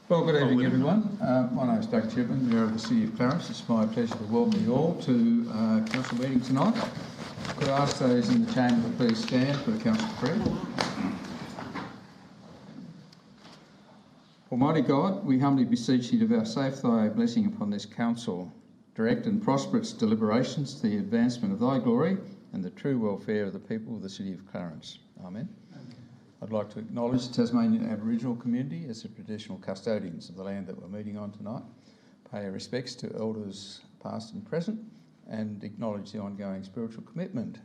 Well, good evening, everyone. My name is Doug Chipman, Mayor of the City of Clarence. It's my pleasure to welcome you all to Council meeting tonight. Could I ask those in the chamber to please stand for the Council prayer? Almighty God, we humbly beseech thee to vouchsafe thy blessing upon this council. Direct and prosper its deliberations to the advancement of thy glory and the true welfare of the people of the City of Clarence. Amen. I'd like to acknowledge the Tasmanian Aboriginal community as the traditional custodians of the land that we're meeting on tonight, pay our respects to elders past and present, and acknowledge the ongoing spiritual commitment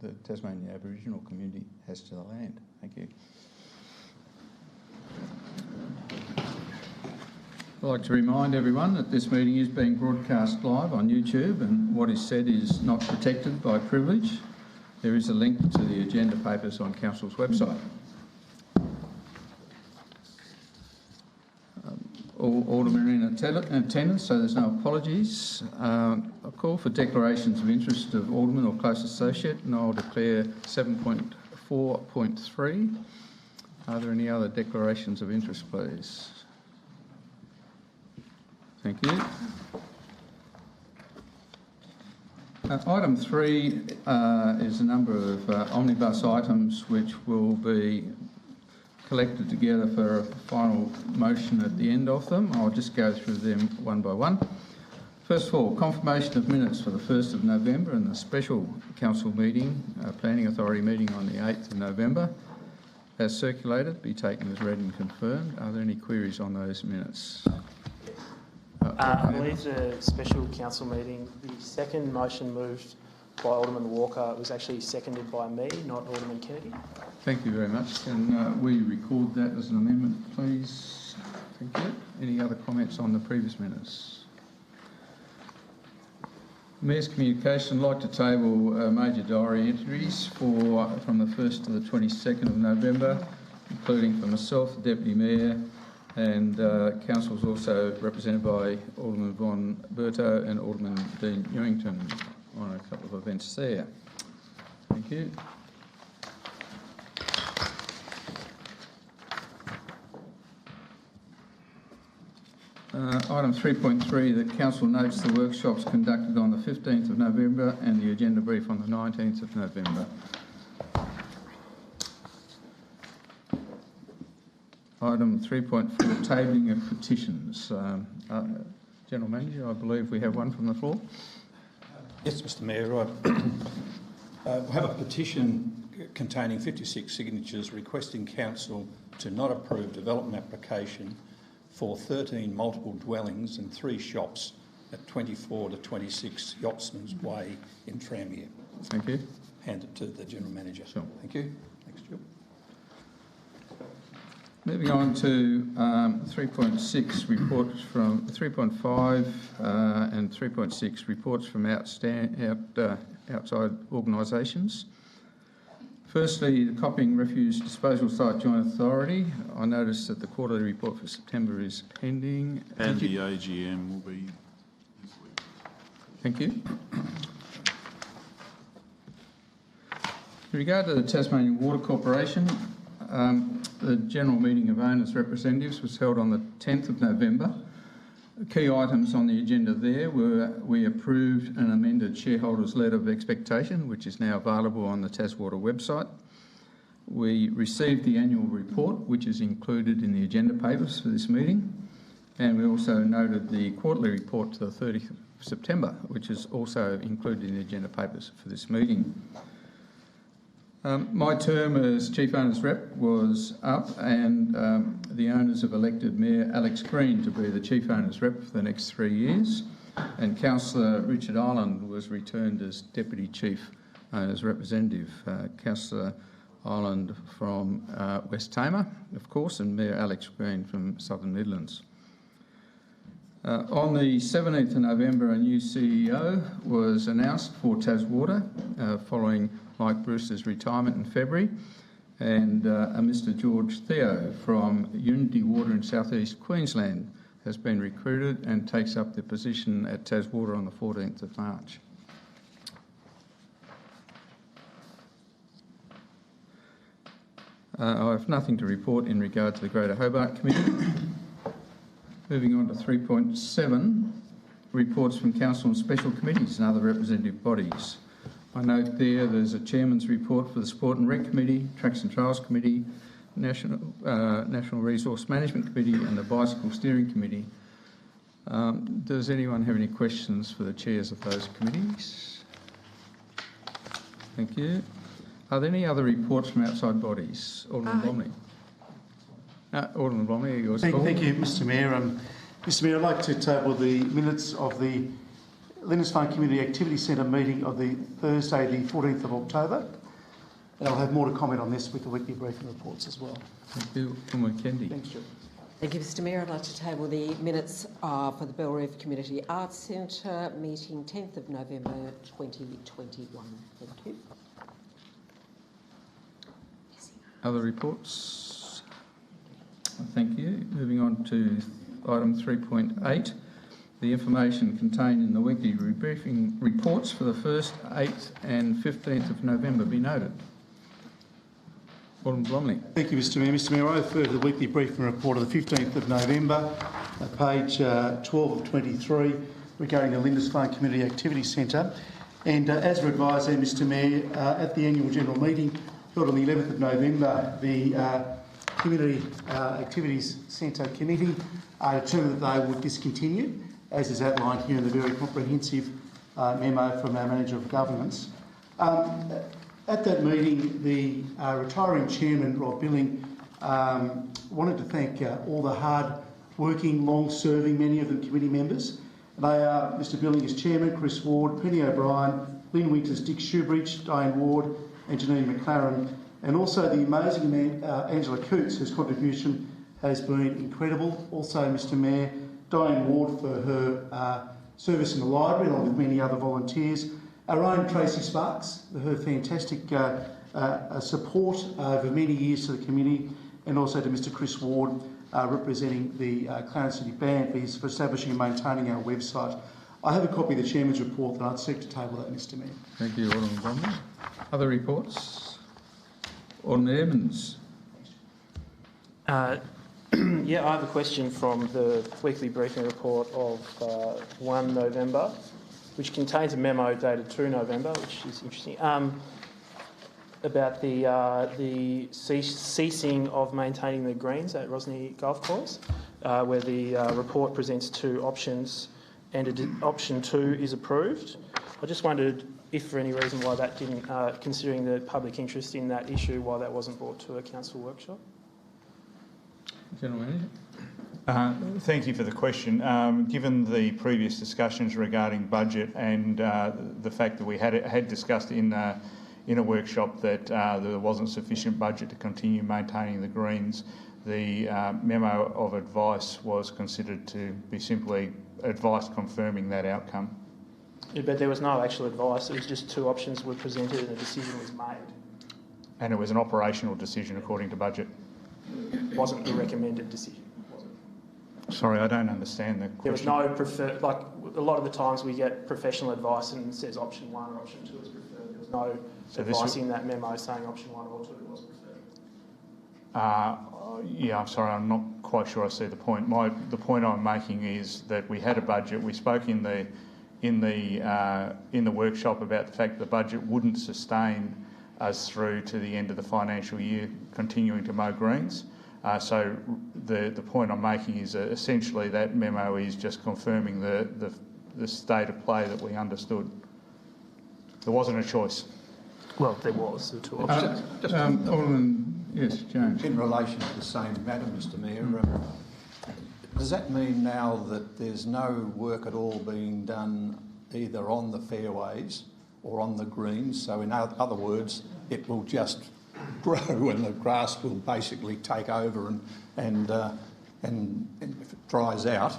the Tasmanian Aboriginal community has to the land. Thank you. I'd like to remind everyone that this meeting is being broadcast live on YouTube, and what is said is not protected by privilege. There is a link to the agenda papers on Council's website. All aldermen are in attendance, so there's no apologies. I'll call for declarations of interest of alderman or close associate, and I'll declare 7.4.3. Are there any other declarations of interest, please? Thank you. Item 3 is a number of omnibus items which will be collected together for a final motion at the end of them. I'll just go through them one by one. First of all, confirmation of minutes for the 1st of November and the special council meeting, Planning Authority meeting on the 8th of November, as circulated, be taken as read and confirmed. Are there any queries on those minutes? I believe the special council meeting, the second motion moved by Alderman Walker was actually seconded by me, not Alderman Kennedy. Thank you very much. Can we record that as an amendment, please? Thank you. Any other comments on the previous minutes? Mayor's communication, I'd like to table major diary entries from the 1st to the 22nd of November, including for myself, the Deputy Mayor, and Council is also represented by Alderman Von Berto and Alderman Dean Newington on a couple of events there. Thank you. Item 3.3, the Council notes the workshops conducted on the 15th of November and the agenda brief on the 19th of November. Item 3.4, tabling of petitions. General Manager, I believe we have one from the floor. Yes, Mr Mayor. We have a petition containing 56 signatures requesting Council to not approve development application for 13 multiple dwellings and 3 shops at 24 to 26 Yachtsman's Way in Tranmere. Thank you. Hand it to the General Manager. Sure. Thank you. Next, Jill. Moving on to 3.6 reports from 3.5 and 3.6 reports from outside organisations. Firstly, the Copying Refuse Disposal Site Joint Authority. I noticed that the quarterly report for September is pending. And the AGM will be this week. Thank you. In regard to the Tasmanian Water Corporation, the general meeting of owners' representatives was held on the 10th of November. Key items on the agenda there were we approved an amended shareholders' letter of expectation, which is now available on the TasWater website. We received the annual report, which is included in the agenda papers for this meeting. And we also noted the quarterly report to the 30th of September, which is also included in the agenda papers for this meeting. My term as Chief Owners Rep was up, and the owners have elected Mayor Alex Green to be the Chief Owners Rep for the next 3 years, and Councillor Richard Ireland was returned as Deputy Chief Owners Representative. Councillor Ireland from West Tamar, of course, and Mayor Alex Green from Southern Midlands. On the 17th of November, a new CEO was announced for TasWater following Mike Brewster's retirement in February, and a Mr George Theo from Unity Water in South East Queensland has been recruited and takes up the position at TasWater on the 14th of March. I have nothing to report in regard to the Greater Hobart Committee. Moving on to 3.7, reports from council and special committees and other representative bodies. I note there's a chairman's report for the Sport and Rec Committee, Tracks and Trails Committee, National Resource Management Committee and the Bicycle Steering Committee. Does anyone have any questions for the chairs of those committees? Thank you. Are there any other reports from outside bodies? Alderman Bromley. Alderman Bromley, yours. Thank you, Mr Mayor. Mr Mayor, I'd like to table the minutes of the Linus Farm Community Activity Centre meeting of the Thursday, the 14th of October. And I'll have more to comment on this with the weekly briefing reports as well. Thank you. Alderman Kendi. Thanks, Chair. Thank you, Mr Mayor. I'd like to table the minutes for the Belrive Community Arts Centre meeting 10th of November 2021. Thank you. Other reports? Thank you. Moving on to item 3.8. The information contained in the weekly briefing reports for the 1st, 8th and 15th of November be noted. Alderman Bromley. Thank you, Mr Mayor. Mr Mayor, I refer to the weekly briefing report of the 15th of November, page 12 of 23, regarding the Lindisfarne Community Activity Centre. And as we're advised there, Mr Mayor, at the annual general meeting held on the 11th of November, the Community Activities Centre Committee determined that they would discontinue, as is outlined here in the very comprehensive memo from our Manager of Governance. At that meeting, the retiring chairman, Rob Billing, wanted to thank all the hard-working, long-serving, many of them committee members. They are Mr Billing as chairman, Chris Ward, Penny O'Brien, Lynn Winters, Dick Shoebridge, Diane Ward and Janine McLaren, and also the amazing Angela Coots, whose contribution has been incredible. Also, Mr Mayor, Diane Ward for her service in the library, along with many other volunteers. Our own Tracy Sparks, her fantastic support over many years to the committee, and also to Mr Chris Ward, representing the Clarence City Band for establishing and maintaining our website. I have a copy of the Chairman's report that I'd seek to table that, Mr Mayor. Thank you, Alderman Bromley. Other reports? Alderman Evans. Yeah, I have a question from the weekly briefing report of 1 November, which contains a memo dated 2 November, which is interesting, about the ceasing of maintaining the greens at Rosny Golf Course, where the report presents two options and option 2 is approved. I just wondered if for any reason why that didn't, considering the public interest in that issue, why that wasn't brought to a council workshop. General Manager. Thank you for the question. Given the previous discussions regarding budget and the fact that we had discussed in a workshop that there wasn't sufficient budget to continue maintaining the greens, the memo of advice was considered to be simply advice confirming that outcome. Yeah, but there was no actual advice, it was just two options were presented and a decision was made. And it was an operational decision according to budget. It wasn't the recommended decision. Sorry, I don't understand the question. There was no preferred, like a lot of the times we get professional advice and it says option 1 or option 2 is preferred. There was no advice in that memo saying option 1 or 2 was preferred. Yeah, I'm sorry, I'm not quite sure I see the point. The point I'm making is that we had a budget. We spoke in the workshop about the fact the budget wouldn't sustain us through to the end of the financial year continuing to mow greens. So the point I'm making is essentially that memo is just confirming the state of play that we understood. There wasn't a choice. Well, there was the two options. Alderman, yes, James. In relation to the same matter, Mr Mayor, does that mean now that there's no work at all being done either on the fairways or on the greens? So in other words, it will just grow and the grass will basically take over and if it dries out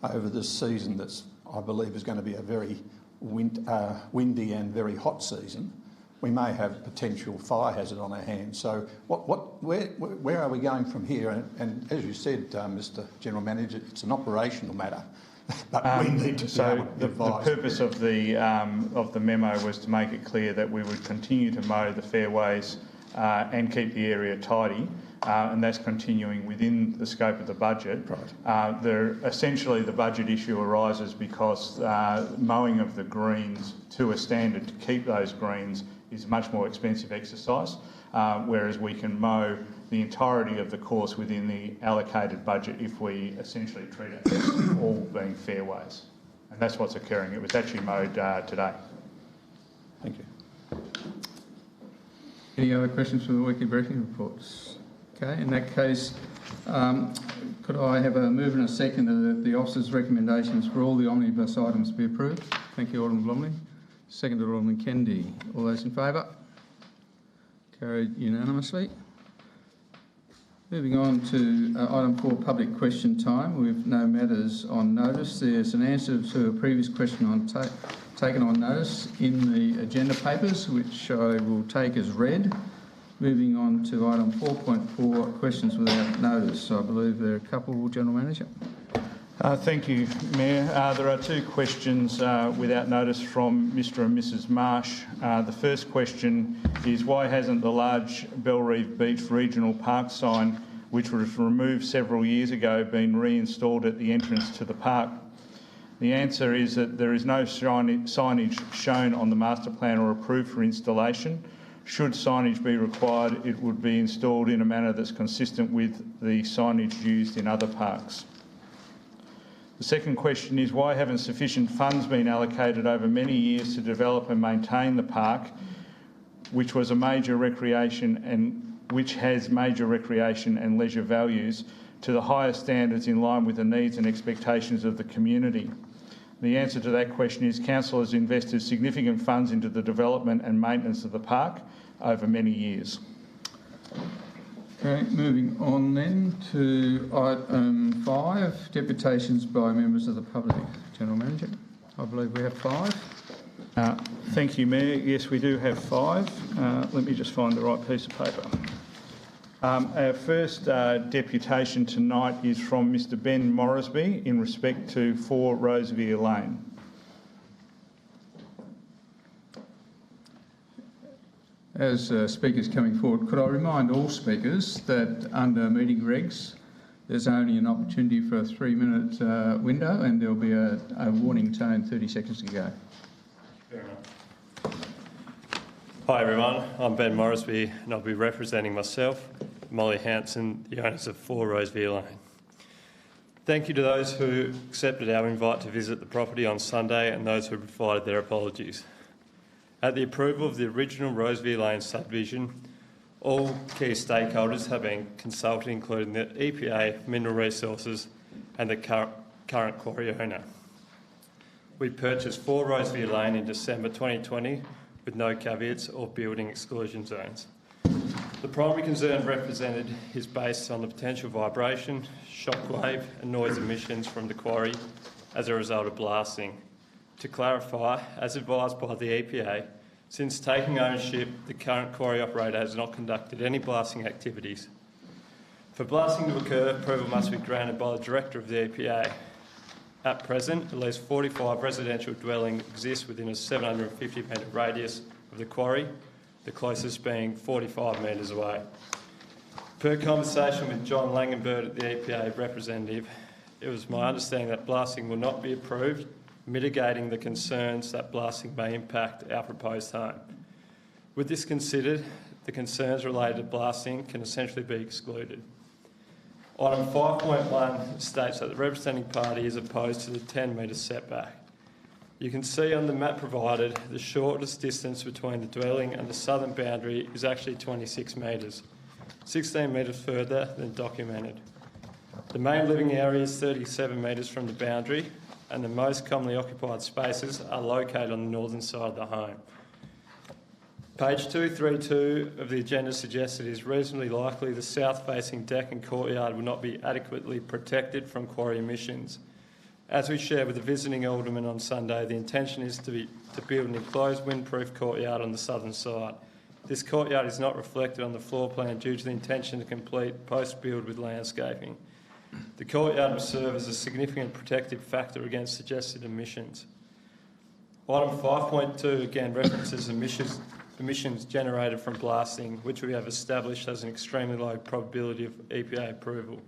over this season that's, I believe, is going to be a very windy and very hot season, we may have potential fire hazard on our hands. So where are we going from here? And as you said, Mr General Manager, it's an operational matter. But we need to the purpose of the memo was to make it clear that we would continue to mow the fairways and keep the area tidy, and that's continuing within the scope of the budget. Right. Essentially, the budget issue arises because mowing of the greens to a standard to keep those greens is a much more expensive exercise, whereas we can mow the entirety of the course within the allocated budget if we essentially treat it as all being fairways. And that's what's occurring. It was actually mowed today. Thank you. Any other questions for the weekly briefing reports? Okay, in that case, could I have a move and a second that the officer's recommendations for all the omnibus items be approved? Thank you, Alderman Blomley. Seconded, Alderman Kennedy. All those in favour? Carried unanimously. Moving on to item 4, public question time. We have no matters on notice. There's an answer to a previous question on taken on notice in the agenda papers, which I will take as read. Moving on to item 4.4, questions without notice. I believe there are a couple, General Manager. Thank you, Mayor. There are 2 questions without notice from Mr and Mrs Marsh. The first question is, why hasn't the large Bellreeve Beach Regional Park sign, which was removed several years ago, been reinstalled at the entrance to the park? The answer is that there is no signage shown on the master plan or approved for installation. Should signage be required, it would be installed in a manner that's consistent with the signage used in other parks. The second question is, why haven't sufficient funds been allocated over many years to develop and maintain the park, which has major recreation and leisure values, to the highest standards in line with the needs and expectations of the community? The answer to that question is Council has invested significant funds into the development and maintenance of the park over many years. Okay, moving on then to item 5, deputations by members of the public. General Manager, I believe we have 5. Thank you, Mayor. Yes, we do have 5. Let me just find the right piece of paper. Our first deputation tonight is from Mr Ben Moresby in respect to 4 Rosevere Lane. As speakers coming forward, could I remind all speakers that under meeting regs, there's only an opportunity for a 3-minute window, and there'll be a warning tone 30 seconds to go. Fair enough. Hi everyone, I'm Ben Moresby and I'll be representing myself, Molly Hanson, the owners of 4 Rosevere Lane. Thank you to those who accepted our invite to visit the property on Sunday and those who provided their apologies. At the approval of the original Rosevere Lane subdivision, all key stakeholders have been consulted, including the EPA, Mineral Resources and the current quarry owner. We purchased 4 Rosevere Lane in December 2020 with no caveats or building exclusion zones. The primary concern represented is based on the potential vibration, shockwave and noise emissions from the quarry as a result of blasting. To clarify, as advised by the EPA, since taking ownership, the current quarry operator has not conducted any blasting activities. For blasting to occur, approval must be granted by the Director of the EPA. At present, at least 45 residential dwellings exist within a 750 metre radius of the quarry, the closest being 45 metres away. Per conversation with John Langenberg, the EPA representative, it was my understanding that blasting will not be approved, mitigating the concerns that blasting may impact our proposed home. With this considered, the concerns related to blasting can essentially be excluded. Item 5.1 states that the representing party is opposed to the 10-metre setback. You can see on the map provided the shortest distance between the dwelling and the southern boundary is actually 26 metres, 16 metres further than documented. The main living area is 37 metres from the boundary, and the most commonly occupied spaces are located on the northern side of the home. Page 232 of the agenda suggests it is reasonably likely the south-facing deck and courtyard will not be adequately protected from quarry emissions. As we shared with the visiting alderman on Sunday, the intention is to build an enclosed windproof courtyard on the southern side. This courtyard is not reflected on the floor plan due to the intention to complete post-build with landscaping. The courtyard will serve as a significant protective factor against suggested emissions. Item 5.2 again references emissions generated from blasting, which we have established has an extremely low probability of EPA approval.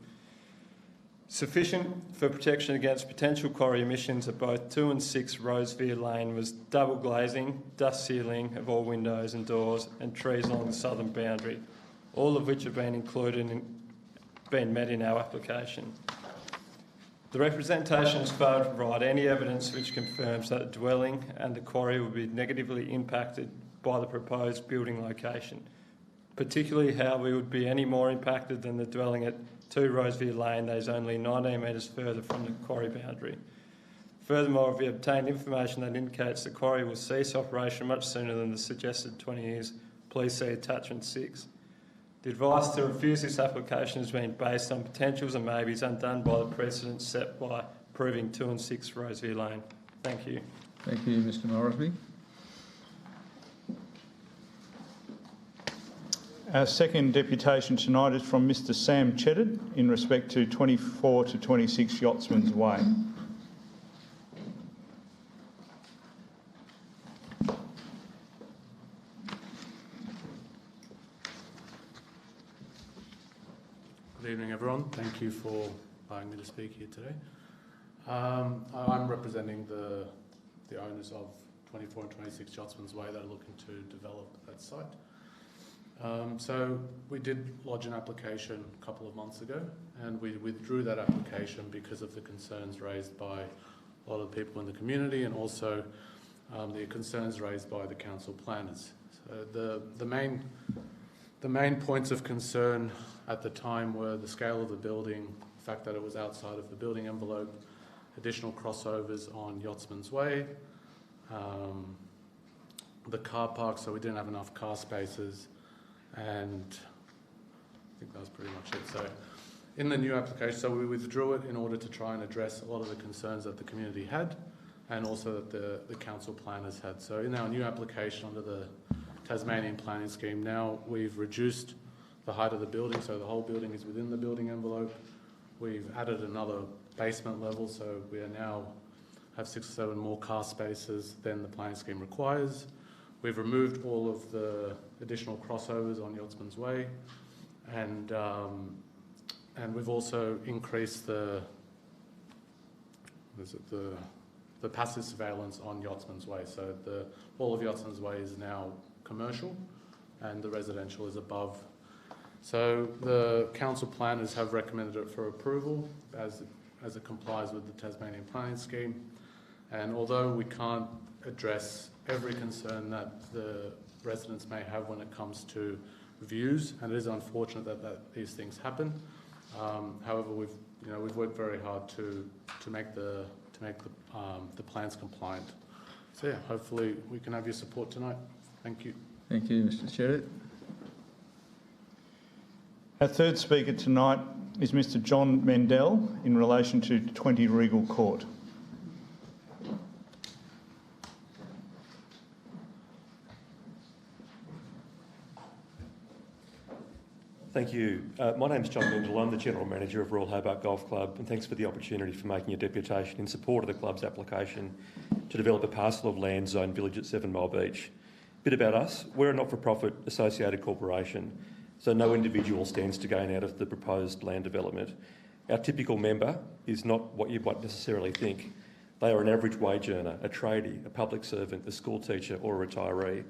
Sufficient for protection against potential quarry emissions at both 2 and 6 Rosevere Lane was double glazing, dust sealing of all windows and doors, and trees along the southern boundary, all of which have been been met in our application. The representation has failed to provide any evidence which confirms that the dwelling and the quarry will be negatively impacted by the proposed building location, particularly how we would be any more impacted than the dwelling at 2 Rosevere Lane that is only 19 metres further from the quarry boundary. Furthermore, we obtained information that indicates the quarry will cease operation much sooner than the suggested 20 years. Please see attachment 6. The advice to refuse this application has been based on potentials and maybes undone by the precedent set by approving 2 and 6 Rosevere Lane. Thank you. Thank you, Mr Morrisby. Our second deputation tonight is from Mr Sam Cheddard in respect to 24 to 26 Yachtsman's Way. Good evening, everyone. Thank you for allowing me to speak here today. I'm representing the owners of 24 and 26 Yachtsman's Way that are looking to develop that site. So we did lodge an application a couple of months ago, and we withdrew that application because of the concerns raised by a lot of people in the community, and also the concerns raised by the council planners. So the main points of concern at the time were the scale of the building, the fact that it was outside of the building envelope, additional crossovers on Yachtsman's Way, the car park, so we didn't have enough car spaces, and I think that was pretty much it. So in the new application, so we withdrew it in order to try and address a lot of the concerns that the community had, and also that the council planners had. So in our new application under the Tasmanian planning scheme, now we've reduced the height of the building, so the whole building is within the building envelope. We've added another basement level, so we are now have 6 or 7 more car spaces than the planning scheme requires. We've removed all of the additional crossovers on Yachtsman's Way, and we've also increased the passive surveillance on Yachtsman's Way. So all of Yachtsman's Way is now commercial, and the residential is above. So the council planners have recommended it for approval as it complies with the Tasmanian planning scheme. And although we can't address every concern that the residents may have when it comes to views, and it is unfortunate that these things happen. However, we've worked very hard to make the plans compliant. So yeah, hopefully we can have your support tonight. Thank you. Thank you, Mr Cheddar. Our third speaker tonight is Mr John Mendel in relation to 20 Regal Court. Thank you. My name is John Mendel. I'm the General Manager of Royal Hobart Golf Club, and thanks for the opportunity for making a deputation in support of the club's application to develop a parcel of land zone village at 7 Mile Beach. Bit about us. We're a not-for-profit associated corporation, so no individual stands to gain out of the proposed land development. Our typical member is not what you might necessarily think. They are an average wage earner, a tradie, a public servant, a school teacher or a retiree.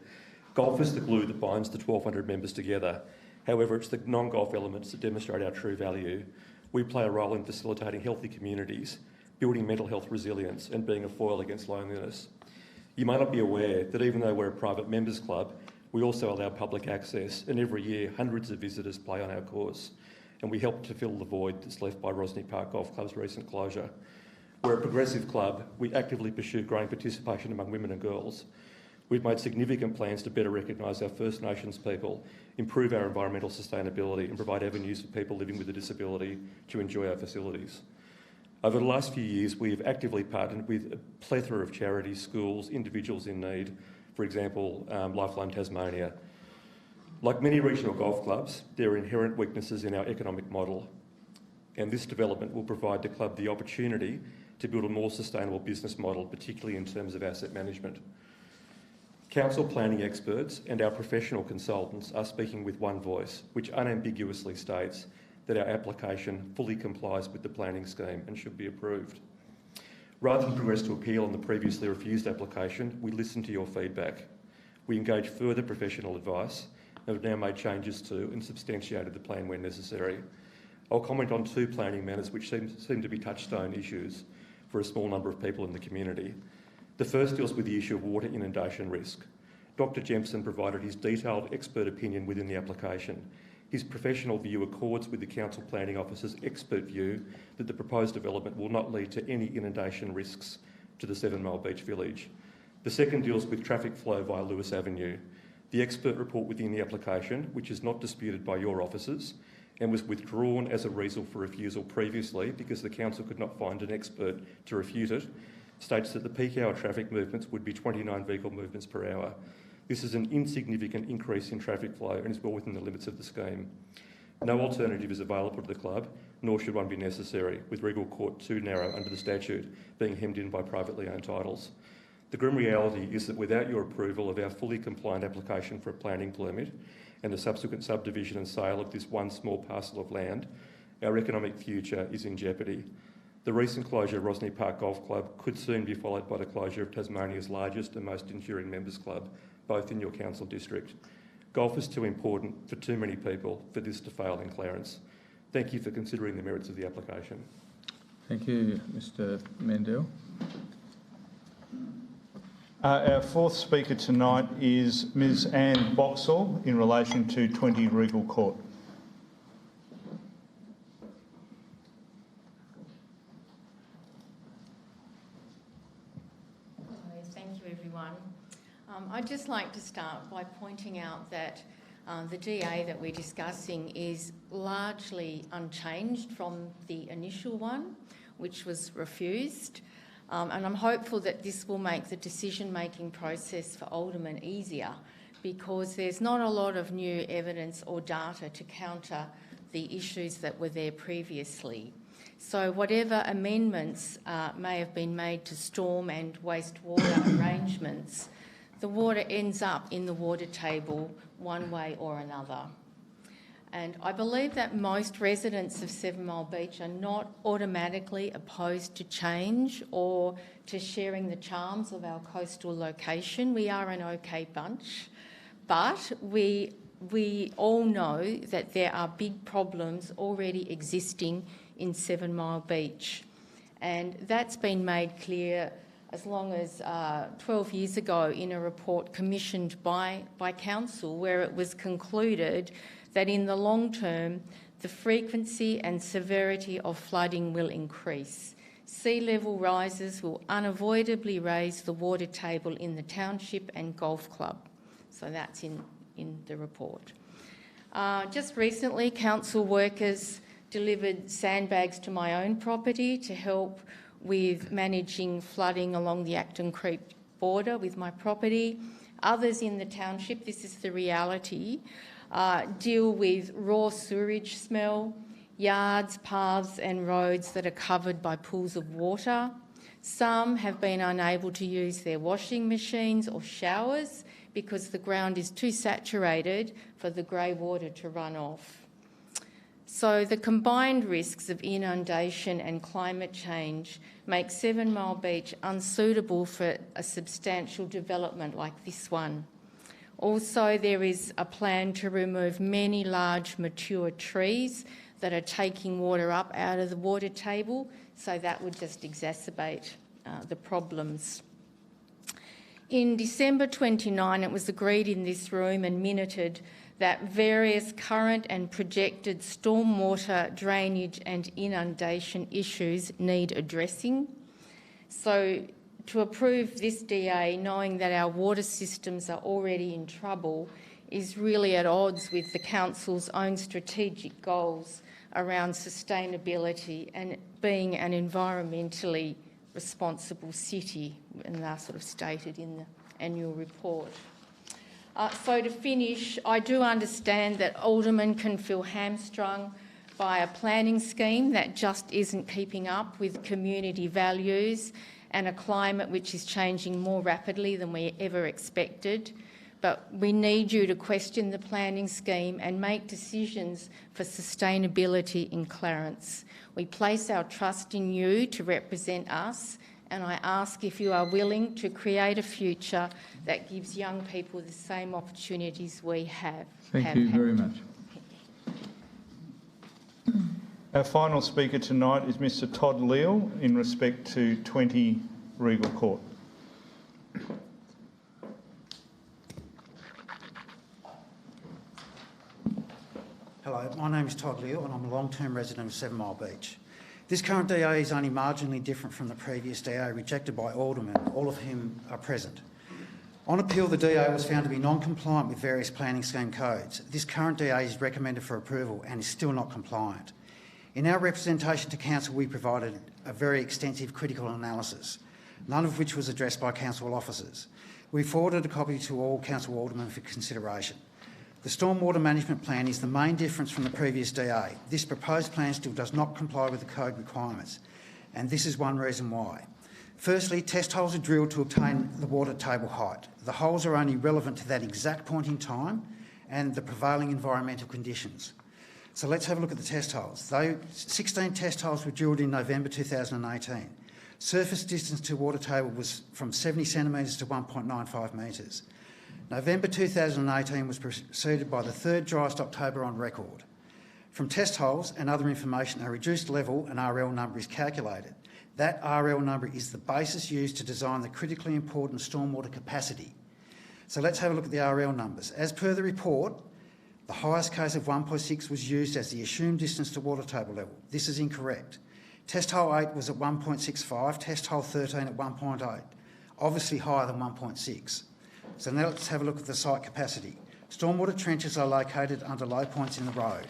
Golf is the glue that binds the 1,200 members together. However, it's the non-golf elements that demonstrate our true value. We play a role in facilitating healthy communities, building mental health resilience and being a foil against loneliness. You may not be aware that even though we're a private members club, we also allow public access, and every year hundreds of visitors play on our course, and we help to fill the void that's left by Rosny Park Golf Club's recent closure. We're a progressive club. We actively pursue growing participation among women and girls. We've made significant plans to better recognise our First Nations people, improve our environmental sustainability and provide avenues for people living with a disability to enjoy our facilities. Over the last few years, we have actively partnered with a plethora of charities, schools, individuals in need, for example, Lifeline Tasmania. Like many regional golf clubs, there are inherent weaknesses in our economic model, and this development will provide the club the opportunity to build a more sustainable business model, particularly in terms of asset management. Council planning experts and our professional consultants are speaking with one voice, which unambiguously states that our application fully complies with the planning scheme and should be approved. Rather than progress to appeal on the previously refused application, we listened to your feedback. We engaged further professional advice and have now made changes to and substantiated the plan where necessary. I'll comment on two planning matters which seem to be touchstone issues for a small number of people in the community. The first deals with the issue of water inundation risk. Dr Jempson provided his detailed expert opinion within the application. His professional view accords with the Council Planning Officer's expert view that the proposed development will not lead to any inundation risks to the 7 Mile Beach Village. The second deals with traffic flow via Lewis Avenue. The expert report within the application, which is not disputed by your officers and was withdrawn as a reason for refusal previously because the Council could not find an expert to refute it, states that the peak hour traffic movements would be 29 vehicle movements per hour. This is an insignificant increase in traffic flow and is well within the limits of the scheme. No alternative is available to the club, nor should one be necessary, with Regal Court too narrow under the statute, being hemmed in by privately owned titles. The grim reality is that without your approval of our fully compliant application for a planning permit and the subsequent subdivision and sale of this one small parcel of land, our economic future is in jeopardy. The recent closure of Rosny Park Golf Club could soon be followed by the closure of Tasmania's largest and most enduring members club, both in your council district. Golf is too important for too many people for this to fail in Clarence. Thank you for considering the merits of the application. Thank you, Mr Mendel. Our fourth speaker tonight is Ms Anne Boxall in relation to 20 Regal Court. Thank you, everyone. I'd just like to start by pointing out that the DA that we're discussing is largely unchanged from the initial one, which was refused. And I'm hopeful that this will make the decision-making process for aldermen easier because there's not a lot of new evidence or data to counter the issues that were there previously. So whatever amendments may have been made to storm and wastewater arrangements, the water ends up in the water table one way or another. And I believe that most residents of 7 Mile Beach are not automatically opposed to change or to sharing the charms of our coastal location. We are an okay bunch, but we all know that there are big problems already existing in 7 Mile Beach. And that's been made clear as long as 12 years ago in a report commissioned by Council, where it was concluded that in the long term, the frequency and severity of flooding will increase. Sea level rises will unavoidably raise the water table in the township and golf club. So that's in the report. Just recently, council workers delivered sandbags to my own property to help with managing flooding along the Acton Creek border with my property. Others in the township, this is the reality, deal with raw sewage smell, yards, paths and roads that are covered by pools of water. Some have been unable to use their washing machines or showers because the ground is too saturated for the grey water to run off. So the combined risks of inundation and climate change make 7 Mile Beach unsuitable for a substantial development like this one. Also, there is a plan to remove many large mature trees that are taking water up out of the water table, so that would just exacerbate the problems. In December 29, it was agreed in this room and minuted that various current and projected stormwater, drainage and inundation issues need addressing. So to approve this DA, knowing that our water systems are already in trouble, is really at odds with the Council's own strategic goals around sustainability and being an environmentally responsible city, and they're sort of stated in the annual report. So to finish, I do understand that aldermen can feel hamstrung by a planning scheme that just isn't keeping up with community values and a climate which is changing more rapidly than we ever expected. But we need you to question the planning scheme and make decisions for sustainability in Clarence. We place our trust in you to represent us, and I ask if you are willing to create a future that gives young people the same opportunities we have. Thank you very much. Our final speaker tonight is Mr Todd Leal in respect to 20 Regal Court. Hello, my name is Todd Leal and I'm a long-term resident of 7 Mile Beach. This current DA is only marginally different from the previous DA rejected by aldermen, all of whom are present. On appeal, the DA was found to be non-compliant with various planning scheme codes. This current DA is recommended for approval and is still not compliant. In our representation to Council, we provided a very extensive critical analysis, none of which was addressed by Council officers. We forwarded a copy to all Council aldermen for consideration. The Stormwater Management Plan is the main difference from the previous DA. This proposed plan still does not comply with the code requirements, and this is one reason why. Firstly, test holes are drilled to obtain the water table height. The holes are only relevant to that exact point in time and the prevailing environmental conditions. So let's have a look at the test holes. 16 test holes were drilled in November 2018. Surface distance to water table was from 70 centimetres to 1.95 metres. November 2018 was preceded by the third driest October on record. From test holes and other information, a reduced level and RL number is calculated. That RL number is the basis used to design the critically important stormwater capacity. So let's have a look at the RL numbers. As per the report, the highest case of 1.6 was used as the assumed distance to water table level. This is incorrect. Test hole 8 was at 1.65, test hole 13 at 1.8, obviously higher than 1.6. So now let's have a look at the site capacity. Stormwater trenches are located under low points in the road.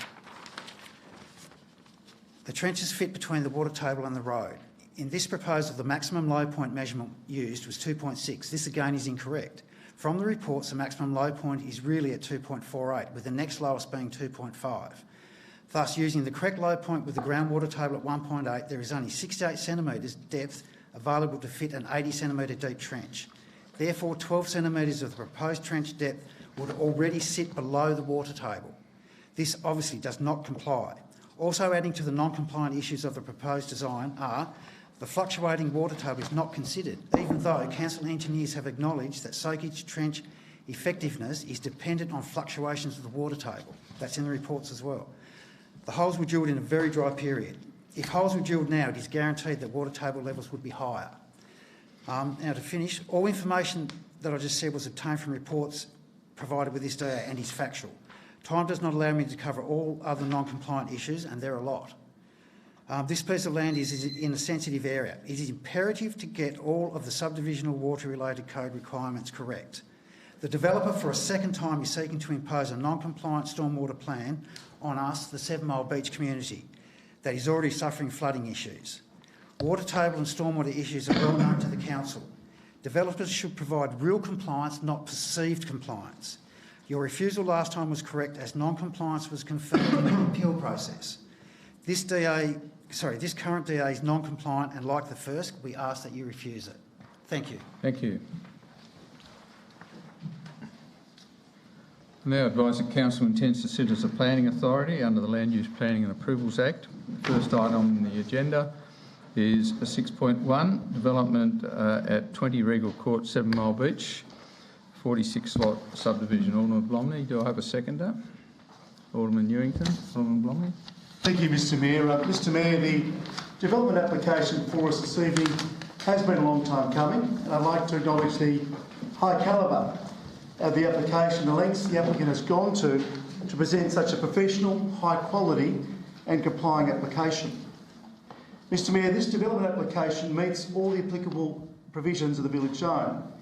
The trenches fit between the water table and the road. In this proposal, the maximum low point measurement used was 2.6. This again is incorrect. From the reports, the maximum low point is really at 2.48, with the next lowest being 2.5. Thus, using the correct low point with the groundwater table at 1.8, there is only 68 centimetres depth available to fit an 80 centimetre deep trench. Therefore, 12 centimetres of the proposed trench depth would already sit below the water table. This obviously does not comply. Also adding to the non-compliant issues of the proposed design are the fluctuating water table is not considered, even though council engineers have acknowledged that soakage trench effectiveness is dependent on fluctuations of the water table. That's in the reports as well. The holes were drilled in a very dry period. If holes were drilled now, it is guaranteed that water table levels would be higher. Now to finish, all information that I just said was obtained from reports provided with this data and is factual. Time does not allow me to cover all other non-compliant issues, and there are a lot. This piece of land is in a sensitive area. It is imperative to get all of the subdivisional water-related code requirements correct. The developer, for a second time, is seeking to impose a non-compliant stormwater plan on us, the 7 Mile Beach community, that is already suffering flooding issues. Water table and stormwater issues are well known to the council. Developers should provide real compliance, not perceived compliance. Your refusal last time was correct, as non-compliance was confirmed in the appeal process. This current DA is non-compliant, and like the first, we ask that you refuse it. Thank you. Thank you. I now advise that Council intends to sit as a planning authority under the Land Use Planning and Approvals Act. The first item on the agenda is 6.1, development at 20 Regal Court, 7 Mile Beach, 46 lot subdivision. Alderman Blomley, do I have a seconder? Alderman Newington, Alderman Blomley. Thank you, Mr Mayor. Mr Mayor, the development application for us this evening has been a long time coming, and I'd like to acknowledge the high calibre of the application, the lengths the applicant has gone to present such a professional, high quality and complying application. Mr Mayor, this development application meets all the applicable provisions of the village zone.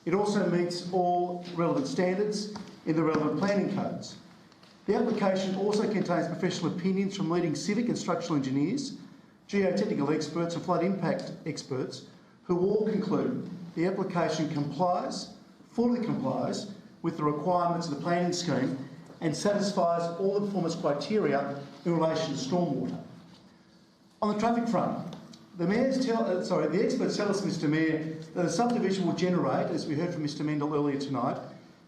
It also meets all relevant standards in the relevant planning codes. The application also contains professional opinions from leading civic and structural engineers, geotechnical experts and flood impact experts, who all conclude the application fully complies with the requirements of the planning scheme and satisfies all the performance criteria in relation to stormwater. On the traffic front, The experts tell us, Mr Mayor, that a subdivision will generate, as we heard from Mr Mendel earlier tonight,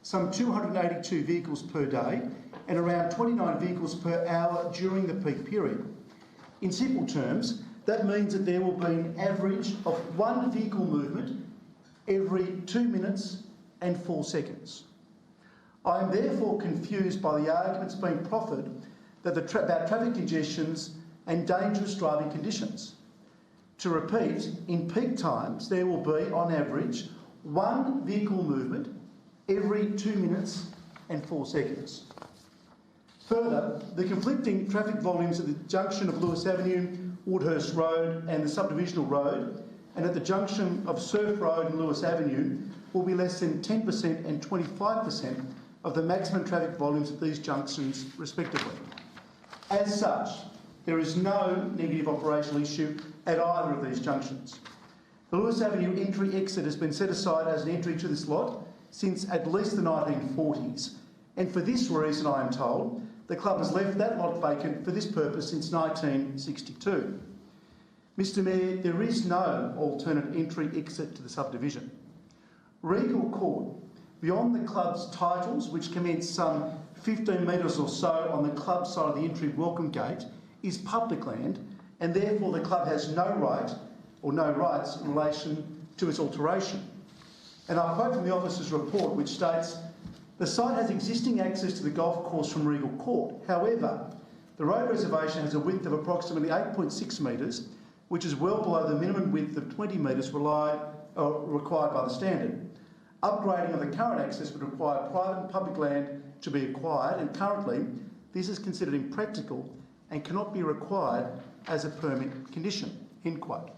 some 282 vehicles per day and around 29 vehicles per hour during the peak period. In simple terms, that means that there will be an average of one vehicle movement every 2 minutes and 4 seconds. I am therefore confused by the arguments being proffered that about traffic congestions and dangerous driving conditions. To repeat, in peak times there will be, on average, one vehicle movement every 2 minutes and 4 seconds. Further, the conflicting traffic volumes at the junction of Lewis Avenue, Woodhurst Road and the Subdivisional Road, and at the junction of Surf Road and Lewis Avenue, will be less than 10% and 25% of the maximum traffic volumes at these junctions respectively. As such, there is no negative operational issue at either of these junctions. The Lewis Avenue entry-exit has been set aside as an entry to this lot since at least the 1940s, and for this reason, I am told, the club has left that lot vacant for this purpose since 1962. Mr Mayor, there is no alternate entry-exit to the subdivision. Regal Court, beyond the club's titles, which commence some 15 metres or so on the club side of the entry welcome gate, is public land, and therefore the club has no right or no rights in relation to its alteration. And I quote from the officer's report, which states, "The site has existing access to the golf course from Regal Court. However, the road reservation has a width of approximately 8.6 metres, which is well below the minimum width of 20 metres required by the standard. Upgrading of the current access would require private and public land to be acquired, and currently this is considered impractical and cannot be required as a permit condition." End quote.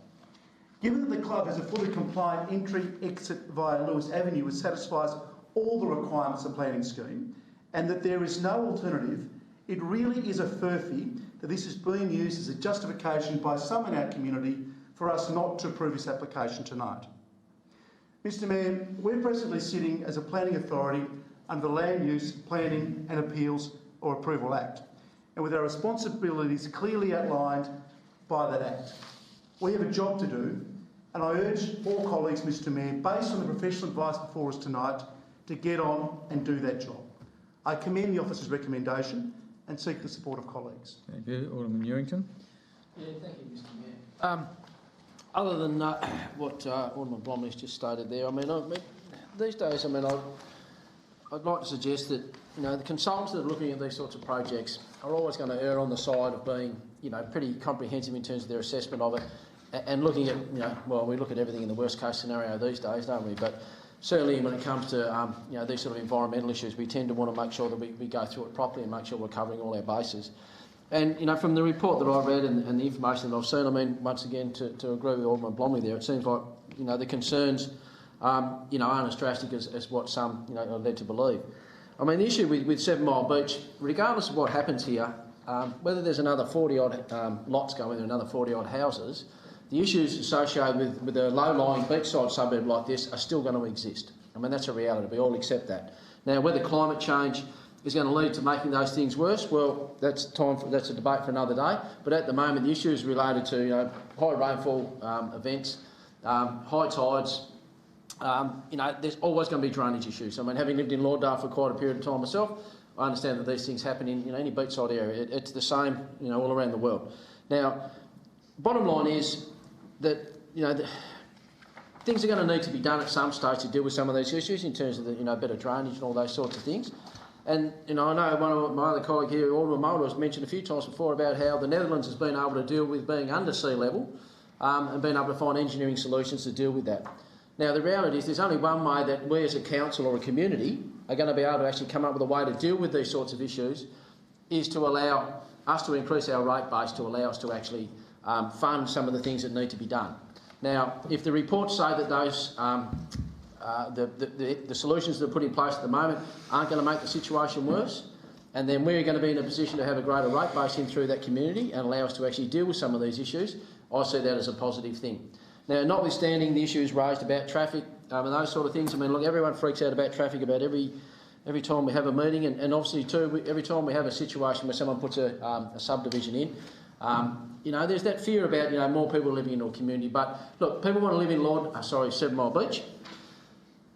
Given that the club has a fully compliant entry-exit via Lewis Avenue which satisfies all the requirements of the planning scheme, and that there is no alternative, it really is a furphy that this is being used as a justification by some in our community for us not to approve this application tonight. Mr Mayor, we're presently sitting as a planning authority under the Land Use, Planning and Appeals or Approval Act, and with our responsibilities clearly outlined by that Act. We have a job to do, and I urge all colleagues, Mr Mayor, based on the professional advice before us tonight, to get on and do that job. I commend the officer's recommendation and seek the support of colleagues. Thank you. Alderman Ewington. Yeah, thank you, Mr Mayor. Other than what Alderman Bromley's just stated there, I mean, these days, I'd like to suggest that, the consultants that are looking at these sorts of projects are always going to err on the side of being, pretty comprehensive in terms of their assessment of it, and looking at, we look at everything in the worst case scenario these days, don't we? But certainly when it comes to, these sort of environmental issues, we tend to want to make sure that we go through it properly and make sure we're covering all our bases. And, from the report that I read and the information that I've seen, once again, to agree with Alderman Bromley there, it seems like, the concerns, aren't as drastic as what some, are led to believe. The issue with 7 Mile Beach, regardless of what happens here, whether there's another 40-odd lots going there, another 40-odd houses, the issues associated with a low-lying beachside suburb like this are still going to exist. That's a reality. We all accept that. Now, whether climate change is going to lead to making those things worse, well, that's a debate for another day. But at the moment, the issue is related to high rainfall events, high tides. There's always going to be drainage issues. Having lived in Lawdale for quite a period of time myself, I understand that these things happen in any beachside area. It's the same, all around the world. Now, bottom line is that things are going to need to be done at some stage to deal with some of these issues in terms of the better drainage and all those sorts of things. And I know one of my other colleague here, Alderman Mulder, has mentioned a few times before about how the Netherlands has been able to deal with being under sea level and being able to find engineering solutions to deal with that. Now, the reality is there's only one way that we as a council or a community are going to be able to actually come up with a way to deal with these sorts of issues, is to allow us to increase our rate base to allow us to actually fund some of the things that need to be done. Now, if the reports say that those the solutions that are put in place at the moment aren't going to make the situation worse, and then we're going to be in a position to have a greater rate base in through that community and allow us to actually deal with some of these issues, I see that as a positive thing. Now, notwithstanding the issues raised about traffic and those sort of things, look, everyone freaks out about traffic about every time we have a meeting, and obviously too, every time we have a situation where someone puts a subdivision in, you know, there's that fear about, you know, more people living in a community. But look, people want to live in 7 Mile Beach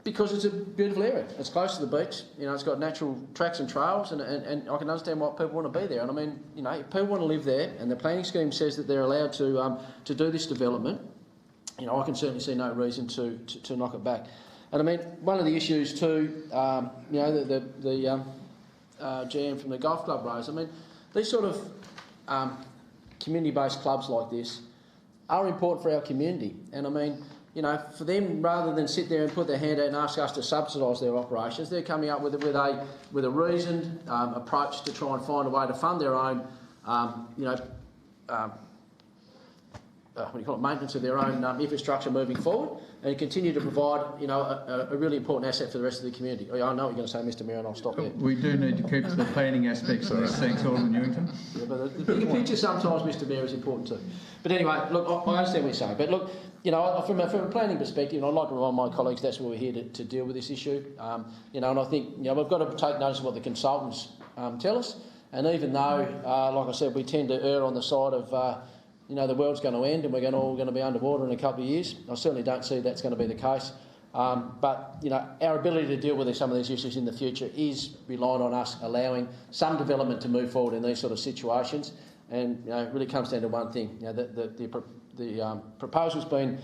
because it's a beautiful area. It's close to the beach. You know, it's got natural tracks and trails, and I can understand why people want to be there. And I mean, you know, if people want to live there, and the planning scheme says that they're allowed to do this development, you know, I can certainly see no reason to knock it back. And I mean, one of the issues too, you know, the GM from the golf club raised. I mean, these sort of community-based clubs like this are important for our community. And I mean, you know, for them, rather than sit there and put their hand out and ask us to subsidise their operations, they're coming up with a reasoned approach to try and find a way to fund their own, you know, maintenance of their own infrastructure moving forward, and continue to provide, you know, a really important asset for the rest of the community. I know what you're going to say, Mr Mayor, and I'll stop there. We do need to keep to the planning aspects of this. Thanks, Alderman Newington. Yeah, but the bigger picture sometimes, Mr Mayor, is important too. But anyway, look, I understand what you're saying. But look, you know, from a planning perspective, I'd like to remind my colleagues that's why we're here to deal with this issue. You know, and I think, you know, we've got to take notice of what the consultants tell us. And even though, like I said, we tend to err on the side of, you know, the world's going to end and we're all going to be underwater in a couple of years, I certainly don't see that's going to be the case. But, you know, our ability to deal with some of these issues in the future is reliant on us allowing some development to move forward in these sort of situations. And, you know, it really comes down to one thing. You know, the proposal's been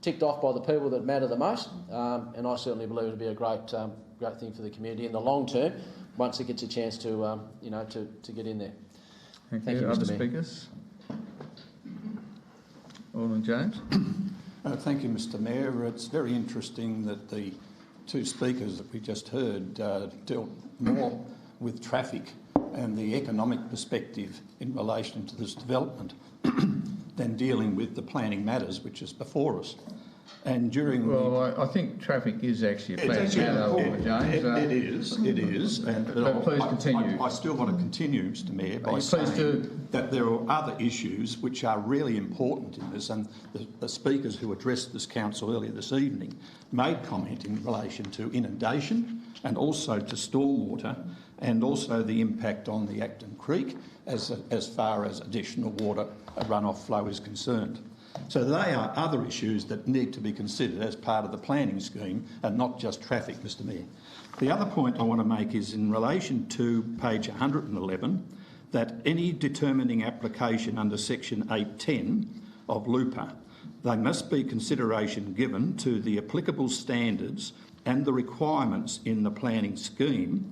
ticked off by the people that matter the most, and I certainly believe it'll be a great thing for the community in the long term once it gets a chance to, you know, to get in there. Thank you, Mr. Other speakers? Alderman James. Thank you, Mr Mayor. It's very interesting that the two speakers that we just heard dealt more with traffic and the economic perspective in relation to this development than dealing with the planning matters which is before us. And during I think traffic is actually a planning matter, Alderman James. It is. But please continue. I still want to continue, Mr Mayor, by saying that there are other issues which are really important in this, and the speakers who addressed this council earlier this evening made comment in relation to inundation and also to stormwater, and also the impact on the Acton Creek as far as additional water runoff flow is concerned. So they are other issues that need to be considered as part of the planning scheme and not just traffic, Mr Mayor. The other point I want to make is in relation to page 111, that any determining application under section 810 of LUPA, they must be consideration given to the applicable standards and the requirements in the planning scheme,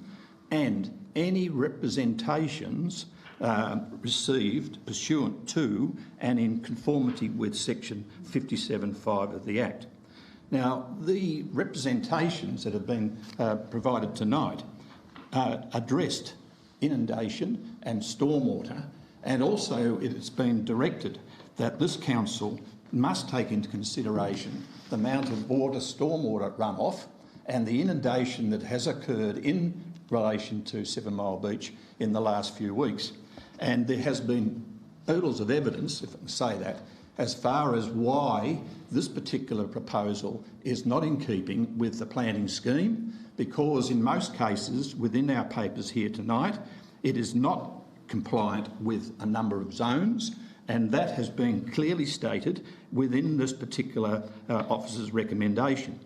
and any representations received pursuant to and in conformity with section 57(5) of the Act. Now, the representations that have been provided tonight addressed inundation and stormwater, and also it has been directed that this council must take into consideration the amount of stormwater runoff and the inundation that has occurred in relation to 7 Mile Beach in the last few weeks. And there has been oodles of evidence, if I can say that, as far as why this particular proposal is not in keeping with the planning scheme, because in most cases within our papers here tonight, it is not compliant with a number of zones, and that has been clearly stated within this particular officer's recommendation.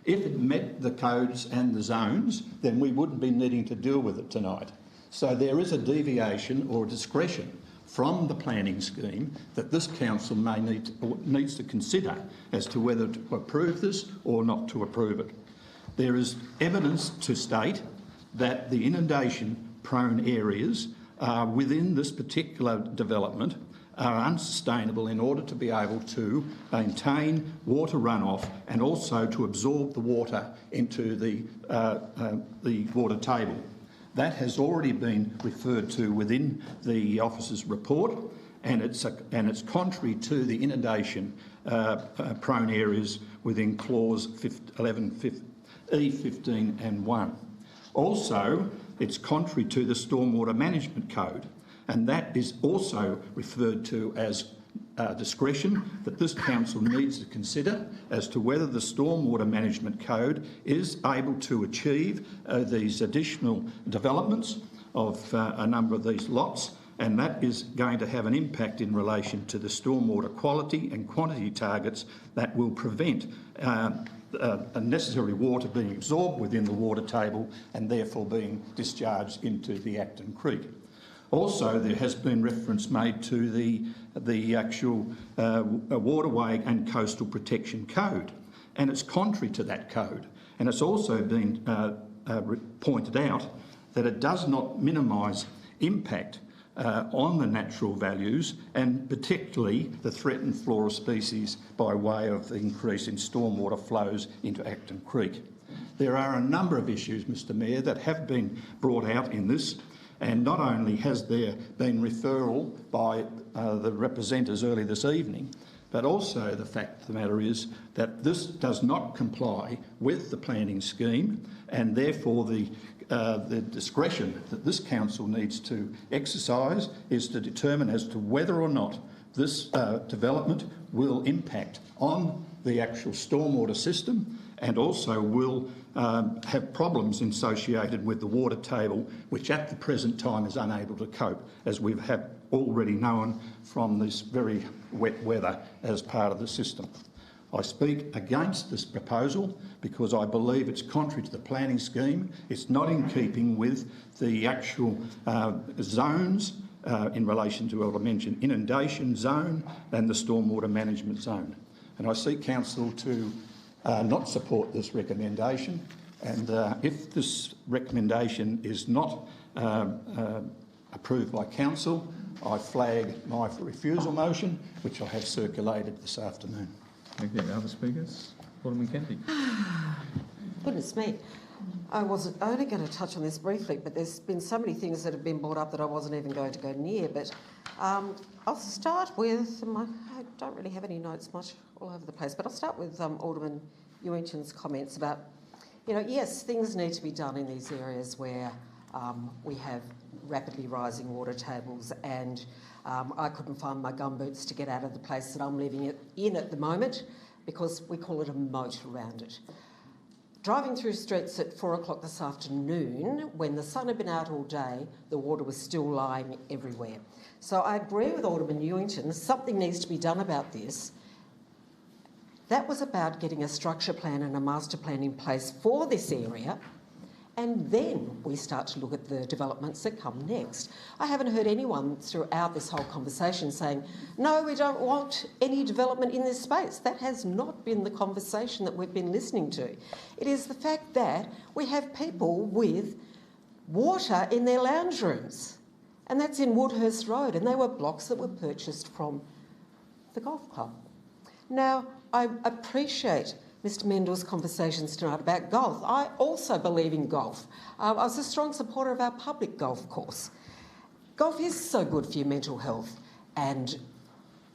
If it met the codes and the zones, then we wouldn't be needing to deal with it tonight. So there is a deviation or discretion from the planning scheme that this council needs to consider as to whether to approve this or not to approve it. There is evidence to state that the inundation-prone areas within this particular development are unsustainable in order to be able to maintain water runoff and also to absorb the water into the water table. That has already been referred to within the officer's report, and it's contrary to the inundation prone areas within clause 11E15 and 1. Also, it's contrary to the Stormwater Management Code, and that is also referred to as discretion that this council needs to consider as to whether the Stormwater Management Code is able to achieve these additional developments of a number of these lots and that is going to have an impact in relation to the stormwater quality and quantity targets that will prevent unnecessary water being absorbed within the water table and therefore being discharged into the Acton Creek. Also, there has been reference made to the actual Waterway and Coastal Protection Code, and it's contrary to that code. And it's also been pointed out that it does not minimise impact on the natural values and particularly the threatened flora species by way of the increase in stormwater flows into Acton Creek. There are a number of issues, Mr Mayor, that have been brought out in this, and not only has there been referral by the representatives early this evening, but also the fact of the matter is that this does not comply with the planning scheme, and therefore the discretion that this council needs to exercise is to determine as to whether or not this development will impact on the actual stormwater system and also will have problems associated with the water table, which at the present time is unable to cope, as we have already known from this very wet weather as part of the system. I speak against this proposal because I believe it's contrary to the planning scheme. It's not in keeping with the actual zones in relation to what I mentioned, inundation zone and the stormwater management zone. And I seek council to not support this recommendation, and if this recommendation is not approved by council, I flag my refusal motion, which I have circulated this afternoon. Thank you. Other speakers? Alderman Kennedy. Goodness me. I wasn't only going to touch on this briefly, but there's been so many things that have been brought up that I wasn't even going to go near. But I'll start with, I don't really have any notes much all over the place, but I'll start with Alderman Ewington's comments about, yes, things need to be done in these areas where we have rapidly rising water tables, and I couldn't find my gumboots to get out of the place that I'm living in at the moment because we call it a moat around it. Driving through streets at 4 o'clock this afternoon, when the sun had been out all day, the water was still lying everywhere. So I agree with Alderman Ewington, something needs to be done about this. That was about getting a structure plan and a master plan in place for this area, and then we start to look at the developments that come next. I haven't heard anyone throughout this whole conversation saying, no, we don't want any development in this space. That has not been the conversation that we've been listening to. It is the fact that we have people with water in their lounge rooms, and that's in Woodhurst Road, and they were blocks that were purchased from the golf club. Now, I appreciate Mr Mendel's conversations tonight about golf. I also believe in golf. I was a strong supporter of our public golf course. Golf is so good for your mental health and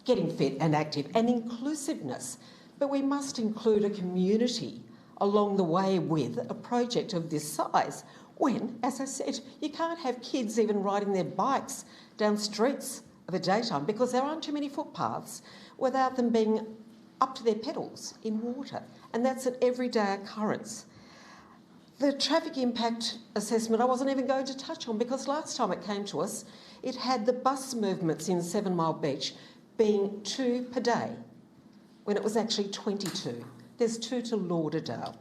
getting fit and active and inclusiveness, but we must include a community along the way with a project of this size when, as I said, you can't have kids even riding their bikes down streets of a daytime because there aren't too many footpaths without them being up to their pedals in water, and that's an everyday occurrence. The traffic impact assessment I wasn't even going to touch on because last time it came to us, it had the bus movements in 7 Mile Beach being 2 per day, when it was actually 22. There's 2 to Lauderdale.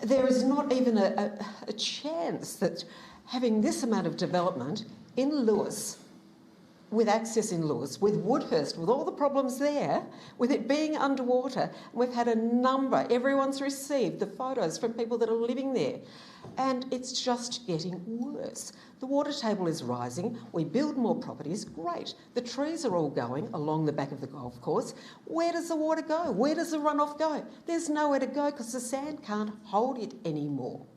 There is not even a chance that having this amount of development in Lewis, with access in Lewis, with Woodhurst, with all the problems there, with it being underwater. We've had a number, everyone's received the photos from people that are living there, and it's just getting worse. The water table is rising, we build more properties, great. The trees are all going along the back of the golf course. Where does the water go? Where does the runoff go? There's nowhere to go because the sand can't hold it anymore.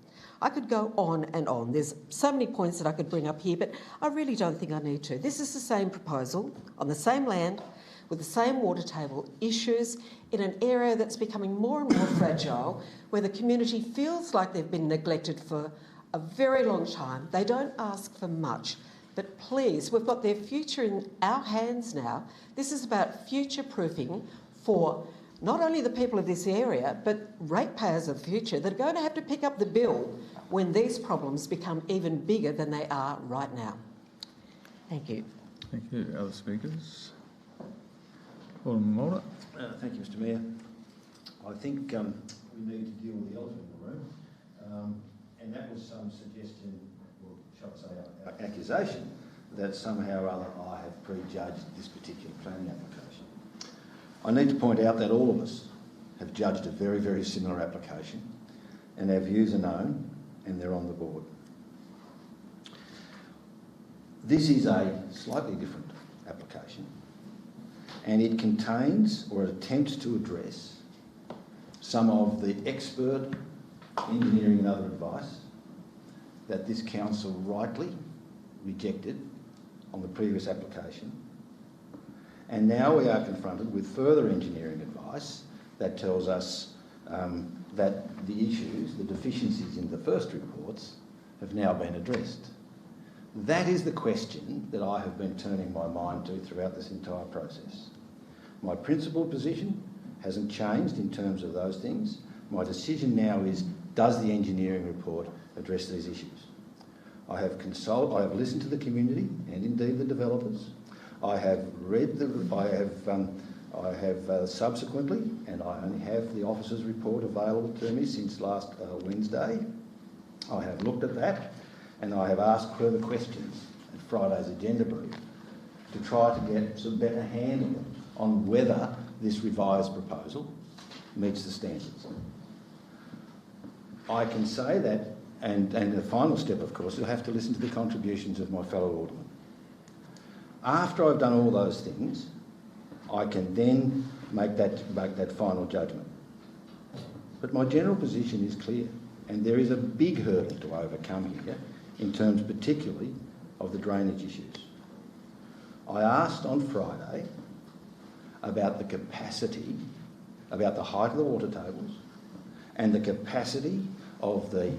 I could go on and on. There's so many points that I could bring up here, but I really don't think I need to. This is the same proposal on the same land with the same water table issues in an area that's becoming more and more fragile, where the community feels like they've been neglected for a very long time. They don't ask for much, but please, we've got their future in our hands now. This is about future-proofing for not only the people of this area, but ratepayers of the future that are going to have to pick up the bill when these problems become even bigger than they are right now. Thank you. Thank you. Other speakers? Alderman Mulder. Thank you, Mr Mayor. I think we need to deal with the elephant in the room, and that was some suggestion, or shall I say accusation, that somehow or other I have prejudged this particular planning application. I need to point out that all of us have judged a very, very similar application, and our views are known and they're on the board. This is a slightly different application, and it contains or attempts to address some of the expert engineering and other advice that this council rightly rejected on the previous application. And now we are confronted with further engineering advice that tells us that the issues, the deficiencies in the first reports have now been addressed. That is the question that I have been turning my mind to throughout this entire process. My principal position hasn't changed in terms of those things. My decision now is, does the engineering report address these issues? I have listened to the community and indeed the developers. I have read I have subsequently, and I only have the officer's report available to me since last Wednesday. I have looked at that, and I have asked further questions at Friday's agenda brief to try to get some better handle on whether this revised proposal meets the standards. I can say that, and the final step, of course, you'll have to listen to the contributions of my fellow aldermen. After I've done all those things, I can then make that final judgment. But my general position is clear, and there is a big hurdle to overcome here in terms particularly of the drainage issues. I asked on Friday about the capacity, about the height of the water tables and the capacity of the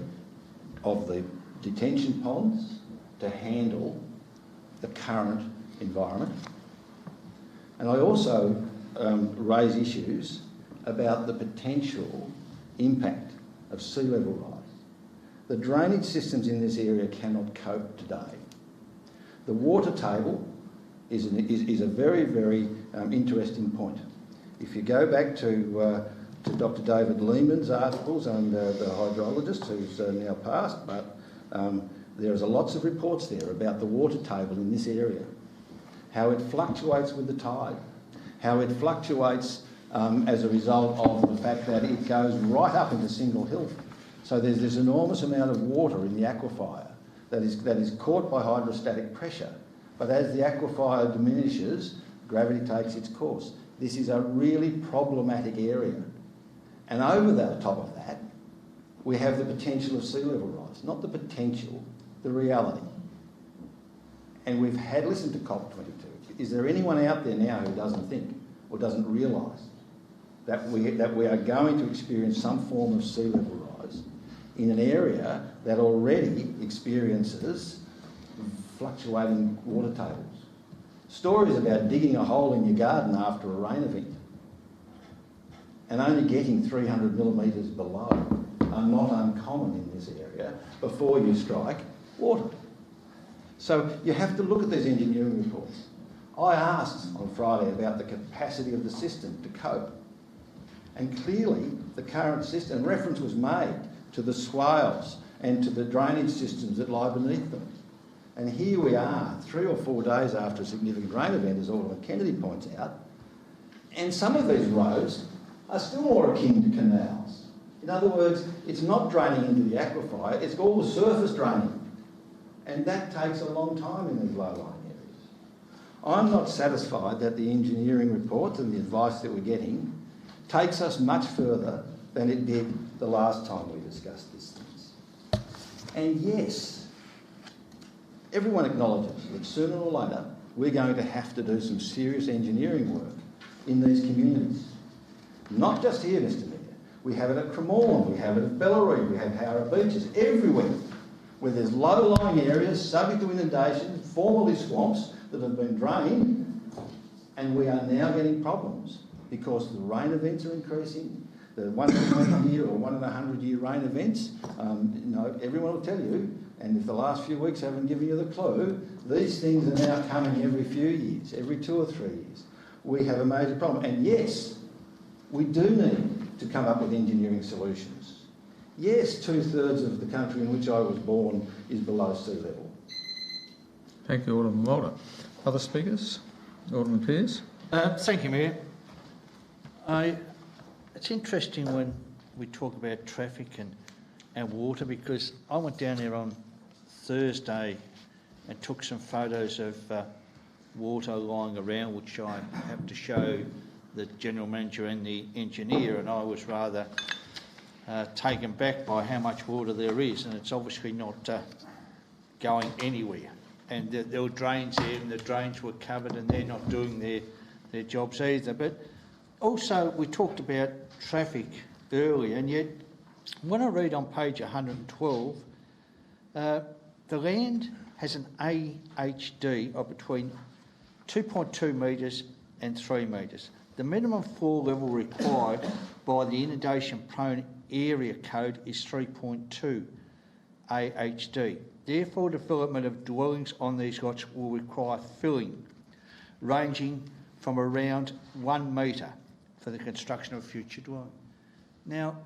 detention ponds to handle the current environment. And I also raise issues about the potential impact of sea level rise. The drainage systems in this area cannot cope today. The water table is a very, very interesting point. If you go back to Dr. David Lehman's articles and the hydrologist who's now passed, but there's lots of reports there about the water table in this area, how it fluctuates with the tide, how it fluctuates as a result of the fact that it goes right up into Single Hill. So there's this enormous amount of water in the aquifer that is caught by hydrostatic pressure. But as the aquifer diminishes, gravity takes its course. This is a really problematic area. And over the top of that, we have the potential of sea level rise. Not the potential, the reality. And we've listened to COP22. Is there anyone out there now who doesn't think or doesn't realise that we are going to experience some form of sea level rise in an area that already experiences fluctuating water tables? Stories about digging a hole in your garden after a rain event and only getting 300 millimetres below are not uncommon in this area before you strike water. So you have to look at these engineering reports. I asked on Friday about the capacity of the system to cope, and clearly the current system, reference was made to the swales and to the drainage systems that lie beneath them. And here we are, 3 or 4 days after a significant rain event, as Alderman Kennedy points out, and some of these roads are still more akin to canals. In other words, it's not draining into the aquifer, it's all surface draining. And that takes a long time in these low-lying areas. I'm not satisfied that the engineering reports and the advice that we're getting takes us much further than it did the last time we discussed these things. And yes, everyone acknowledges that sooner or later we're going to have to do some serious engineering work in these communities. Not just here, Mr Mayor. We have it at Cremorne, we have it at Bellarine, we have Howrah Beaches, everywhere, where there's low-lying areas subject to inundation, formerly swamps that have been drained, and we are now getting problems because the rain events are increasing. The 1 in a 20-year or 1 in a 100-year rain events, everyone will tell you and if the last few weeks haven't given you the clue, these things are now coming every few years, every 2 or 3 years. We have a major problem. And yes, we do need to come up with engineering solutions. Yes, 2/3 of the country in which I was born is below sea level. Thank you, Alderman Mulder. Other speakers? Alderman Pearce. Thank you, Mayor. It's interesting when we talk about traffic and water, because I went down there on Thursday and took some photos of water lying around, which I have to show the General Manager and the engineer, and I was rather taken back by how much water there is, and it's obviously not going anywhere. And there were drains there, and the drains were covered, and they're not doing their jobs either. But also, we talked about traffic earlier, and yet when I read on page 112, the land has an AHD of between 2.2 metres and 3 metres. The minimum floor level required by the inundation-prone area code is 3.2 AHD. Therefore, development of dwellings on these lots will require filling, ranging from around 1 metre for the construction of a future dwelling. Now,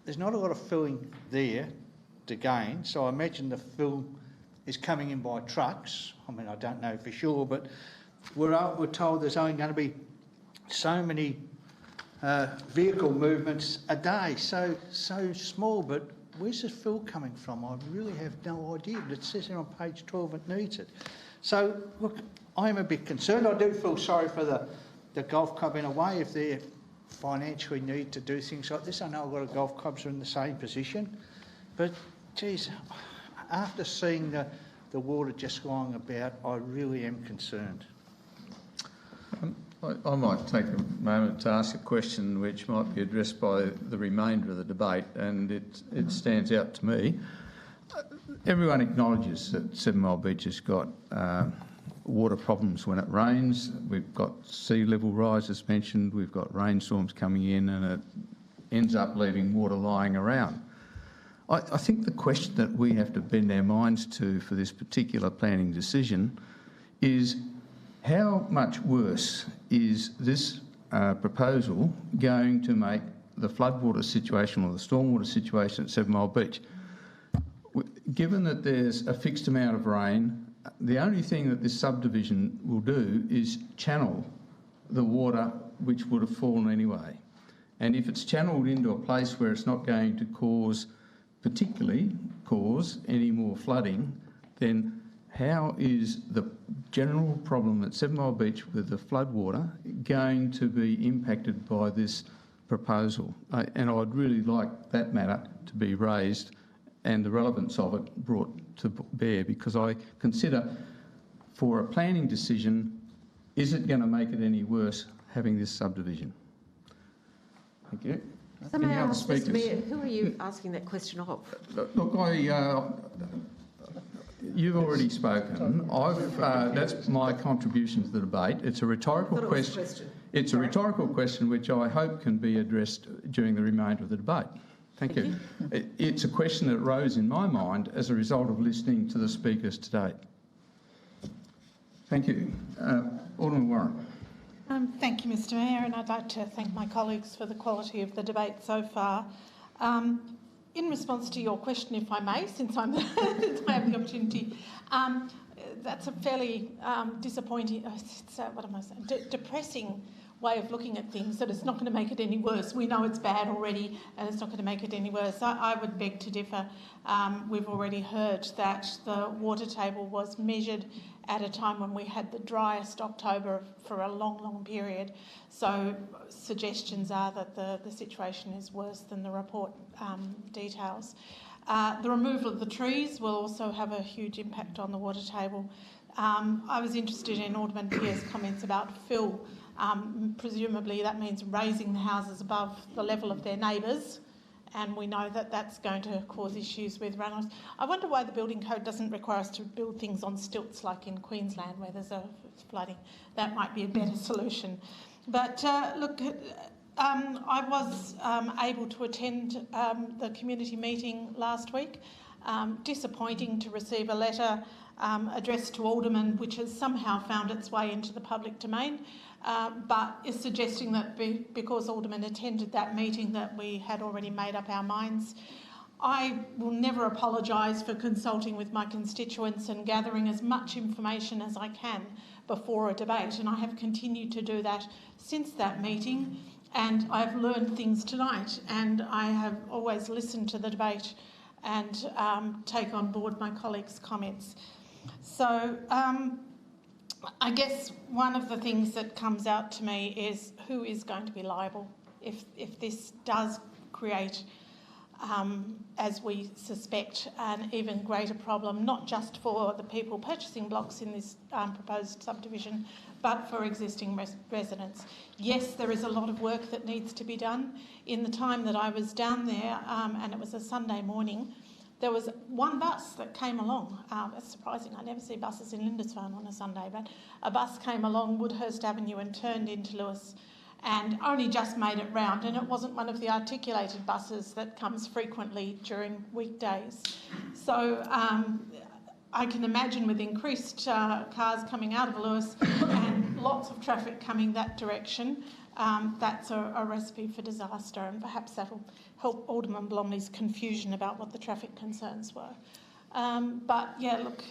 there's not a lot of filling there to gain, so I imagine the fill is coming in by trucks. I mean, I don't know for sure, but we're told there's only going to be so many vehicle movements a day, so small, but where's the fill coming from? I really have no idea, but it says here on page 12 it needs it. So, look, I'm a bit concerned. I do feel sorry for the golf club in a way if they financially need to do things like this. I know a lot of golf clubs are in the same position, but, geez, after seeing the water just lying about, I really am concerned. I might take a moment to ask a question which might be addressed by the remainder of the debate, and it stands out to me. Everyone acknowledges that 7 Mile Beach has got water problems when it rains. We've got sea level rise, as mentioned. We've got rainstorms coming in, and it ends up leaving water lying around. I think the question that we have to bend our minds to for this particular planning decision is how much worse is this proposal going to make the floodwater situation or the stormwater situation at 7 Mile Beach? Given that there's a fixed amount of rain, the only thing that this subdivision will do is channel the water which would have fallen anyway. And if it's channelled into a place where it's not going to particularly cause any more flooding, then how is the general problem at 7 Mile Beach with the floodwater going to be impacted by this proposal? And I'd really like that matter to be raised and the relevance of it brought to bear, because I consider for a planning decision, is it going to make it any worse having this subdivision? Thank you. So may I ask, Mr Mayor, who are you asking that question of? Look, you've already spoken. That's my contribution to the debate. It's a rhetorical question. It's a rhetorical question which I hope can be addressed during the remainder of the debate. Thank you. It's a question that arose in my mind as a result of listening to the speakers today. Thank you. Alderman Warren. Thank you, Mr Mayor, and I'd like to thank my colleagues for the quality of the debate so far. In response to your question, if I may, since I have the opportunity, that's a fairly disappointing, depressing way of looking at things, that it's not going to make it any worse. We know it's bad already and it's not going to make it any worse. I would beg to differ. We've already heard that the water table was measured at a time when we had the driest October for a long, long period. So suggestions are that the situation is worse than the report details. The removal of the trees will also have a huge impact on the water table. I was interested in Alderman Pearce's comments about fill. Presumably that means raising the houses above the level of their neighbours, and we know that that's going to cause issues with runoffs. I wonder why the building code doesn't require us to build things on stilts like in Queensland where there's a flooding. That might be a better solution. But look, I was able to attend the community meeting last week. Disappointing to receive a letter addressed to Aldermen which has somehow found its way into the public domain, but is suggesting that because Aldermen attended that meeting that we had already made up our minds. I will never apologise for consulting with my constituents and gathering as much information as I can before a debate, and I have continued to do that since that meeting, and I've learned things tonight, and I have always listened to the debate and take on board my colleagues' comments. So I guess one of the things that comes out to me is who is going to be liable if this does create, as we suspect, an even greater problem, not just for the people purchasing blocks in this proposed subdivision, but for existing residents. Yes, there is a lot of work that needs to be done. In the time that I was down there, and it was a Sunday morning, there was one bus that came along. It's surprising, I never see buses in Lindisfarne on a Sunday, but a bus came along Woodhurst Avenue and turned into Lewis and only just made it round, and it wasn't one of the articulated buses that comes frequently during weekdays. So I can imagine with increased cars coming out of Lewis and lots of traffic coming that direction, that's a recipe for disaster, and perhaps that'll help Alderman Blomley's confusion about what the traffic concerns were. But yeah, look,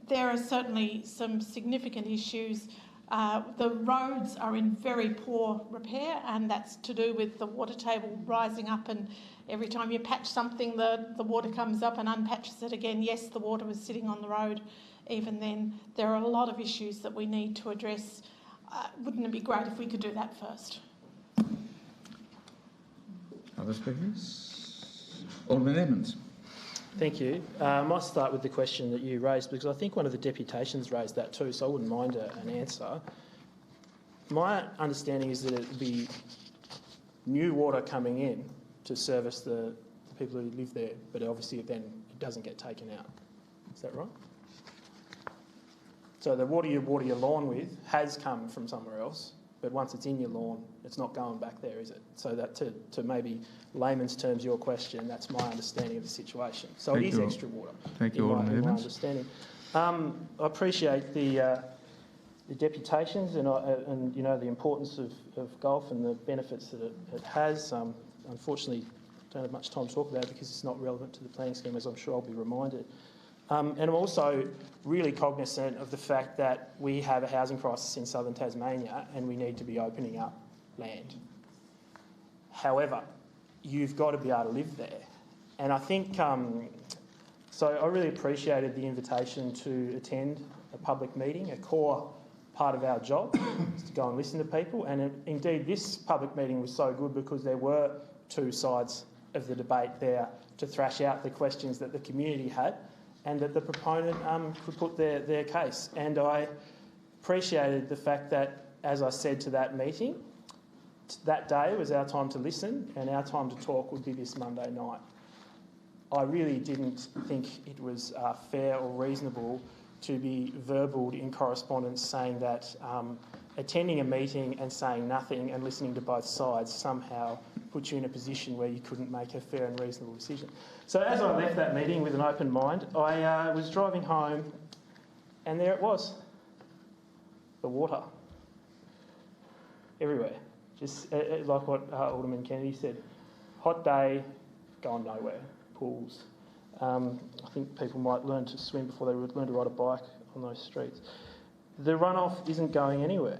there are certainly some significant issues. The roads are in very poor repair, and that's to do with the water table rising up, and every time you patch something the water comes up and unpatches it again. Yes, the water was sitting on the road even then. There are a lot of issues that we need to address. Wouldn't it be great if we could do that first? Other speakers? Alderman Edmonds. Thank you. I might start with the question that you raised, because I think one of the deputations raised that too, so I wouldn't mind an answer. My understanding is that it would be new water coming in to service the people who live there, but obviously then it doesn't get taken out. Is that right? So the water you water your lawn with has come from somewhere else, but once it's in your lawn, it's not going back there, is it? So that to maybe layman's terms your question, that's my understanding of the situation. So it is extra water. Thank you, Alderman Evans. Understanding. I appreciate the deputations and you know the importance of golf and the benefits that it has. Unfortunately, don't have much time to talk about it because it's not relevant to the planning scheme, as I'm sure I'll be reminded. And I'm also really cognisant of the fact that we have a housing crisis in southern Tasmania and we need to be opening up land. However, you've got to be able to live there. And I think, so I really appreciated the invitation to attend a public meeting. A core part of our job is to go and listen to people. And indeed, this public meeting was so good because there were two sides of the debate there to thrash out the questions that the community had, and that the proponent could put their case. And I appreciated the fact that, as I said to that meeting, that day was our time to listen and our time to talk would be this Monday night. I really didn't think it was fair or reasonable to be verbaled in correspondence saying that attending a meeting and saying nothing and listening to both sides somehow put you in a position where you couldn't make a fair and reasonable decision. So as I left that meeting with an open mind, I was driving home and there it was, the water, everywhere. Just like what Alderman Kennedy said, hot day, going nowhere, pools. I think people might learn to swim before they would learn to ride a bike on those streets. The runoff isn't going anywhere.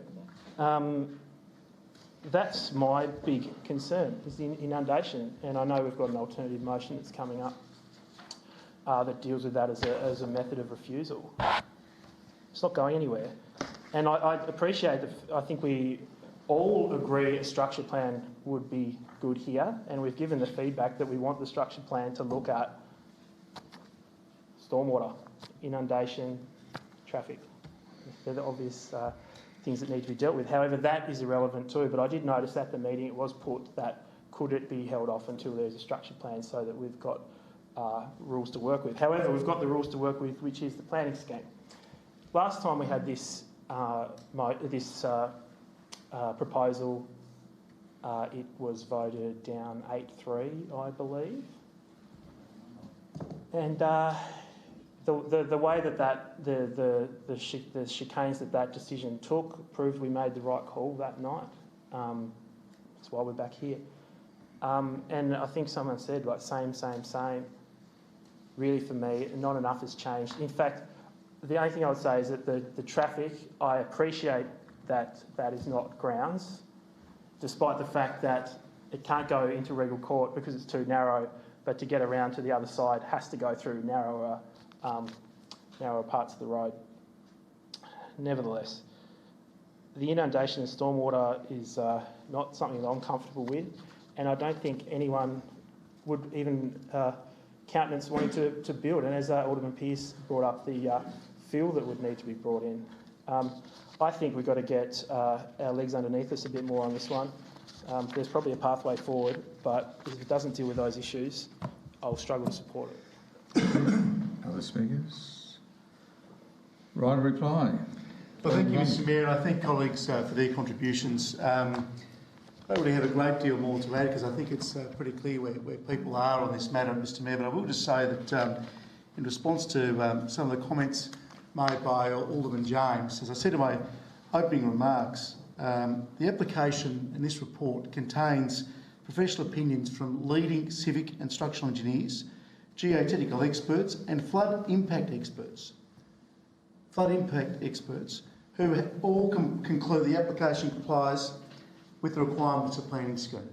That's my big concern, is the inundation. And I know we've got an alternative motion that's coming up that deals with that as a method of refusal. It's not going anywhere. And I appreciate I think we all agree a structure plan would be good here, and we've given the feedback that we want the structure plan to look at stormwater, inundation, traffic. They're the obvious things that need to be dealt with. However, that is irrelevant too, but I did notice at the meeting it was put that could it be held off until there's a structure plan so that we've got rules to work with. However, we've got the rules to work with, which is the planning scheme. Last time we had this proposal, it was voted down 8-3, I believe. And the way that the chicanes that decision took proved we made the right call that night. That's why we're back here. And I think someone said, like, same. Really, for me, not enough has changed. In fact, the only thing I would say is that the traffic, I appreciate that is not grounds, despite the fact that it can't go into Regal Court because it's too narrow, but to get around to the other side has to go through narrower parts of the road. Nevertheless, the inundation and stormwater is not something that I'm comfortable with, and I don't think anyone would even countenance wanting to build. And as Alderman Pearce brought up, the fill that would need to be brought in. I think we've got to get our legs underneath us a bit more on this one. There's probably a pathway forward, but if it doesn't deal with those issues, I'll struggle to support it. Other speakers? Right of reply. Well, thank you, Mr Mayor. I thank colleagues for their contributions. I don't really have a great deal more to add because I think it's pretty clear where people are on this matter, Mr Mayor, but I will just say that in response to some of the comments made by Alderman James, as I said in my opening remarks, the application in this report contains professional opinions from leading civic and structural engineers, geotechnical experts and flood impact experts. Who all conclude the application complies with the requirements of planning scheme.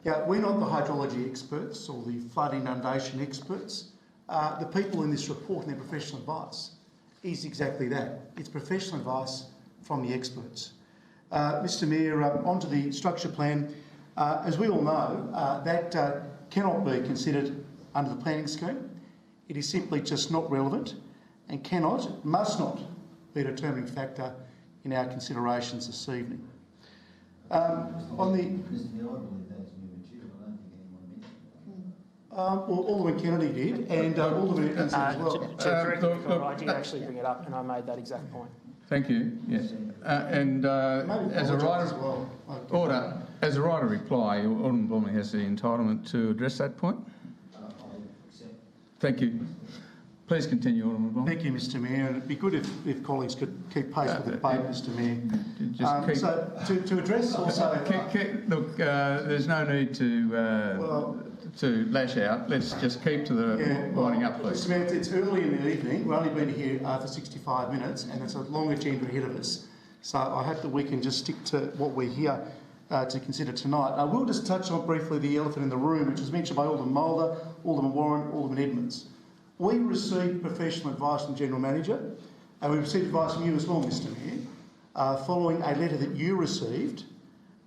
Now, we're not the hydrology experts or the flood inundation experts. The people in this report and their professional advice is exactly that. It's professional advice from the experts. Mr Mayor, onto the structure plan. As we all know, that cannot be considered under the planning scheme. It is simply just not relevant and must not be a determining factor in our considerations this evening. On the... Mr Mayor, I believe that's new material. I don't think anyone mentioned that. Well, Alderman Kennedy did, and Alderman Evans as well. I did actually bring it up, and I made that exact point. Thank you. Yes, as a right of reply, Alderman Blomley has the entitlement to address that point. Thank you. Please continue, Alderman Blomley. Thank you, Mr Mayor. It'd be good if colleagues could keep pace with the debate, Mr Mayor. So to address also... Look, there's no need to lash out. Let's just keep to the winding up, please. Mr Mayor, it's early in the evening. We've only been here for 65 minutes and it's a long agenda ahead of us. So I hope that we can just stick to what we're here to consider tonight. I will just touch on briefly the elephant in the room, which was mentioned by Alderman Mulder, Alderman Warren, Alderman Edmonds. We received professional advice from the General Manager, and we received advice from you as well, Mr Mayor, following a letter that you received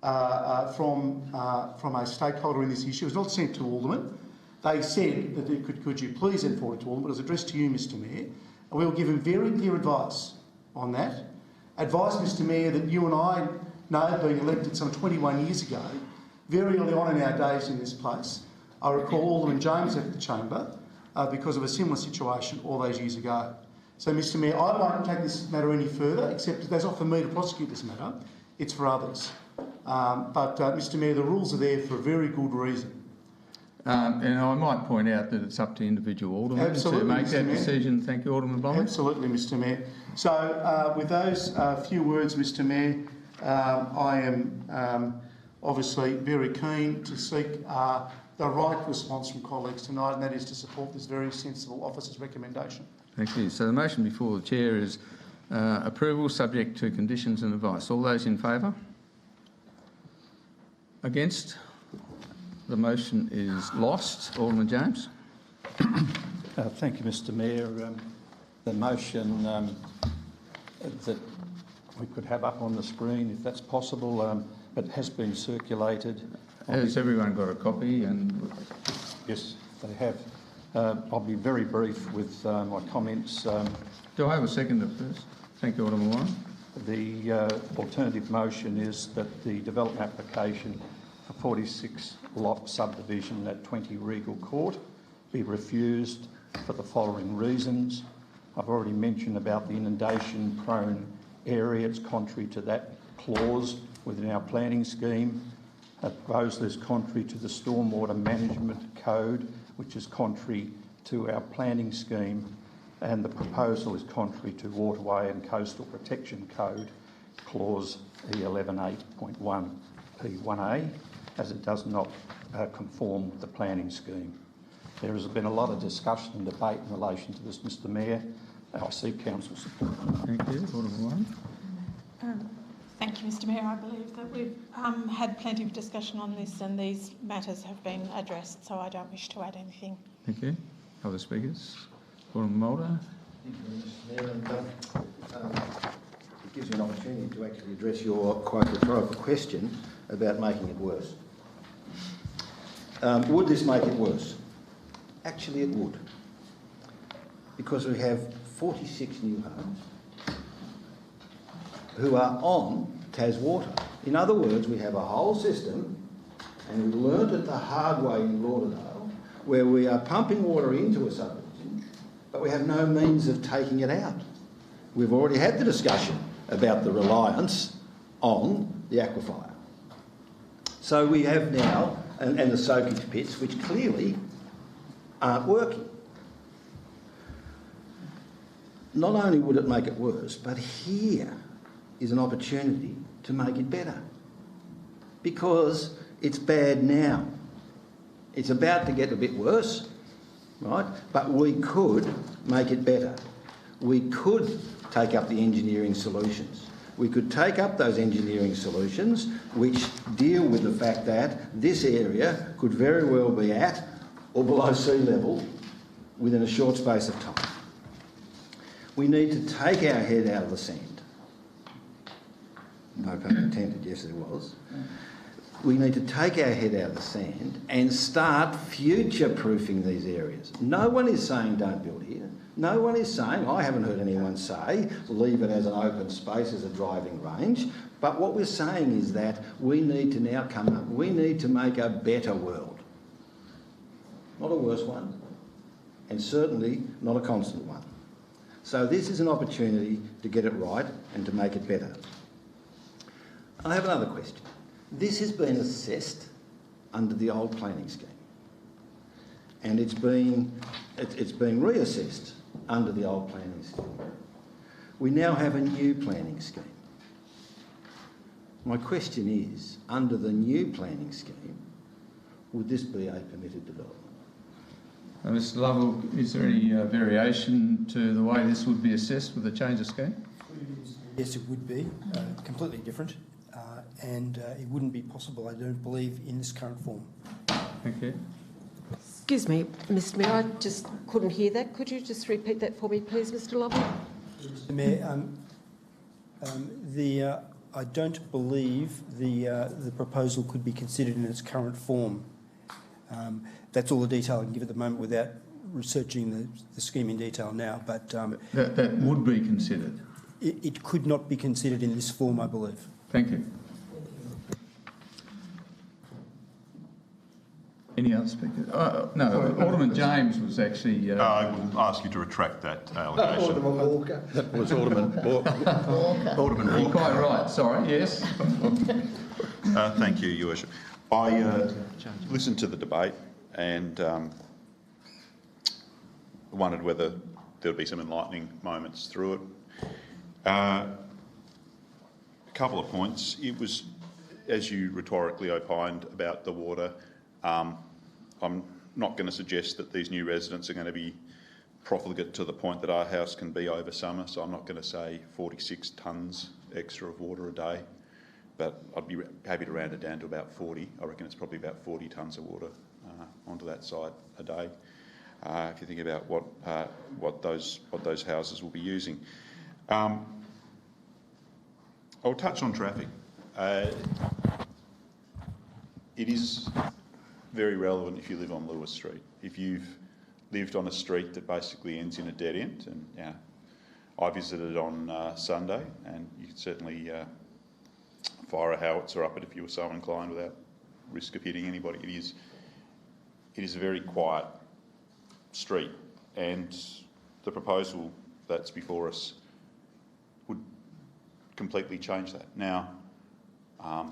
from a stakeholder in this issue. It was not sent to Alderman. They said that could you please send forward to Alderman, but it was addressed to you, Mr Mayor, and we will give him very clear advice on that. Advice, Mr Mayor, that you and I know, being elected some 21 years ago, very early on in our days in this place. I recall Alderman James left the chamber because of a similar situation all those years ago. So, Mr Mayor, I won't take this matter any further, except that's not for me to prosecute this matter, it's for others. But, Mr Mayor, the rules are there for a very good reason. And I might point out that it's up to individual aldermen to make that decision. Thank you, Alderman Blomley. Absolutely, Mr Mayor. So, with those few words, Mr Mayor, I am obviously very keen to seek the right response from colleagues tonight, and that is to support this very sensible officer's recommendation. Thank you. So the motion before the chair is approval subject to conditions and advice. All those in favour? Against? The motion is lost. Alderman James. Thank you, Mr Mayor. The motion that we could have up on the screen, if that's possible, but has been circulated. Has everyone got a copy? And yes, they have. I'll be very brief with my comments. Do I have a seconder first? Thank you, Alderman Warren. The alternative motion is that the development application for 46 lot subdivision at 20 Regal Court be refused for the following reasons. I've already mentioned about the inundation prone area. It's contrary to that clause within our planning scheme. Proposal is contrary to the Stormwater Management Code, which is contrary to our planning scheme, and the proposal is contrary to Waterway and Coastal Protection Code, clause E118.1 P1A, as it does not conform with the planning scheme. There has been a lot of discussion and debate in relation to this, Mr Mayor. I seek council support. Thank you. Alderman Warren. Thank you, Mr Mayor. I believe that we've had plenty of discussion on this and these matters have been addressed, so I don't wish to add anything. Thank you. Other speakers? Alderman Mulder. Thank you, Mr Mayor. And, it gives me an opportunity to actually address your quite rhetorical question about making it worse. Would this make it worse? Actually, it would. Because we have 46 new homes who are on Taswater. In other words, we have a whole system, and we learnt it the hard way in Lauderdale, where we are pumping water into a subdivision, but we have no means of taking it out. We've already had the discussion about the reliance on the aquifer. So we have now, and the soakage pits, which clearly aren't working. Not only would it make it worse, but here is an opportunity to make it better. Because it's bad now. It's about to get a bit worse, right? But we could make it better. We could take up the engineering solutions. We could take up those engineering solutions which deal with the fact that this area could very well be at or below sea level within a short space of time. We need to take our head out of the sand. No pun intended, yes there was. We need to take our head out of the sand and start future-proofing these areas. No one is saying don't build here. No one is saying, I haven't heard anyone say, leave it as an open space, as a driving range. But what we're saying is that we need to now come up, we need to make a better world. Not a worse one, and certainly not a constant one. So this is an opportunity to get it right and to make it better. I have another question. This has been assessed under the old planning scheme, and it's being reassessed under the old planning scheme. We now have a new planning scheme. My question is, under the new planning scheme, would this be a permitted development? Mr Lovell, is there any variation to the way this would be assessed with a change of scheme? Yes, it would be. Completely different. And it wouldn't be possible, I don't believe, in this current form. Thank you. Excuse me, Mr Mayor, I just couldn't hear that. Could you just repeat that for me, please, Mr Lovell? Mr Mayor, I don't believe the proposal could be considered in its current form. That's all the detail I can give at the moment without researching the scheme in detail now. But that would be considered? It could not be considered in this form, I believe. Thank you. Any other speakers? No, Alderman James was actually... I will ask you to retract that allegation. Alderman Walker. That was Alderman Walker. Alderman Walker. You're quite right, sorry, yes. Thank you, Your Worship. I listened to the debate and wondered whether there would be some enlightening moments through it. A couple of points. It was, as you rhetorically opined about the water, I'm not going to suggest that these new residents are going to be profligate to the point that our house can be over summer, so I'm not going to say 46 tonnes extra of water a day, but I'd be happy to round it down to about 40. I reckon it's probably about 40 tonnes of water onto that site a day. If you think about what those houses will be using. I'll touch on traffic. It is very relevant if you live on Lewis Street. If you've lived on a street that basically ends in a dead end, and I visited on Sunday, and you could certainly fire a howitzer up it if you were so inclined without risk of hitting anybody. It is a very quiet street, and the proposal that's before us would completely change that. Now, the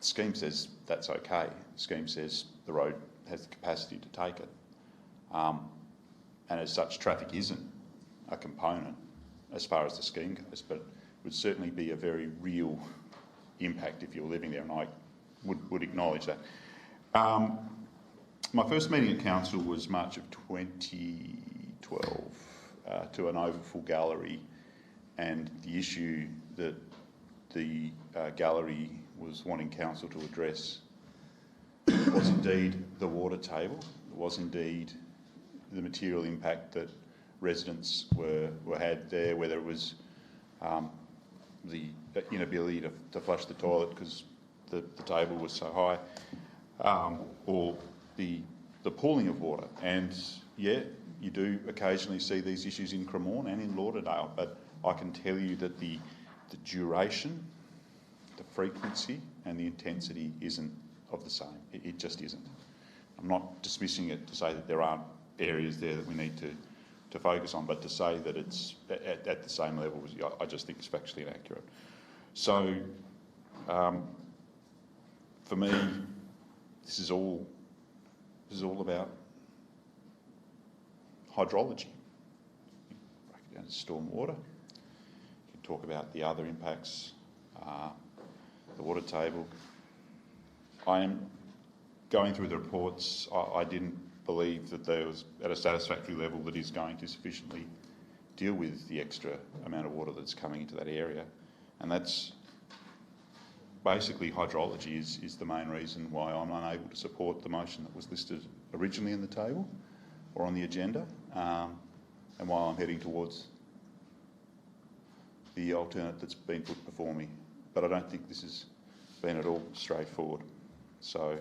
scheme says that's okay. The scheme says the road has the capacity to take it. and as such traffic isn't a component as far as the scheme goes, but it would certainly be a very real impact if you're living there, and I would acknowledge that. My first meeting at council was March of 2012 to an overfull gallery, and the issue that the gallery was wanting council to address was indeed the water table, was indeed the material impact that residents were had there, whether it was the inability to flush the toilet because the table was so high, or the pooling of water. And yeah, you do occasionally see these issues in Cremorne and in Lauderdale, but I can tell you that the duration, the frequency and the intensity isn't of the same. It just isn't. I'm not dismissing it to say that there aren't areas there that we need to focus on, but to say that it's at the same level, I just think is factually inaccurate. So, for me, this is all about hydrology. Break it down to stormwater. You can talk about the other impacts, the water table. I am going through the reports. I didn't believe that there was at a satisfactory level that is going to sufficiently deal with the extra amount of water that's coming into that area, and that's basically hydrology is the main reason why I'm unable to support the motion that was listed originally in the table or on the agenda, and why I'm heading towards the alternate that's been put before me. But I don't think this has been at all straightforward. So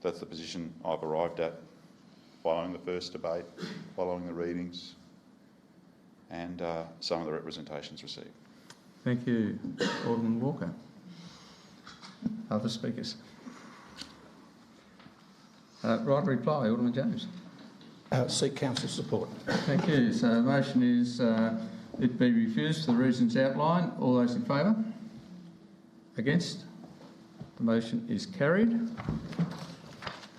that's the position I've arrived at following the first debate, following the readings, and some of the representations received. Thank you, Alderman Walker. Other speakers? Right reply, Alderman James. Seek council support. Thank you. So the motion is it be refused for the reasons outlined. All those in favour? Against? The motion is carried.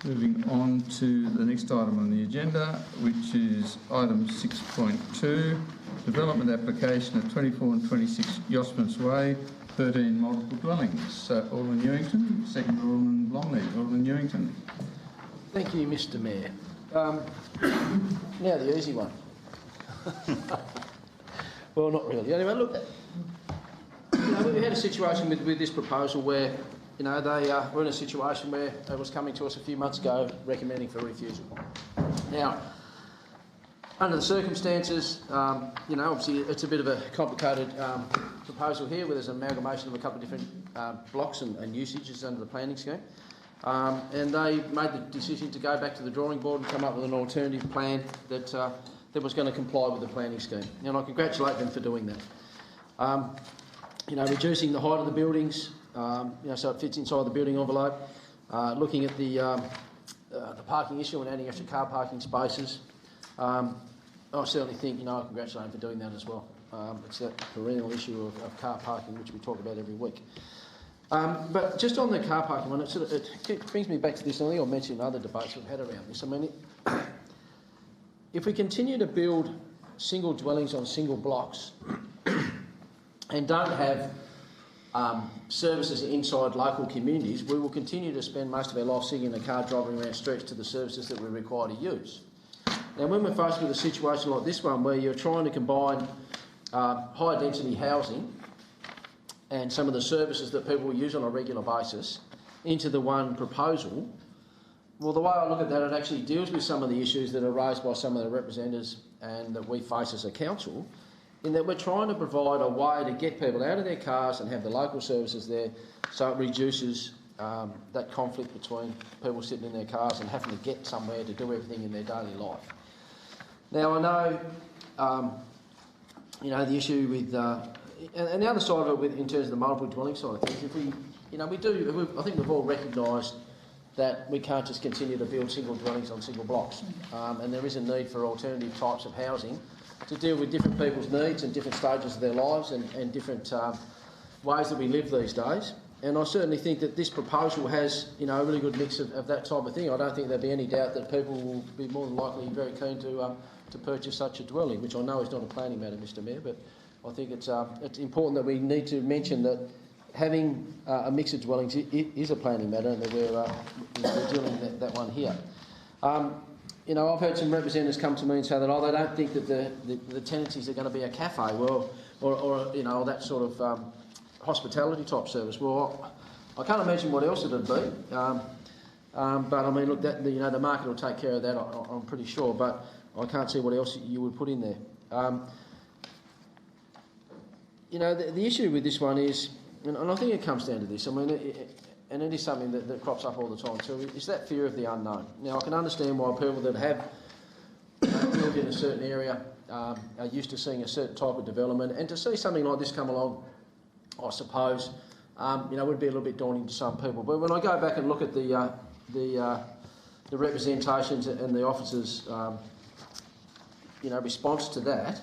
Moving on to the next item on the agenda, which is item 6.2, development application at 24 and 26 Yosmans Way, 13 multiple dwellings. Alderman Newington, second Alderman Blomley. Alderman Newington. Thank you, Mr Mayor. Now the easy one. Well, not really. Anyway, look, we had a situation with this proposal where, they were in a situation where it was coming to us a few months ago recommending for refusal. Now, under the circumstances, obviously it's a bit of a complicated proposal here where there's an amalgamation of a couple of different blocks and usages under the planning scheme. And they made the decision to go back to the drawing board and come up with an alternative plan that was going to comply with the planning scheme. And I congratulate them for doing that. Reducing the height of the buildings, so it fits inside the building envelope. Looking at the parking issue and adding extra car parking spaces. I certainly think, I congratulate them for doing that as well. It's that perennial issue of car parking, which we talk about every week. But just on the car parking one, it brings me back to this. I think I'll mention other debates we've had around this. I mean, if we continue to build single dwellings on single blocks and don't have services inside local communities, we will continue to spend most of our life sitting in a car driving around streets to the services that we're required to use. Now, when we're faced with a situation like this one, where you're trying to combine high density housing and some of the services that people use on a regular basis into the one proposal, well, the way I look at that, it actually deals with some of the issues that are raised by some of the representatives and that we face as a council, in that we're trying to provide a way to get people out of their cars and have the local services there, so it reduces that conflict between people sitting in their cars and having to get somewhere to do everything in their daily life. Now, I know, the issue with, and the other side of it, in terms of the multiple dwelling side of things, if we, I think we've all recognised that we can't just continue to build single dwellings on single blocks, and there is a need for alternative types of housing to deal with different people's needs and different stages of their lives and different ways that we live these days. And I certainly think that this proposal has, a really good mix of that type of thing. I don't think there'd be any doubt that people will be more than likely very keen to purchase such a dwelling, which I know is not a planning matter, Mr Mayor, but I think it's important that we need to mention that having a mix of dwellings is a planning matter, and that we're dealing with that one here. I've heard some representatives come to me and say that they don't think that the tenancies are going to be a cafe, or that sort of hospitality type service. Well, I can't imagine what else it'd be. But I mean, look, the market will take care of that. I'm pretty sure, but I can't see what else you would put in there. The issue with this one is, and I think it comes down to this. I mean, and it is something that crops up all the time too. Is that fear of the unknown? Now, I can understand why people that have lived in a certain area are used to seeing a certain type of development, and to see something like this come along, I suppose, would be a little bit daunting to some people. But when I go back and look at the representations and the officers' response to that,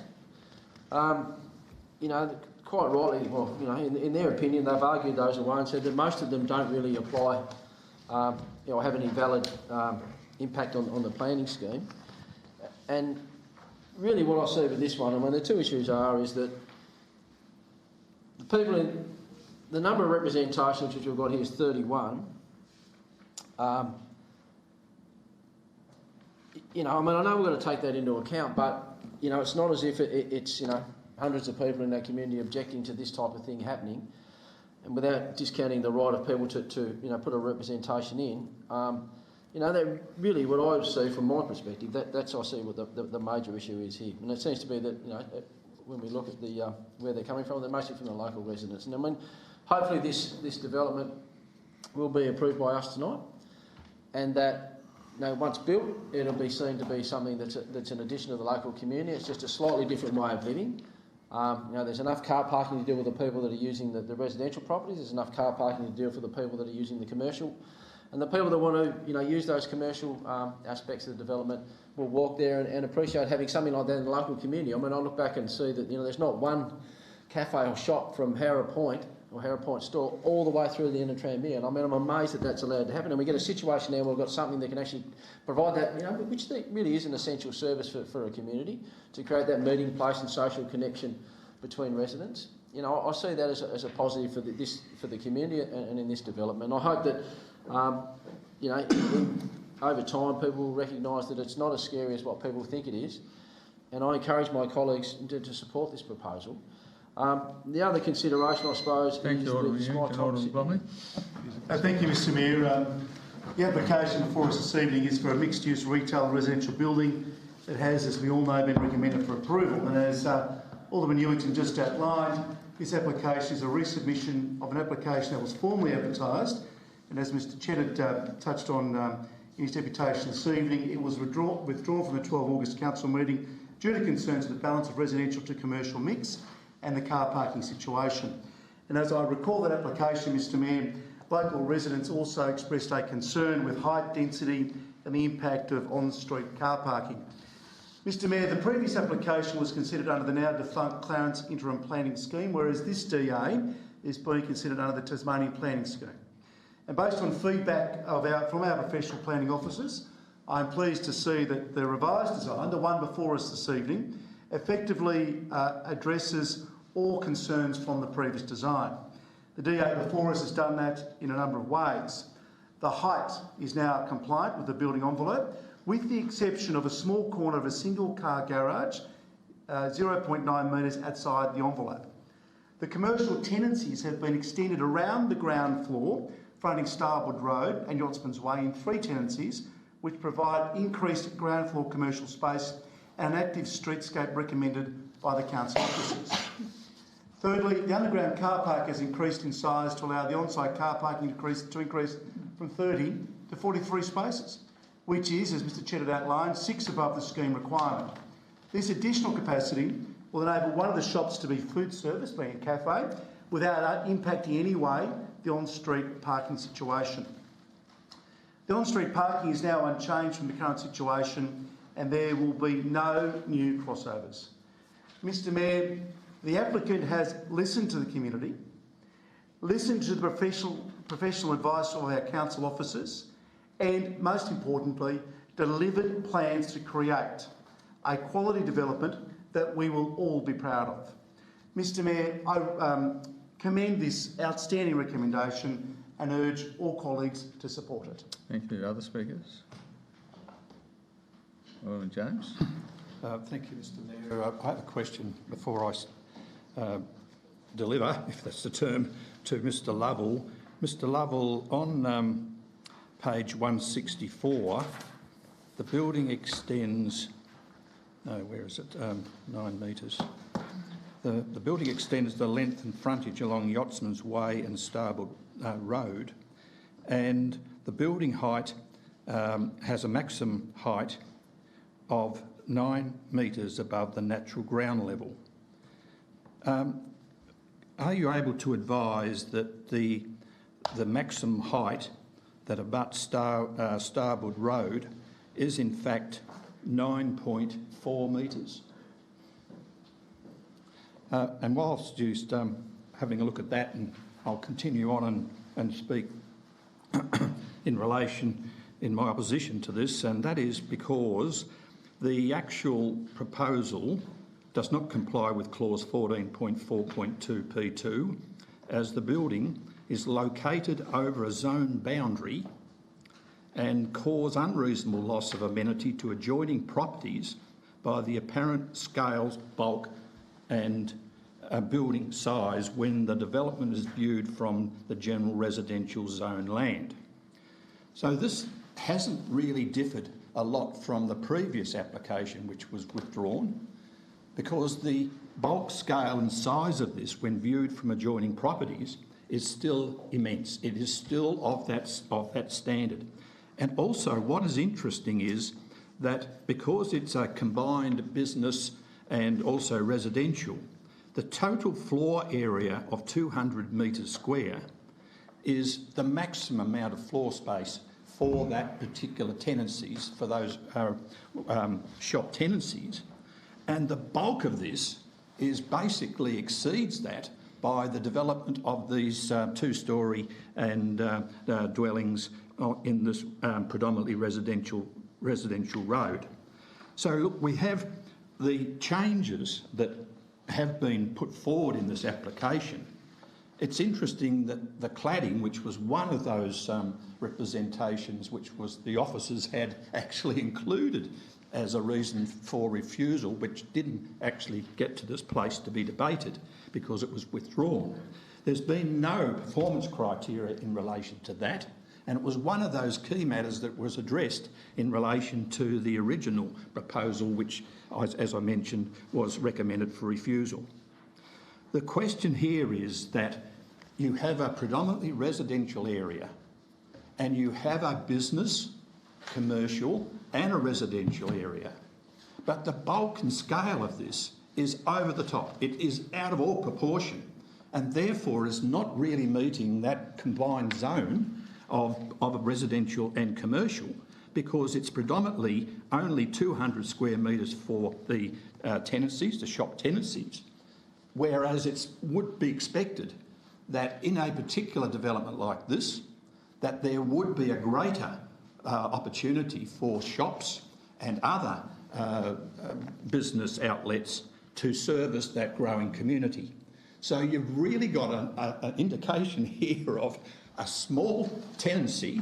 quite rightly, in their opinion, they've argued those away and said that most of them don't really apply, have any valid impact on the planning scheme. And really, what I see with this one, I mean, the two issues is that the number of representations which we've got here is 31. I know we're going to take that into account, but it's not as if it's hundreds of people in our community objecting to this type of thing happening, and without discounting the right of people to put a representation in. That really, what I see from my perspective, that's I see what the major issue is here, and it seems to be that when we look at where they're coming from, they're mostly from the local residents. And I mean, hopefully this development will be approved by us tonight, and that once built, it'll be seen to be something that's an addition to the local community. It's just a slightly different way of living. There's enough car parking to deal with the people that are using the residential properties. There's enough car parking to deal for the people that are using the commercial. And the people that want to, use those commercial aspects of the development will walk there and appreciate having something like that in the local community. I mean, I look back and see that, there's not one cafe or shop from Harrow Point or Harrow Point store all the way through the end of Tranmere. And I mean, I'm amazed that that's allowed to happen. And we get a situation now where we've got something that can actually provide that, which really is an essential service for a community, to create that meeting place and social connection between residents. I see that as a positive for the community and in this development. I hope that, over time people will recognise that it's not as scary as what people think it is. And I encourage my colleagues to support this proposal. The other consideration, I suppose, Thank you, Mr Mayor. The application before us this evening is for a mixed-use retail residential building. It has, as we all know, been recommended for approval. And as Alderman Ewington just outlined, this application is a resubmission of an application that was formally advertised. And as Mr Cheddar touched on in his deputation this evening, it was withdrawn from the 12 August council meeting due to concerns of the balance of residential to commercial mix and the car parking situation. And as I recall that application, Mr Mayor, local residents also expressed a concern with height, density and the impact of on-street car parking. Mr Mayor, the previous application was considered under the now defunct Clarence interim planning scheme, whereas this DA is being considered under the Tasmanian planning scheme. And based on feedback from our professional planning officers, I'm pleased to see that the revised design, the one before us this evening, effectively addresses all concerns from the previous design. The DA before us has done that in a number of ways. The height is now compliant with the building envelope, with the exception of a small corner of a single car garage, 0.9 metres outside the envelope. The commercial tenancies have been extended around the ground floor, fronting Starwood Road and Yachtsman's Way in 3 tenancies, which provide increased ground floor commercial space and an active streetscape recommended by the council officers. Thirdly, the underground car park has increased in size to allow the on-site car parking to increase from 30 to 43 spaces, which is, as Mr Cheddar outlined, 6 above the scheme requirement. This additional capacity will enable one of the shops to be food service, being a cafe, without impacting in any way the on-street parking situation. The on-street parking is now unchanged from the current situation, and there will be no new crossovers. Mr Mayor, the applicant has listened to the community. listened to the professional advice of our council officers, and most importantly, delivered plans to create a quality development that we will all be proud of. Mr Mayor, I commend this outstanding recommendation and urge all colleagues to support it. Thank you. Other speakers? James? Thank you, Mr Mayor. I have a question before I deliver, if that's the term, to Mr Lovell. Mr Lovell, on page 164, the building extends, where is it? 9 metres. The building extends the length and frontage along Yachtsman's Way and Starboard Road, and the building height has a maximum height of 9 metres above the natural ground level. Are you able to advise that the maximum height that abuts Starboard Road is in fact 9.4 metres? And whilst just having a look at that, and I'll continue on and speak in relation in my opposition to this, and that is because the actual proposal does not comply with clause 14.4.2 P2, as the building is located over a zone boundary and cause unreasonable loss of amenity to adjoining properties by the apparent scales, bulk and building size when the development is viewed from the general residential zone land. So this hasn't really differed a lot from the previous application, which was withdrawn, because the bulk scale and size of this, when viewed from adjoining properties, is still immense. It is still of that standard. And also, what is interesting is that because it's a combined business and also residential, the total floor area of 200 metres square is the maximum amount of floor space for that particular tenancies, for those shop tenancies. And the bulk of this is basically exceeds that by the development of these two-storey and dwellings in this predominantly residential road. So look, we have the changes that have been put forward in this application. It's interesting that the cladding, which was one of those representations which was the officers had actually included as a reason for refusal, which didn't actually get to this place to be debated because it was withdrawn. There's been no performance criteria in relation to that, and it was one of those key matters that was addressed in relation to the original proposal, which, as I mentioned, was recommended for refusal. The question here is that you have a predominantly residential area and you have a business, commercial and a residential area, but the bulk and scale of this is over the top. It is out of all proportion and therefore is not really meeting that combined zone of residential and commercial, because it's predominantly only 200 square metres for the tenancies, the shop tenancies, whereas it would be expected that in a particular development like this, that there would be a greater opportunity for shops and other business outlets to service that growing community. So you've really got an indication here of a small tenancy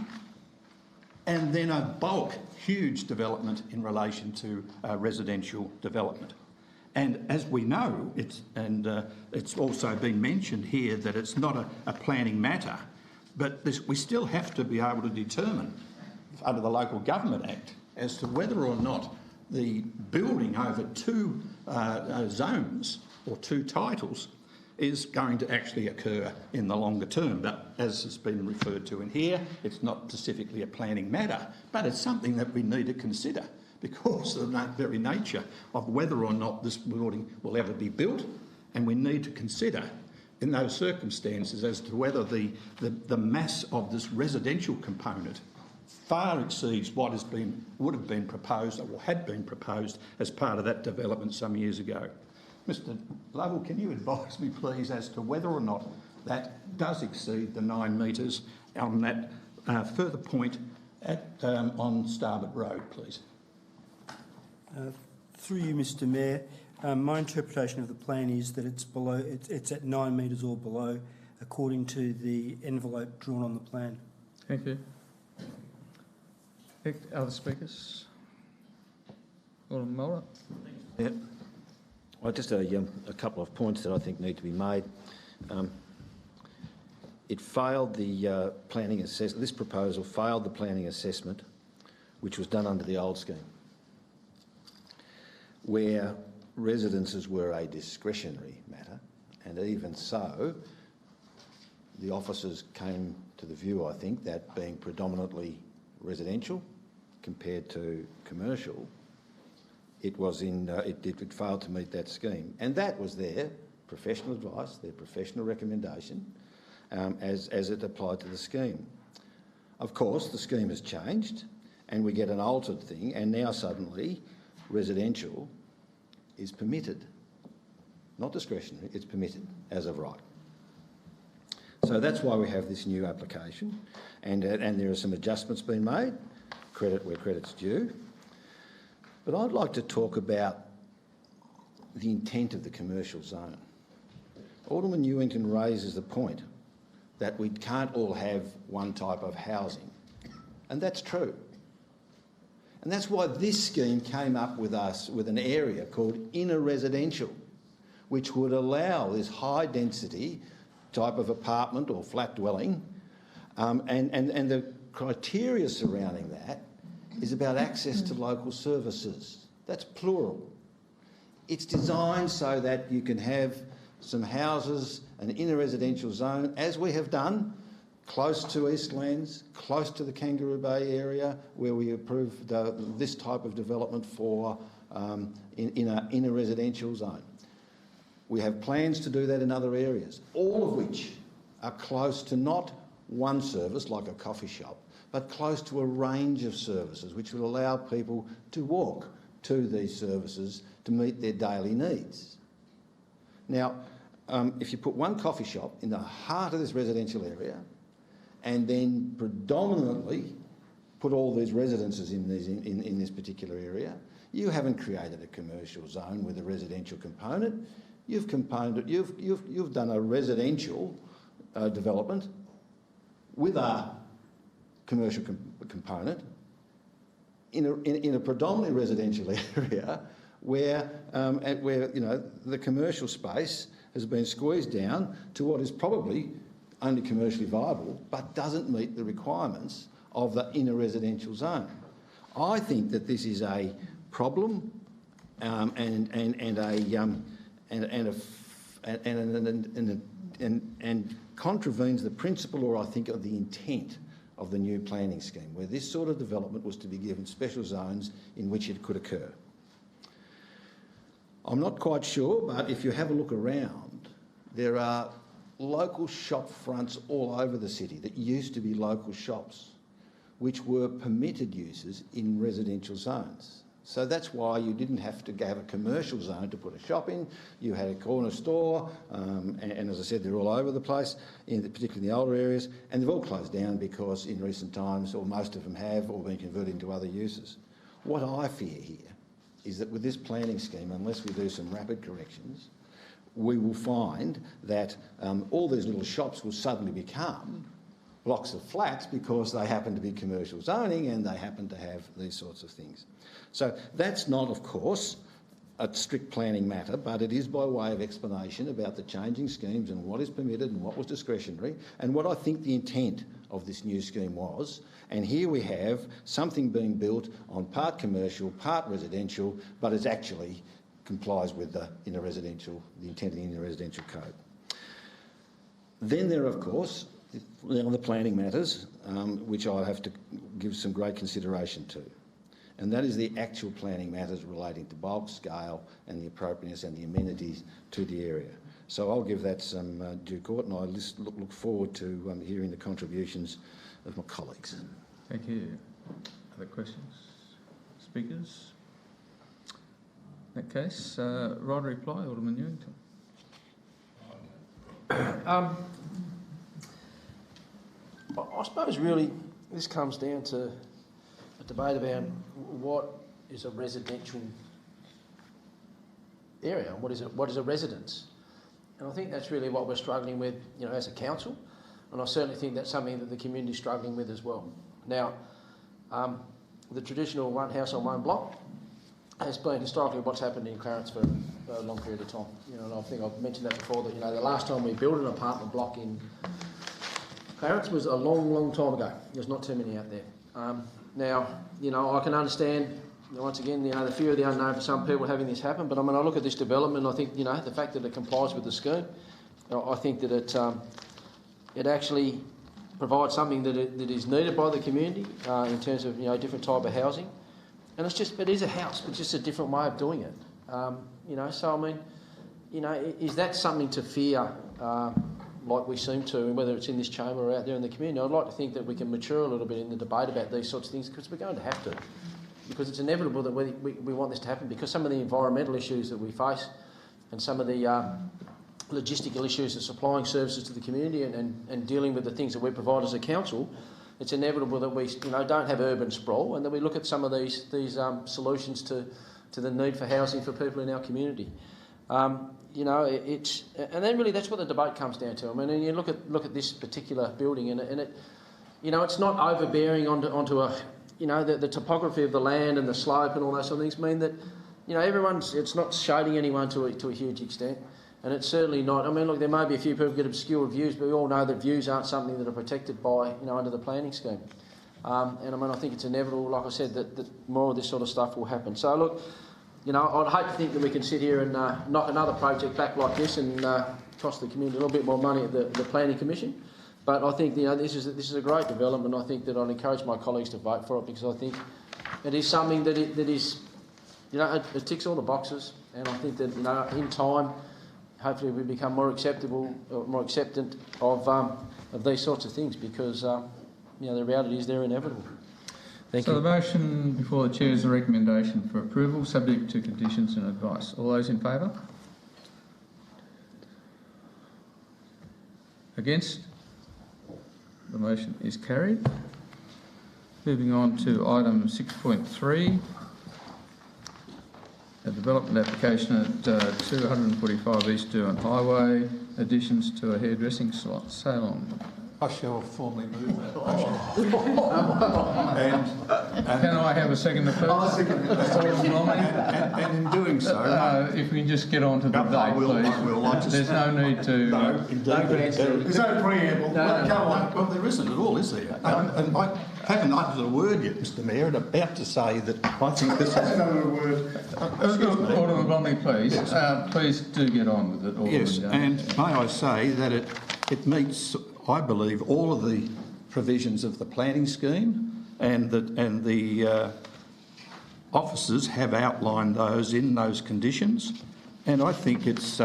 and then a bulk, huge development in relation to residential development. And as we know, it's also been mentioned here that it's not a planning matter, but we still have to be able to determine under the Local Government Act as to whether or not the building over two zones or two titles is going to actually occur in the longer term. But as has been referred to in here, it's not specifically a planning matter, but it's something that we need to consider because of the very nature of whether or not this building will ever be built, and we need to consider in those circumstances as to whether the mass of this residential component far exceeds what would have been proposed or had been proposed as part of that development some years ago. Mr Lovell, can you advise me please as to whether or not that does exceed the 9 metres on that further point on Starboard Road, please. Through you, Mr Mayor, my interpretation of the plan is that it's at 9 metres or below, according to the envelope drawn on the plan. Thank you. Other speakers? Alderman Mulder. Yeah. Well, just a couple of points that I think need to be made. It failed the planning assessment. This proposal failed the planning assessment, which was done under the old scheme, where residences were a discretionary matter, and even so, the officers came to the view, I think, that being predominantly residential compared to commercial, it failed to meet that scheme. And that was their professional advice, their professional recommendation, as it applied to the scheme. Of course, the scheme has changed and we get an altered thing, and now suddenly residential is permitted. Not discretionary, it's permitted as of right. So that's why we have this new application, and there are some adjustments being made, credit where credit's due. But I'd like to talk about the intent of the commercial zone. Alderman Newington raises the point that we can't all have one type of housing, and that's true. And that's why this scheme came up with an area called inner residential, which would allow this high density type of apartment or flat dwelling, and the criteria surrounding that is about access to local services. That's plural. It's designed so that you can have some houses, an inner residential zone, as we have done, close to Eastlands, close to the Kangaroo Bay area, where we approved this type of development for in a residential zone. We have plans to do that in other areas, all of which are close to not one service like a coffee shop, but close to a range of services which will allow people to walk to these services to meet their daily needs. Now, if you put one coffee shop in the heart of this residential area and then predominantly put all these residences in this particular area, you haven't created a commercial zone with a residential component. You've done a residential development with a commercial component in a predominantly residential area where the commercial space has been squeezed down to what is probably only commercially viable but doesn't meet the requirements of the inner residential zone. I think that this is a problem and contravenes the principle, or I think of the intent of the new planning scheme, where this sort of development was to be given special zones in which it could occur. I'm not quite sure, but if you have a look around, there are local shop fronts all over the city that used to be local shops, which were permitted uses in residential zones. So that's why you didn't have to have a commercial zone to put a shop in. You had a corner store, and as I said, they're all over the place, particularly in the older areas, and they've all closed down because in recent times, or most of them have, or been converted into other uses. What I fear here is that with this planning scheme, unless we do some rapid corrections, we will find that all these little shops will suddenly become blocks of flats because they happen to be commercial zoning and they happen to have these sorts of things. So that's not, of course, a strict planning matter, but it is by way of explanation about the changing schemes and what is permitted and what was discretionary and what I think the intent of this new scheme was. And here we have something being built on part commercial, part residential, but it actually complies with the inner residential, the intent of the inner residential code. Then there are, of course, the planning matters, which I have to give some great consideration to. And that is the actual planning matters relating to bulk, scale and the appropriateness and the amenities to the area. So I'll give that some due court, and I look forward to hearing the contributions of my colleagues. Thank you. Other questions? Speakers? In that case, right reply, Alderman Newington. suppose really this comes down to a debate about what is a residential area and what is a residence. And I think that's really what we're struggling with, you know, as a council. And I certainly think that's something that the community is struggling with as well. Now, the traditional one house on one block has been historically what's happened in Clarence for a long period of time. You know, and I think I've mentioned that before, that, you know, the last time we built an apartment block in Clarence was a long, long time ago. There's not too many out there. Now, you know, I can understand, once again, you know, the fear of the unknown for some people having this happen, but I mean, I look at this development, I think, you know, the fact that it complies with the scheme, I think that it actually provides something that is needed by the community in terms of, you know, different type of housing. And it is a house, but just a different way of doing it. You know, so I mean, you know, is that something to fear, like we seem to, whether it's in this chamber or out there in the community? I'd like to think that we can mature a little bit in the debate about these sorts of things, because we're going to have to. Because it's inevitable that we want this to happen, because some of the environmental issues that we face and some of the logistical issues of supplying services to the community and dealing with the things that we provide as a council, it's inevitable that we, you know, don't have urban sprawl, and that we look at some of these solutions to the need for housing for people in our community. You know, and then really that's what the debate comes down to. I mean, you look at this particular building, and it, you know, it's not overbearing onto a, you know, the topography of the land and the slope and all those sort of things mean that, you know, it's not shading anyone to a huge extent. And it's certainly not. I mean, look, there may be a few people who get obscure views, but we all know that views aren't something that are protected by, you know, under the planning scheme. And I mean, I think it's inevitable, like I said, that more of this sort of stuff will happen. So look, you know, I'd hate to think that we can sit here and knock another project back like this and cost the community a little bit more money at the Planning Commission. But I think, you know, this is a great development. I think that I'd encourage my colleagues to vote for it, because I think it is something that is, you know, it ticks all the boxes. And I think that, you know, in time, hopefully we become more acceptant of these sorts of things, because you know, the reality is they're inevitable. Thank you. So the motion before the chair is a recommendation for approval, subject to conditions and advice. All those in favour? Against? The motion is carried. Moving on to item 6.3. A development application at 245 East Durham Highway, additions to a hairdressing salon. I shall formally move that motion. Can I have a second of first? And in doing so... if we can just get on to the date, please. There's no need to... There's no preamble. Go on. Well, there isn't at all, is there? And I haven't uttered a word yet, Mr Mayor, and about to say that I think this is... Another word. Alderman Bromley, please. Yes. Please do get on with it. Yes, and may I say that it meets, I believe, all of the provisions of the planning scheme, and the officers have outlined those in those conditions, and I think it's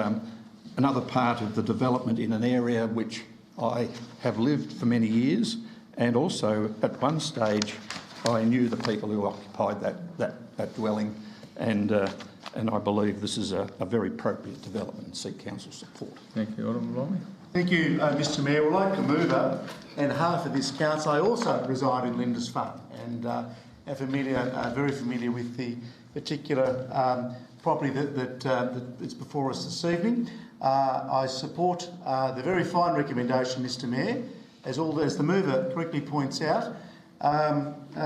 another part of the development in an area which I have lived for many years, and also at one stage I knew the people who occupied that dwelling, and I believe this is a very appropriate development and seek council support. Thank you, Alderman Bromley. Thank you, Mr Mayor. Well, like a mover and half of this council, I also reside in Lindisfarne and am very familiar with the particular property that is before us this evening. I support the very fine recommendation, Mr Mayor. As the mover correctly points out,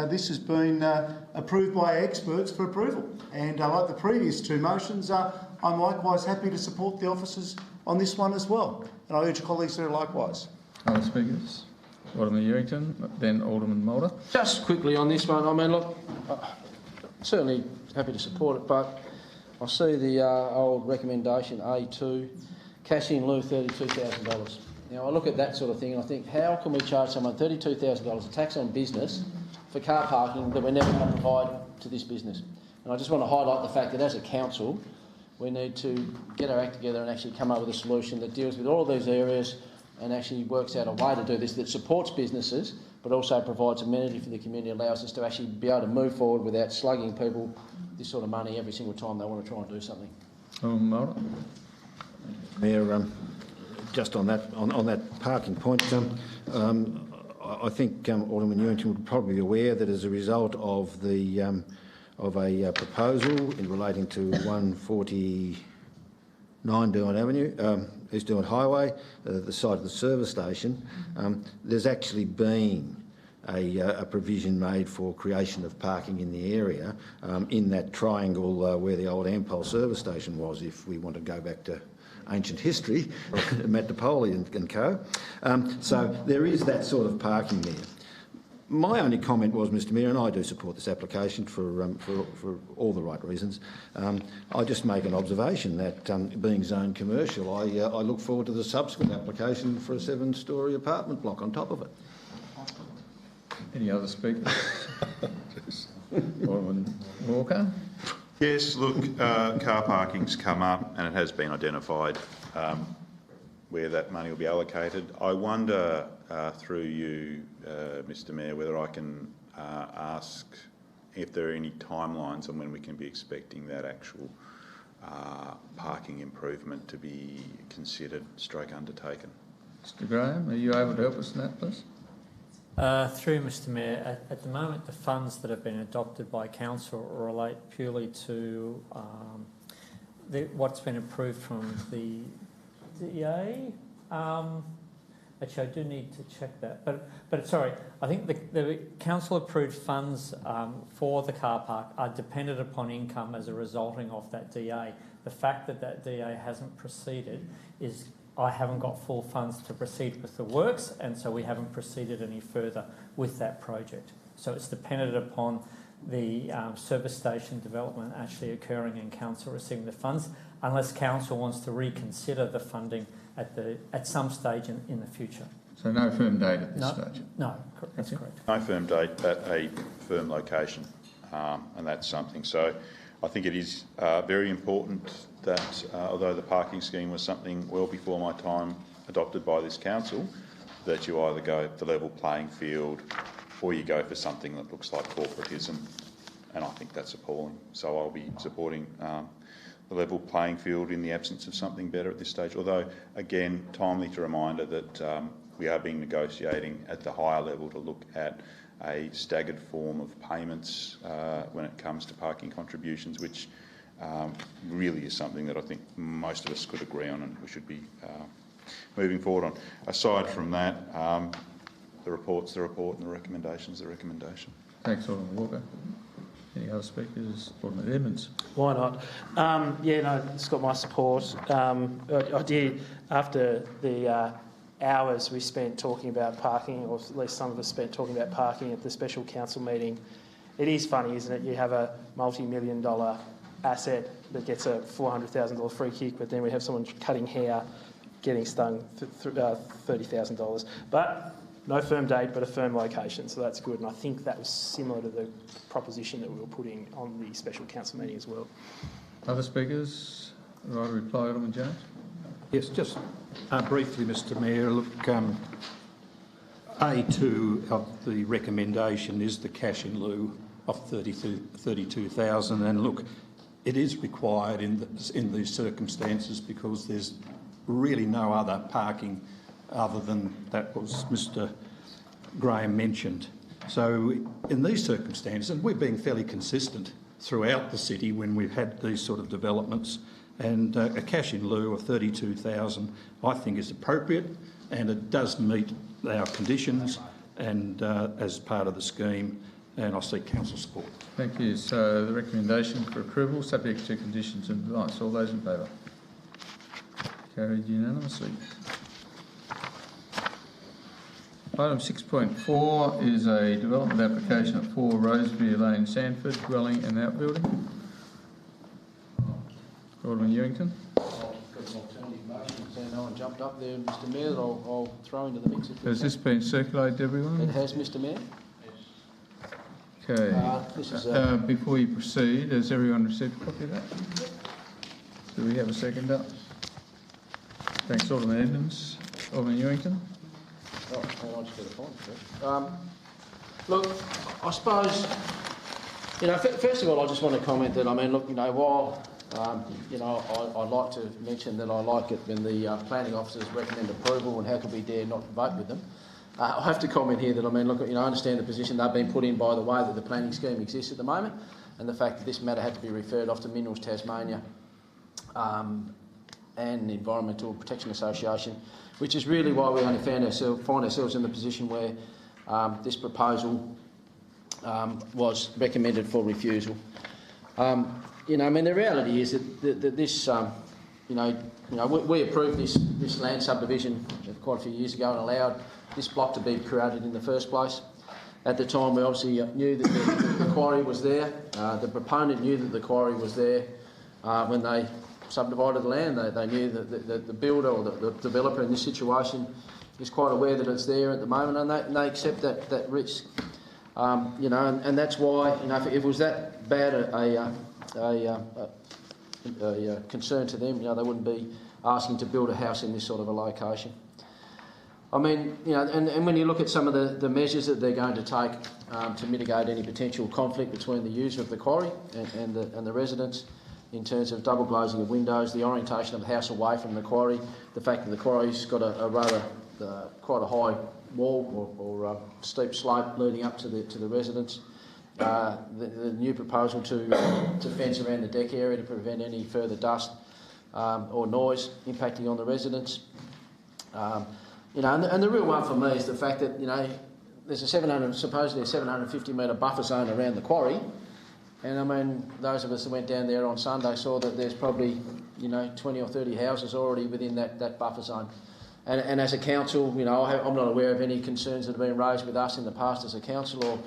this has been approved by experts for approval. And like the previous two motions, I'm likewise happy to support the officers on this one as well. And I urge colleagues to do likewise. Other speakers? Alderman Yerington, then Alderman Mulder. Just quickly on this one, I mean, look, certainly happy to support it, but I see the old recommendation A2, cash in lieu $32,000. Now, I look at that sort of thing and I think, how can we charge someone $32,000 a tax on business for car parking that we're never going to provide to this business? And I just want to highlight the fact that as a council, we need to get our act together and actually come up with a solution that deals with all of these areas and actually works out a way to do this that supports businesses but also provides amenity for the community, allows us to actually be able to move forward without slugging people this sort of money every single time they want to try and do something. Mayor, just on that parking point, I think Alderman Ewington would probably be aware that as a result of a proposal in relating to 149 Derwent Avenue, East Derwent Highway, the site of the service station, there's actually been a provision made for creation of parking in the area in that triangle where the old Ampol service station was, if we want to go back to ancient history, Matt Napoli and co. So there is that sort of parking there. My only comment was, Mr Mayor, and I do support this application for all the right reasons, I just make an observation that being zoned commercial, I look forward to the subsequent application for a 7-storey apartment block on top of it. Any other speakers? Alderman Walker? Yes, look, car parking's come up and it has been identified where that money will be allocated. I wonder, through you, Mr Mayor, whether I can ask if there are any timelines on when we can be expecting that actual parking improvement to be considered / undertaken. Mr Graham, are you able to help us in that, please? Through Mr Mayor, at the moment the funds that have been adopted by Council relate purely to what's been approved from the DA. Actually, I do need to check that. But sorry, I think the Council approved funds for the car park are dependent upon income as a resulting of that DA. The fact that that DA hasn't proceeded is I haven't got full funds to proceed with the works, and so we haven't proceeded any further with that project. So it's dependent upon the service station development actually occurring and Council receiving the funds, unless Council wants to reconsider the funding at some stage in the future. So no firm date at this stage? No, that's correct. No firm date at a firm location, and that's something. So I think it is very important that although the parking scheme was something well before my time adopted by this council, that you either go the level playing field or you go for something that looks like corporatism, and I think that's appalling. So I'll be supporting the level playing field in the absence of something better at this stage. Although, again, timely to reminder that we are being negotiating at the higher level to look at a staggered form of payments when it comes to parking contributions, which really is something that I think most of us could agree on and we should be moving forward on. Aside from that, the report's the report and the recommendation's the recommendation. Thanks, Alderman Walker. Any other speakers? Alderman Edmonds. Why not? Yeah, no, it's got my support. I did, after the hours we spent talking about parking, or at least some of us spent talking about parking at the special council meeting, it is funny, isn't it? You have a multi-million-dollar asset that gets a $400,000 free kick, but then we have someone cutting hair getting stung for $30,000. But no firm date, but a firm location, so that's good. And I think that was similar to the proposition that we were putting on the special council meeting as well. Other speakers? Right, reply, Alderman Jones. Yes, just briefly, Mr Mayor. Look, A2 of the recommendation is the cash in lieu of $32,000, and look, it is required in these circumstances because there's really no other parking other than that was Mr Graham mentioned. So in these circumstances, and we're being fairly consistent throughout the city when we've had these sort of developments, and a cash in lieu of $32,000 I think is appropriate, and it does meet our conditions and as part of the scheme, and I seek council support. Thank you. So the recommendation for approval, subject to conditions and advice. All those in favour? Carried unanimously. Item 6.4 is a development application at 4 Rosevere Lane, Sandford, dwelling and outbuilding. Alderman Ewington. I've got an alternative motion, so no one jumped up there, Mr Mayor, that I'll throw into the mix. Has this been circulated to everyone? It has, Mr Mayor. Okay. This is before you proceed, has everyone received a copy of that? Do we have a second up? Thanks, Alderman Edmonds. Alderman Ewington. Oh, I just got a point. Look, I suppose, first of all, I just want to comment that, look, while, I'd like to mention that I like it when the planning officers recommend approval, and how could we dare not vote with them. I have to comment here that, I mean, look, I understand the position they've been put in by the way that the planning scheme exists at the moment, and the fact that this matter had to be referred off to Minerals Tasmania and the Environmental Protection Association, which is really why we only find ourselves in the position where this proposal was recommended for refusal. I mean, the reality is that this, we approved this land subdivision quite a few years ago and allowed this block to be created in the first place. At the time, we obviously knew that the quarry was there. The proponent knew that the quarry was there when they subdivided the land. They knew that the builder or the developer in this situation is quite aware that it's there at the moment, and they accept that risk. And that's why, if it was that bad a concern to them, they wouldn't be asking to build a house in this sort of a location. I mean, and when you look at some of the measures that they're going to take to mitigate any potential conflict between the user of the quarry and the residents, in terms of double glazing of windows, the orientation of the house away from the quarry, the fact that the quarry's got a rather quite a high wall or steep slope leading up to the residence, the new proposal to fence around the deck area to prevent any further dust or noise impacting on the residents. And the real one for me is the fact that, there's supposedly a 750 metre buffer zone around the quarry. And I mean, those of us that went down there on Sunday saw that there's probably, 20 or 30 houses already within that buffer zone. And as a council, I'm not aware of any concerns that have been raised with us in the past as a council or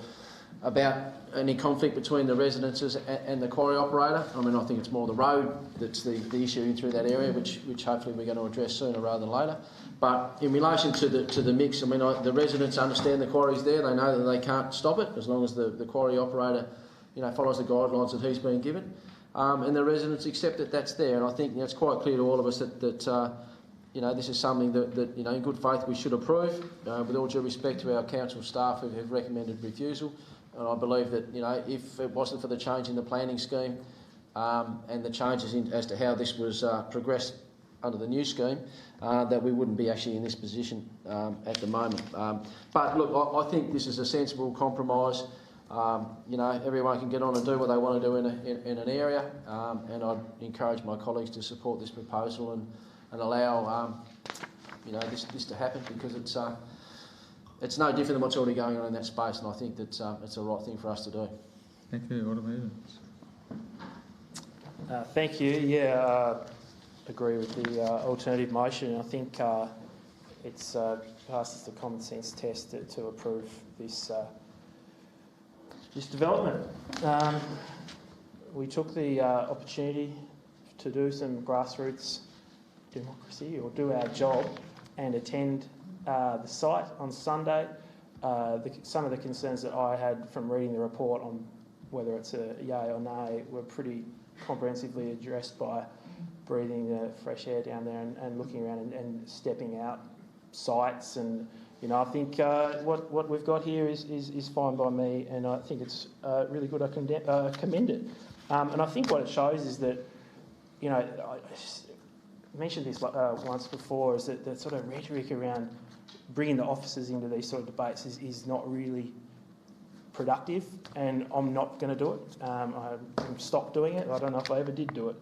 about any conflict between the residences and the quarry operator. I mean, I think it's more the road that's the issue in through that area, which hopefully we're going to address sooner rather than later. But in relation to the mix, I mean, the residents understand the quarry's there. They know that they can't stop it as long as the quarry operator, follows the guidelines that he's been given. And the residents accept that that's there. And I think it's quite clear to all of us that this is something that in good faith we should approve, with all due respect to our council staff who have recommended refusal. And I believe that, if it wasn't for the change in the planning scheme and the changes as to how this was progressed under the new scheme, that we wouldn't be actually in this position at the moment. But look, I think this is a sensible compromise. Everyone can get on and do what they want to do in an area, and I'd encourage my colleagues to support this proposal and allow this to happen, because it's no different than what's already going on in that space, and I think that it's the right thing for us to do. Thank you. What about Thank you. Yeah, agree with the alternative motion. I think it's passes the common sense test to approve this development. We took the opportunity to do some grassroots democracy, or do our job, and attend the site on Sunday. Some of the concerns that I had from reading the report on whether it's a yay or nay were pretty comprehensively addressed by breathing the fresh air down there and looking around and stepping out sites. And I think what we've got here is fine by me, and I think it's really good. I commend it. And I think what it shows is that, I mentioned this once before, is that the sort of rhetoric around bringing the officers into these sort of debates is not really productive, and I'm not going to do it. I stopped doing it. I don't know if I ever did do it.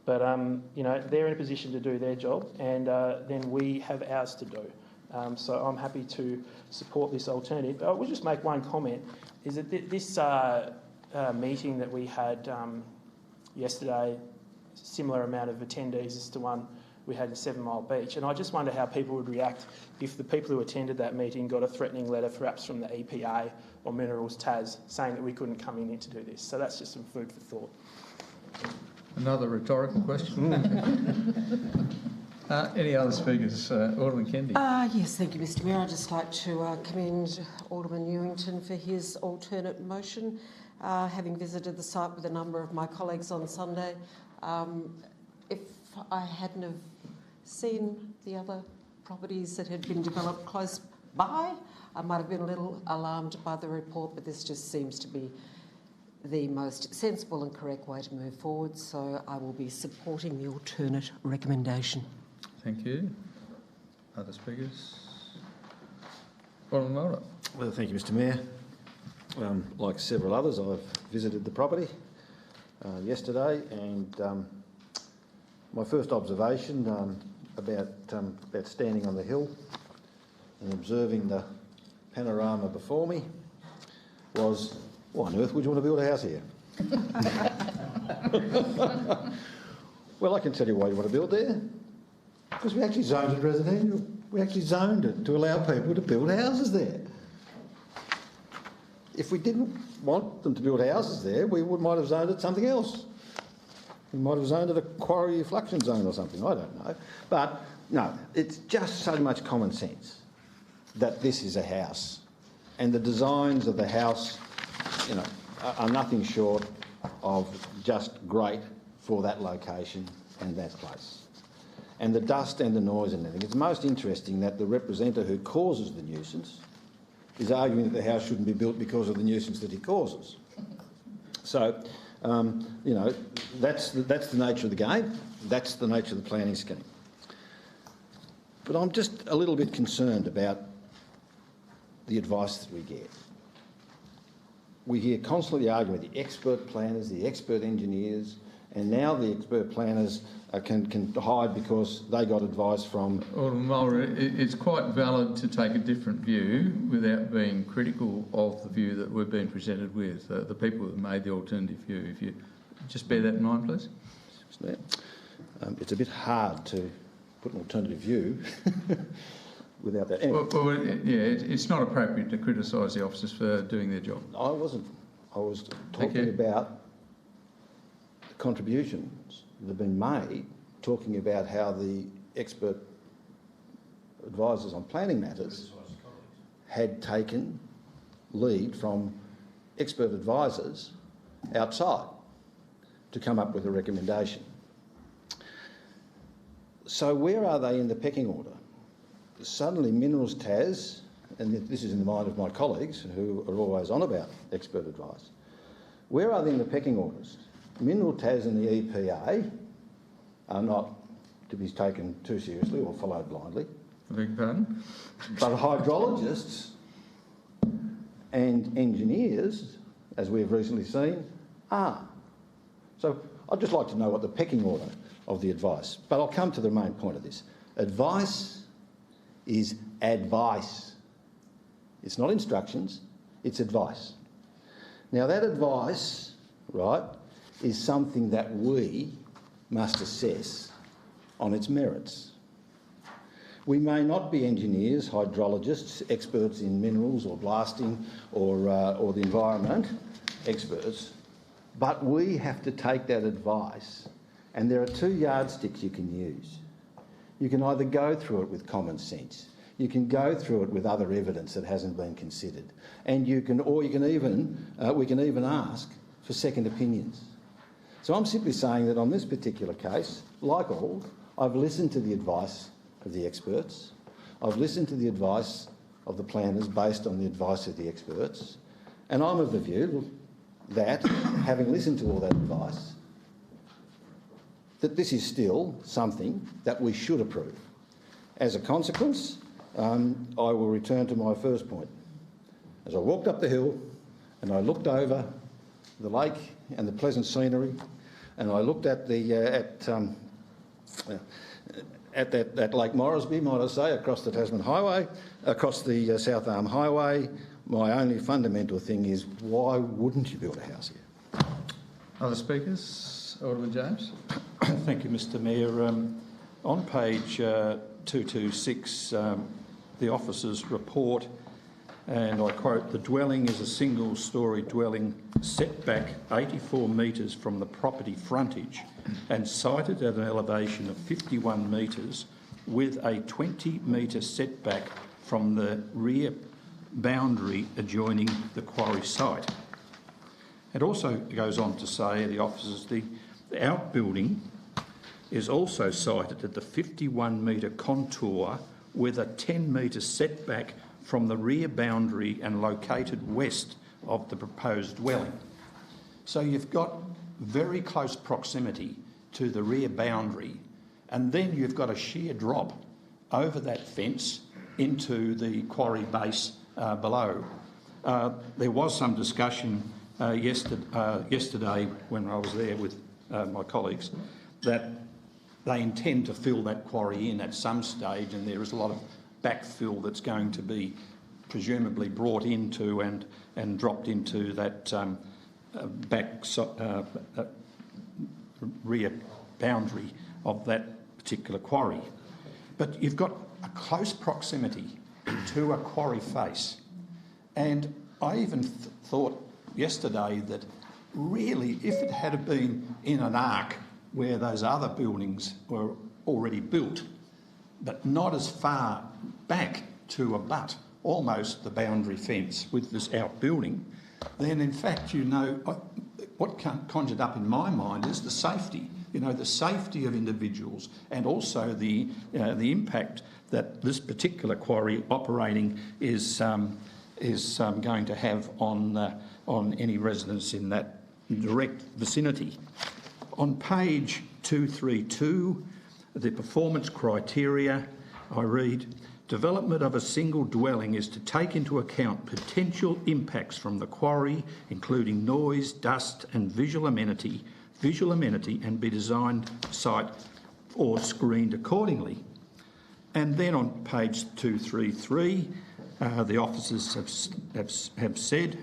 But, they're in a position to do their job, and then we have ours to do. So I'm happy to support this alternative. I will just make one comment, is that this meeting that we had yesterday, similar amount of attendees as to one we had in 7 Mile Beach, and I just wonder how people would react if the people who attended that meeting got a threatening letter perhaps from the EPA or Minerals Tas saying that we couldn't come in to do this. So that's just some food for thought. Another rhetorical question. Any other speakers? Alderman Kennedy. Yes, thank you, Mr Mayor. I'd just like to commend Alderman Newington for his alternate motion. Having visited the site with a number of my colleagues on Sunday, if I hadn't have seen the other properties that had been developed close by, I might have been a little alarmed by the report, but this just seems to be the most sensible and correct way to move forward, so I will be supporting the alternate recommendation. Thank you. Other speakers? Alderman Mulder. Well, thank you, Mr Mayor. Like several others, I've visited the property yesterday, and my first observation about standing on the hill and observing the panorama before me was, why on earth would you want to build a house here? Well, I can tell you why you want to build there. Because we actually zoned it residential. We actually zoned it to allow people to build houses there. If we didn't want them to build houses there, we might have zoned it something else. We might have zoned it a quarry effluxion zone or something, I don't know. But no, it's just so much common sense that this is a house. And the designs of the house, you know, are nothing short of just great for that location and that place. And the dust and the noise and everything. It's most interesting that the representative who causes the nuisance is arguing that the house shouldn't be built because of the nuisance that he causes. So, you know, that's the nature of the game. That's the nature of the planning scheme. But I'm just a little bit concerned about the advice that we get. We hear constantly the argument, the expert planners, the expert engineers, and now the expert planners can hide because they got advice from... Alderman Mulder, it's quite valid to take a different view without being critical of the view that we've been presented with, the people that made the alternative view. If you just bear that in mind, please. It's a bit hard to put an alternative view without that. Anyway. Well, yeah, it's not appropriate to criticise the officers for doing their job. I wasn't. I was talking about the contributions that have been made, talking about how the expert advisors on planning matters had taken lead from expert advisors outside to come up with a recommendation. So where are they in the pecking order? Suddenly Minerals Tas, and this is in the mind of my colleagues who are always on about expert advice, where are they in the pecking orders? Mineral Tas and the EPA are not to be taken too seriously or followed blindly. I beg your pardon? But hydrologists and engineers, as we have recently seen, are. So I'd just like to know what the pecking order of the advice. But I'll come to the main point of this. Advice is advice. It's not instructions, it's advice. Now that advice, right, is something that we must assess on its merits. We may not be engineers, hydrologists, experts in minerals or blasting or the environment, experts, but we have to take that advice, and there are two yardsticks you can use. You can either go through it with common sense, you can go through it with other evidence that hasn't been considered, and we can even ask for second opinions. So I'm simply saying that on this particular case, like all, I've listened to the advice of the experts, I've listened to the advice of the planners based on the advice of the experts, and I'm of the view that, having listened to all that advice, that this is still something that we should approve. As a consequence, I will return to my first point. As I walked up the hill and I looked over the lake and the pleasant scenery, and I looked at the at that Lake Moresby, might I say, across the Tasman Highway, across the South Arm Highway, my only fundamental thing is, why wouldn't you build a house here? Other speakers? Alderman James. Thank you, Mr Mayor. On page 226, the officer's report, and I quote, "The dwelling is a single-storey dwelling set back 84 metres from the property frontage and sited at an elevation of 51 metres with a 20-metre setback from the rear boundary adjoining the quarry site." It also goes on to say, the officers, the outbuilding is also sited at the 51-metre contour with a 10-metre setback from the rear boundary and located west of the proposed dwelling. So you've got very close proximity to the rear boundary, and then you've got a sheer drop over that fence into the quarry base below. There was some discussion yesterday when I was there with my colleagues that they intend to fill that quarry in at some stage, and there is a lot of backfill that's going to be presumably brought into and dropped into that rear boundary of that particular quarry. But you've got a close proximity to a quarry face, and I even thought yesterday that really if it had been in an arc where those other buildings were already built, but not as far back to abut almost the boundary fence with this outbuilding, then in fact, you know, what conjured up in my mind is the safety, you know, the safety of individuals, and also the impact that this particular quarry operating is going to have on any residents in that direct vicinity. On page 232, the performance criteria, I read, development of a single dwelling is to take into account potential impacts from the quarry, including noise, dust and visual amenity, and be designed site or screened accordingly. And then on page 233, the officers have state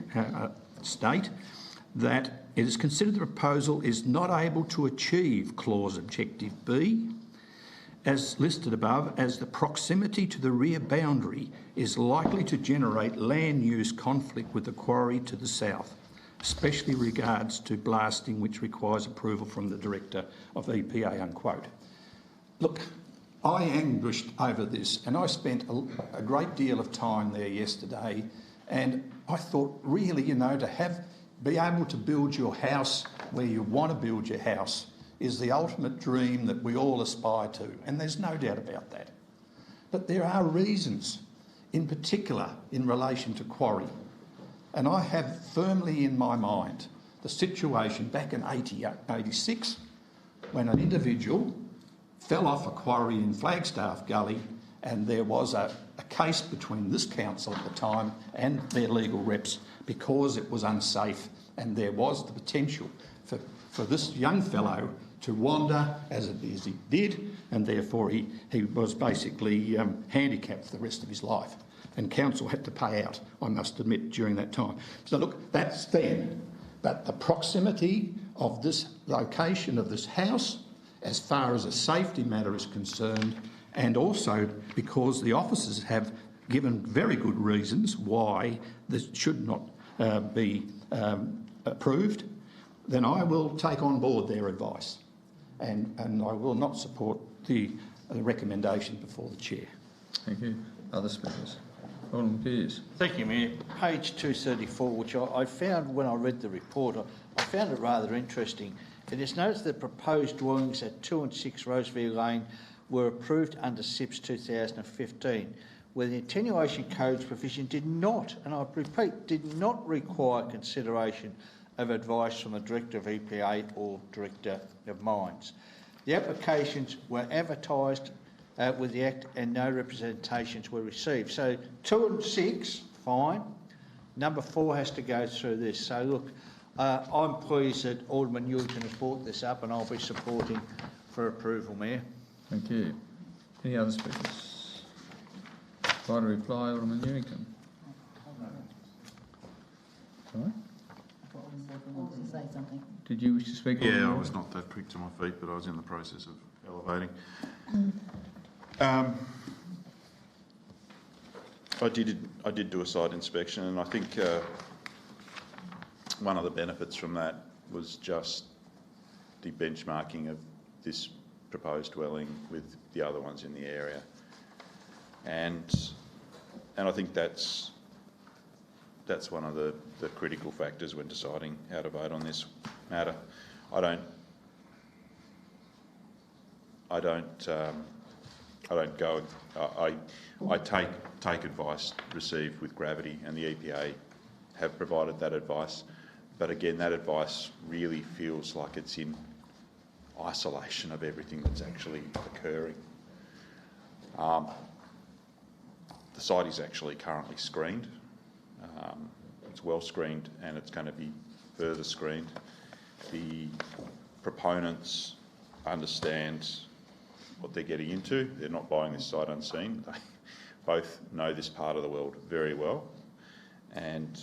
that it is considered the proposal is not able to achieve clause objective B, as listed above, as the proximity to the rear boundary is likely to generate land use conflict with the quarry to the south, especially regards to blasting, which requires approval from the Director of EPA, unquote. Look, I anguished over this, and I spent a great deal of time there yesterday, and I thought, really, you know, be able to build your house where you want to build your house is the ultimate dream that we all aspire to, and there's no doubt about that. But there are reasons, in particular in relation to quarry, and I have firmly in my mind the situation back in 86 when an individual fell off a quarry in Flagstaff Gully, and there was a case between this council at the time and their legal reps because it was unsafe, and there was the potential for this young fellow to wander as he did, and therefore he was basically handicapped for the rest of his life. And council had to pay out, I must admit, during that time. So look, that's then. But the proximity of this location of this house, as far as a safety matter is concerned, and also because the officers have given very good reasons why this should not be approved, then I will take on board their advice, and I will not support the recommendation before the Chair. Thank you. Other speakers? Alderman Pearce. Thank you, Mayor. Page 234, which I found when I read the report, I found it rather interesting. It is noticed that proposed dwellings at 2 and 6 Roseville Lane were approved under SIPS 2015, where the Attenuation Code's provision did not, and I repeat, did not require consideration of advice from the Director of EPA or Director of Mines. The applications were advertised with the Act and no representations were received. So 2 and 6, fine. Number 4 has to go through this. So look, I'm pleased that Alderman Newton has brought this up, and I'll be supporting for approval, Mayor. Thank you. Any other speakers? Right to reply, Alderman Newington. Sorry? Say something. Did you wish to speak? Yeah, I was not that quick to my feet, but I was in the process of elevating. I did do a site inspection, and I think one of the benefits from that was just the benchmarking of this proposed dwelling with the other ones in the area, and I think that's one of the critical factors when deciding how to vote on this matter. I take advice received with gravity, and the EPA have provided that advice. But again, that advice really feels like it's in isolation of everything that's actually occurring. The site is actually currently screened it's well screened and it's going to be further screened. The proponents understand what they're getting into. They're not buying this sight unseen. They both know this part of the world very well, and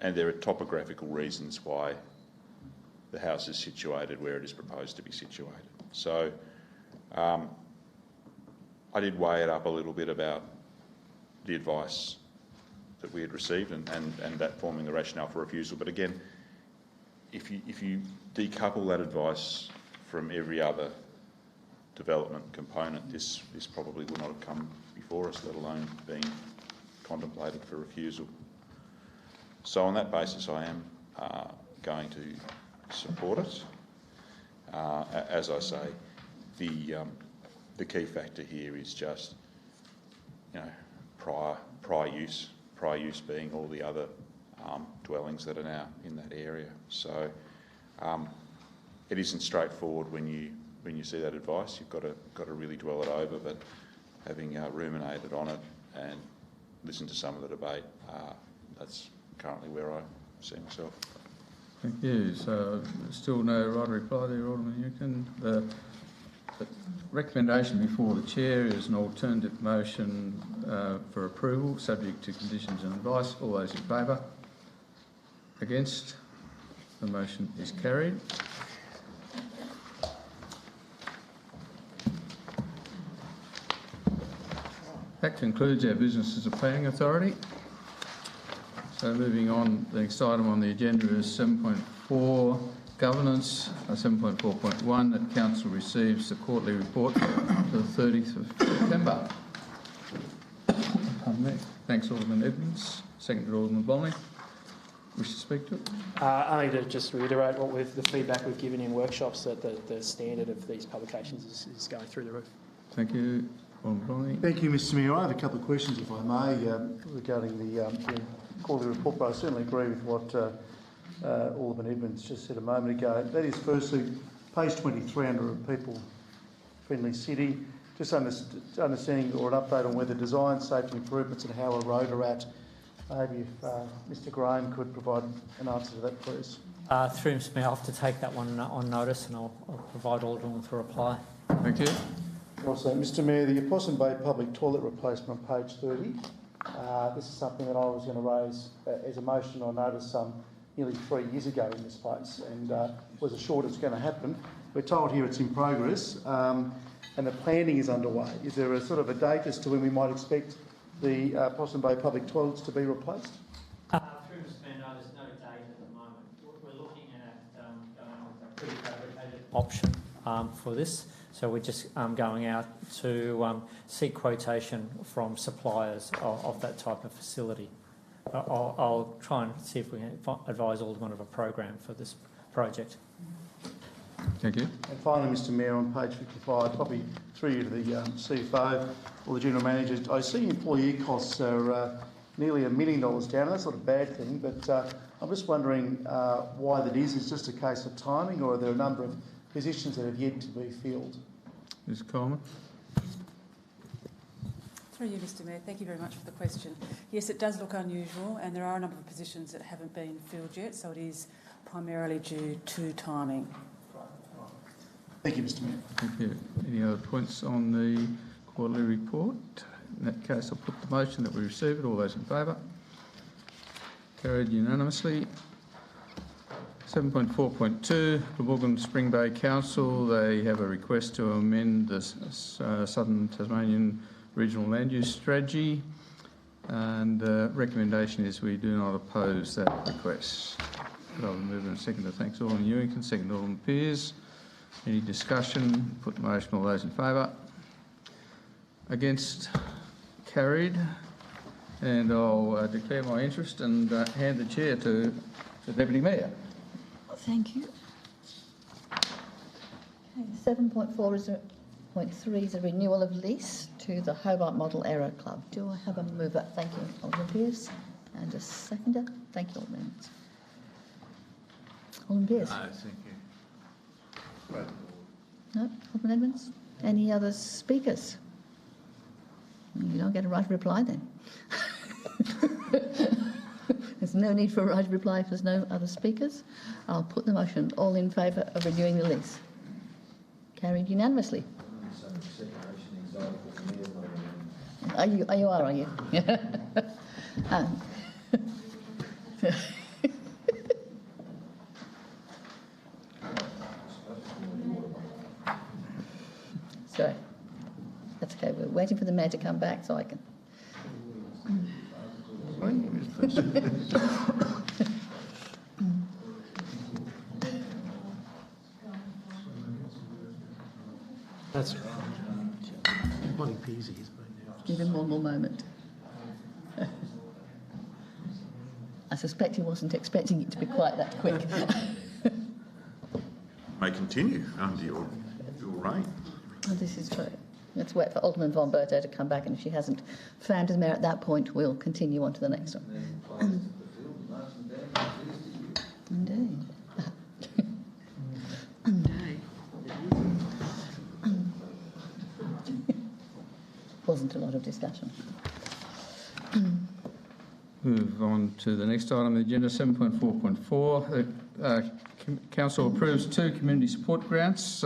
there are topographical reasons why the house is situated where it is proposed to be situated. So I did weigh it up a little bit about the advice that we had received and that forming the rationale for refusal. But again, if you decouple that advice from every other development component, this probably would not have come before us, let alone being contemplated for refusal. So on that basis, I am going to support it. As I say, the key factor here is just, prior use being all the other dwellings that are now in that area. So it isn't straightforward when you see that advice. You've got to really dwell it over. But having ruminated on it and listened to some of the debate, that's currently where I see myself. Thank you. So still no right reply there, Alderman Newton. The recommendation before the Chair is an alternative motion for approval, subject to conditions and advice. All those in favour? Against? The motion is carried. That concludes our business as a planning authority. So moving on, the next item on the agenda is 7.4, governance, 7.4.1, that Council receives the quarterly report for the 30th of September. Pardon me. Thanks, Alderman Edmonds. Seconded, Alderman Blomley. Wish to speak to it? Only to just reiterate the feedback we've given in workshops, that the standard of these publications is going through the roof. Thank you, Alderman Blomley. Thank you, Mr Mayor. I have a couple of questions, if I may, regarding the quarterly report, but I certainly agree with what Alderman Edmonds just said a moment ago. That is, firstly, page 23 under a people-friendly city, just understanding or an update on whether design, safety improvements and how a road are at. Maybe if Mr Graham could provide an answer to that, please. Through Mr Mayor, I'll have to take that one on notice and I'll provide Alderman with a reply. Thank you. Also, Mr Mayor, the Opossum Bay public toilet replacement on page 30. This is something that I was going to raise as a motion. I noticed nearly 3 years ago in this place and was assured it's going to happen. We're told here it's in progress and the planning is underway. Is there a sort of a date as to when we might expect the Opossum Bay public toilets to be replaced? Through Mr Mayor, no, there's no date at the moment. We're looking at going with a prefabricated option for this. So we're just going out to seek quotation from suppliers of that type of facility. I'll try and see if we can advise Alderman of a program for this project. Thank you. And finally, Mr Mayor, on page 55, probably through you to the CFO or the General Manager, I see employee costs are nearly $1 million down. That's not a bad thing, but I'm just wondering why that is. Is it just a case of timing, or are there a number of positions that have yet to be filled? Ms Coleman. Through you, Mr Mayor. Thank you very much for the question. Yes, it does look unusual, and there are a number of positions that haven't been filled yet, so it is primarily due to timing. Thank you, Mr Mayor. Thank you. Any other points on the quarterly report? In that case, I'll put the motion that we receive it. All those in favour? Carried unanimously. 7.4.2, Glamorgan Spring Bay Council, they have a request to amend the Southern Tasmanian Regional Land Use Strategy, and the recommendation is we do not oppose that request. I'll move in a second to thanks Alderman Newington, second Alderman Pears. Any discussion? Put the motion. All those in favour? Against? Carried. And I'll declare my interest and hand the chair to the Deputy Mayor. Thank you. Okay, 7.4.3 is a renewal of lease to the Hobart Model Aero Club. Do I have a mover? Thank you, Alderman Pearce. And a seconder? Thank you, Alderman Edmonds. Alderman Pearce? No, thank you. Right. No, Alderman Edmonds? Any other speakers? You don't get a right to reply then. There's no need for a right of reply if there's no other speakers. I'll put the motion. All in favour of renewing the lease? Carried unanimously. Are you? Sorry. That's okay. We're waiting for the mayor to come back so I can... That's bloody peasy. Give him one more moment. I suspect he wasn't expecting it to be quite that quick. May continue under your reign. Oh, this is true. Let's wait for Alderman von Berto to come back, and if she hasn't found the mayor at that point, we'll continue on to the next one. Indeed. Wasn't a lot of discussion. Move on to the next item on the agenda, 7.4.4. Council approves 2 community support grants,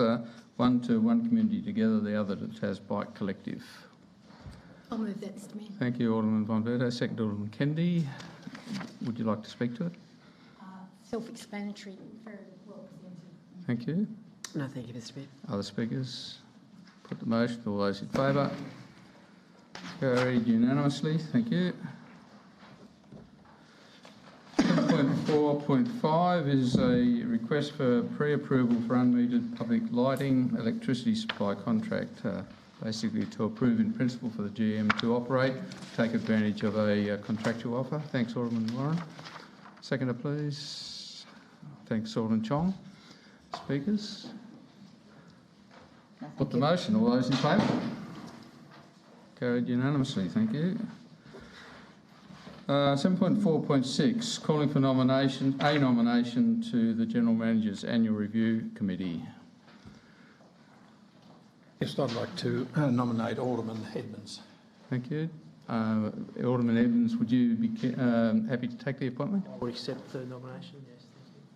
one to One Community Together, the other to Tas Bike Collective. I'll move that, Mr Mayor. Thank you, Alderman von Berto. Second, Alderman Kennedy. Would you like to speak to it? Self-explanatory, very well presented. Thank you. No, thank you, Mr Mayor. Other speakers? Put the motion. All those in favour? Carried unanimously. Thank you. 7.4.5 is a request for pre-approval for unmetered public lighting electricity supply contract, basically to approve in principle for the GM to operate, take advantage of a contractual offer. Thanks, Alderman Warren. Seconder, please. Thanks, Alderman Chong. Speakers? Put the motion. All those in favour? Carried unanimously. Thank you. 7.4.6, calling for a nomination to the General Manager's Annual Review Committee. Yes, I'd like to nominate Alderman Edmonds. Thank you. Alderman Edmonds, would you be happy to take the appointment? I would accept the nomination, yes.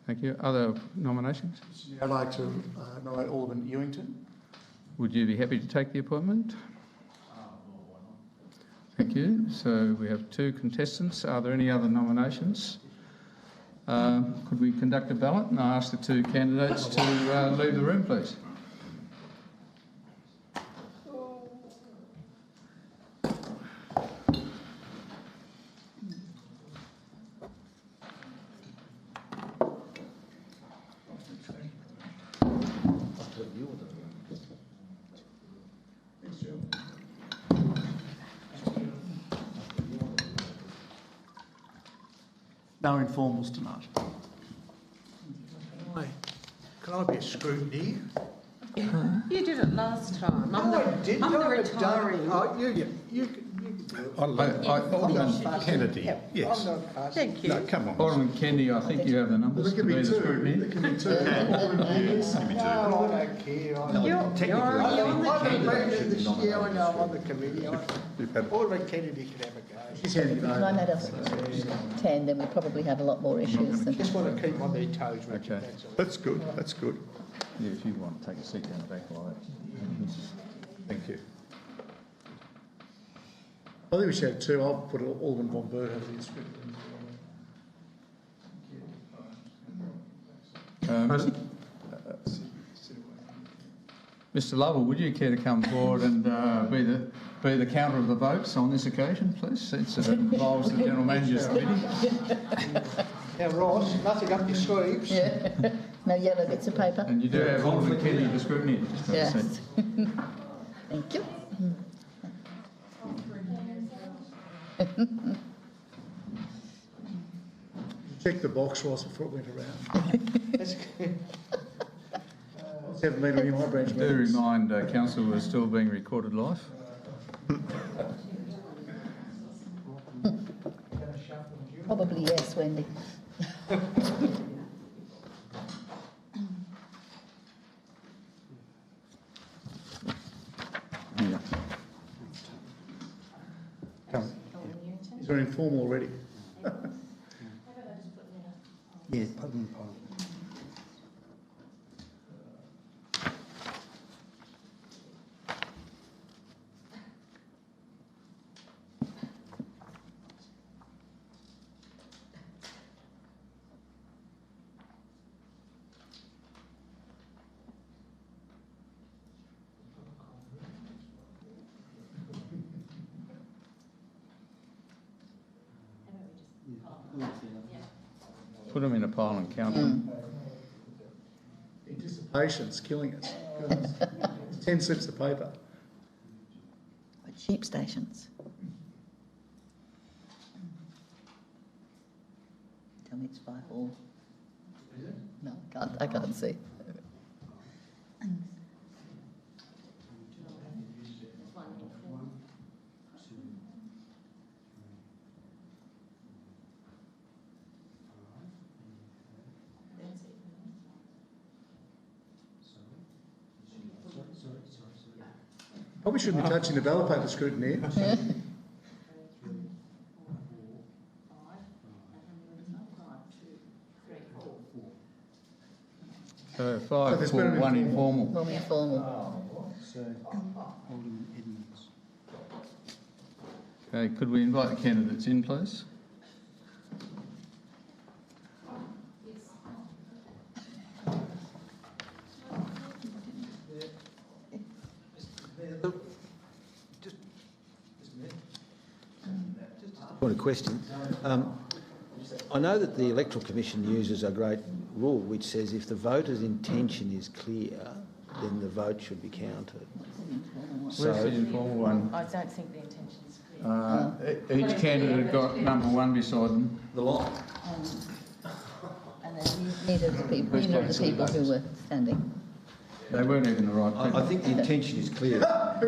Thank you. Other nominations? I'd like to nominate Alderman Ewington. Would you be happy to take the appointment? Thank you. So we have 2 contestants. Are there any other nominations? Could we conduct a ballot? And I ask the 2 candidates to leave the room, please. No informals tonight. Can I be a scrutineer? You did it last time. I'm the retiree. Alderman Kennedy, yes. Thank you. No, come on. Alderman Kennedy, I think you have the numbers to be the scrutiny. Give me 2. No, I don't care. You're already on the committee. Yeah, I know, I'm on the committee. Alderman Kennedy can have a go. If I made us 10, then we'd probably have a lot more issues. I just want to keep on their toes, Richard, Okay. that's all. That's good, that's good. Yeah, if you want to take a seat down the back while Thank you. I think we should have 2. I'll put Alderman von Berto as the script. Mr. Lovell, would you care to come forward and be the counter of the votes on this occasion, please, since it involves the General Manager's Committee? Now, Ross, nothing up your sleeves. Yeah. No yellow bits of paper. And you do have Alderman Kennedy to scrutiny. Yes. Thank you. Check the box, Ross, before it went around. Haven't been any of my branch I do meetings. remind Council we're still being recorded live. Probably yes, Wendy. Yeah. Come. Is there informal already? Yeah, put them in poll. Put them in a pile and count them. Anticipation's killing us. Goodness. 10 slips of paper. Sheep stations. Tell me it's 5 all. No, I can't see. Probably shouldn't be touching the ballot paper scrutiny. So 5 for one informal. One informal. So, Alderman Edmonds. Okay, could we invite the candidates in, please? Point of question. I know that the Electoral Commission uses a great rule which says if the voter's intention is clear, then the vote should be counted. Where's the informal one? I don't think the intention is clear. Each candidate got number 1 beside them. The line. And then you needed the people who were standing. They weren't even the right people. I think the intention is clear, but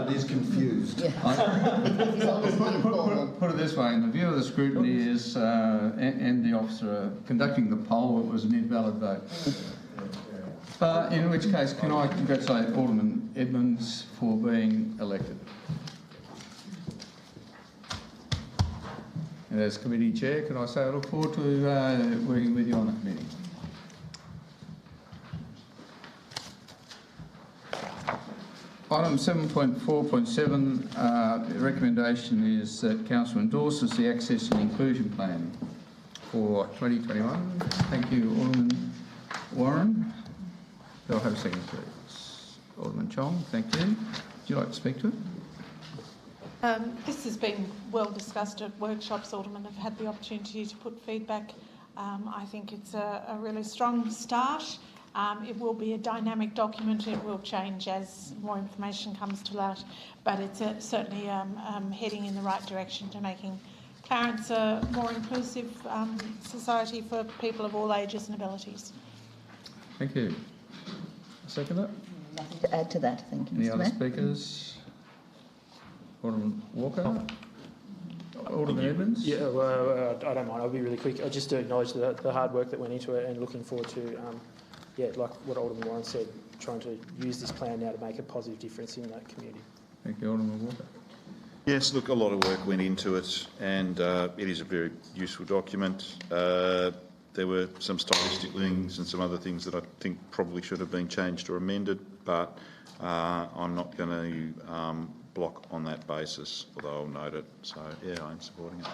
it is confused. Yeah. It's obviously informal. Put it this way, in the view of the scrutiny is, and the officer conducting the poll, it was an invalid vote. In which case, can I congratulate Alderman Edmonds for being elected? And as committee chair, can I say I look forward to working with you on the committee. Item 7.4.7, the recommendation is that Council endorses the Access and Inclusion Plan for 2021. Thank you, Alderman Warren. Do I have a second, please? Alderman Chong, thank you. Would you like to speak to it? This has been well discussed at workshops. Aldermen have had the opportunity to put feedback. I think it's a really strong start. It will be a dynamic document. It will change as more information comes to light, but it's certainly heading in the right direction to making Clarence a more inclusive society for people of all ages and abilities. Thank you. Second that? Nothing to add to that, thank you, Any Mr. other Mayor. speakers? Alderman Walker? Alderman Edmonds? Yeah, well, I don't mind. I'll be really quick. I just do acknowledge the hard work that went into it and looking forward to, like what Alderman Warren said, trying to use this plan now to make a positive difference in that community. Thank you, Alderman Walker. Yes, look, a lot of work went into it, and it is a very useful document. There were some stylistic things and some other things that I think probably should have been changed or amended, but I'm not going to block on that basis, although I'll note it. So, yeah, I'm supporting it.